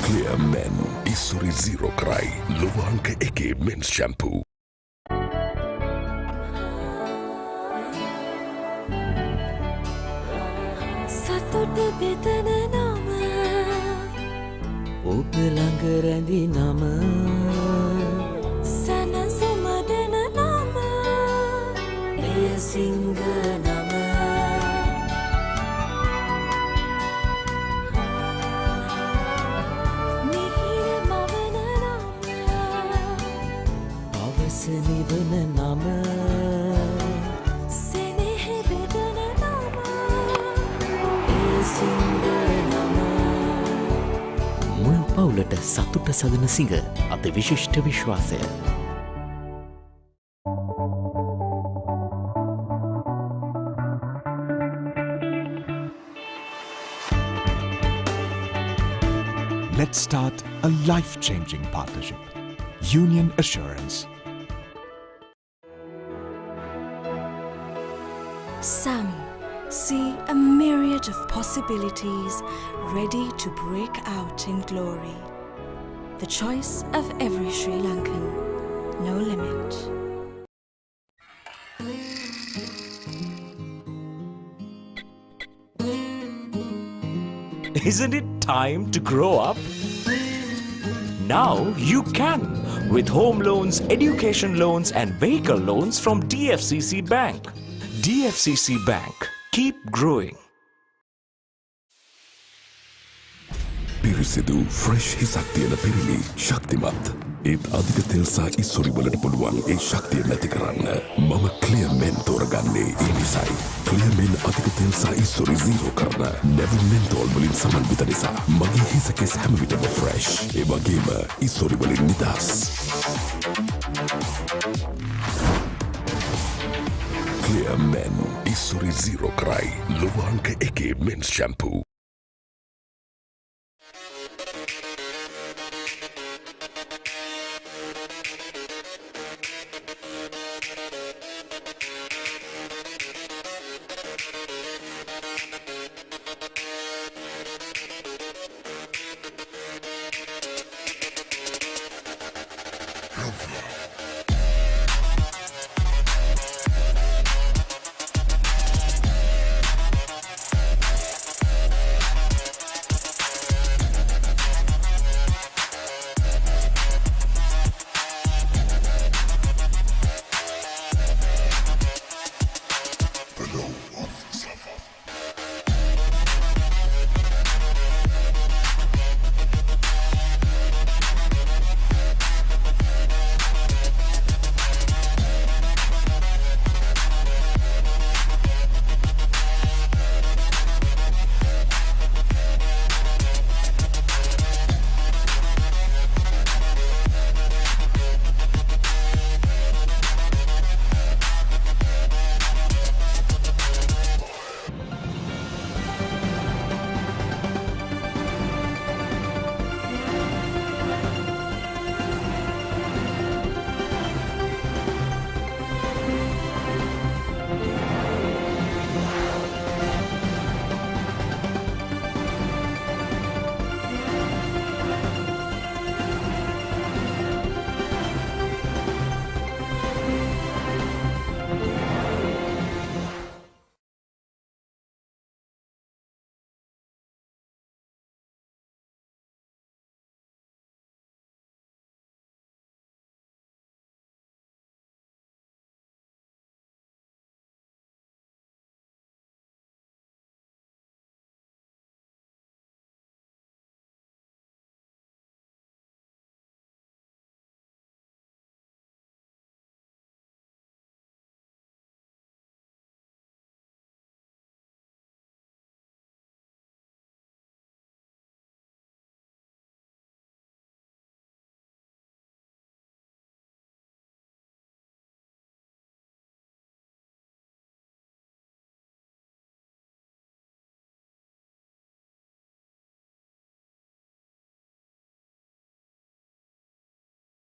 ක්ලියර් මෙන් ඉස්සොරි zero කරයි ලොව අංක 1 මෙන්ස් ෂැම්පූ සතුට බෙදන නම ඔබ ළඟ රැඳි නම සැනසුම දෙන නම එය සිංහ නම මිහිර මවන නම අවස නිවන නම සෙනෙහ බෙදන නම එය සිංහ නම මුළු පවුලට සතුට සදන සිංහ අති විශිෂ්ට විශ්වාසය Let's start a life-changing partnership. Union Assurance. Some see a myriad of possibilities ready to break out in glory. The choice of every Sri Lankan, no limit. Isn't it time to grow up? Now you can with home loans, education loans and vehicle loans from DFCC Bank. DFCC Bank. Keep growing. පිරිසිදු fresh හිසක් තියෙන පිරිමි ශක්තිමත් ඒත් අධික තෙල් සහ ඉස්සොරි වලට පුළුවන් ඒ ශක්තිය නැති කරන්න මම ක්ලියර් මෙන් තෝරගන්නේ ඒ නිසයි ක්ලියර් මෙන් අධික තෙල් සහ ඉස්සොරි zero කරන නැවුම් මෙන්තෝල් වලින් සමන්විත නිසා මගේ හිස කෙස් හැම විටම ෆ්‍රෙෂ් ඒ වගේම ඉස්සොරි වලින් නිදහස් ක්ලියර් මෙන් ඉස්සොරි zero කරයි ලොව අංක 1 මෙන්ස් ෂැම්පූ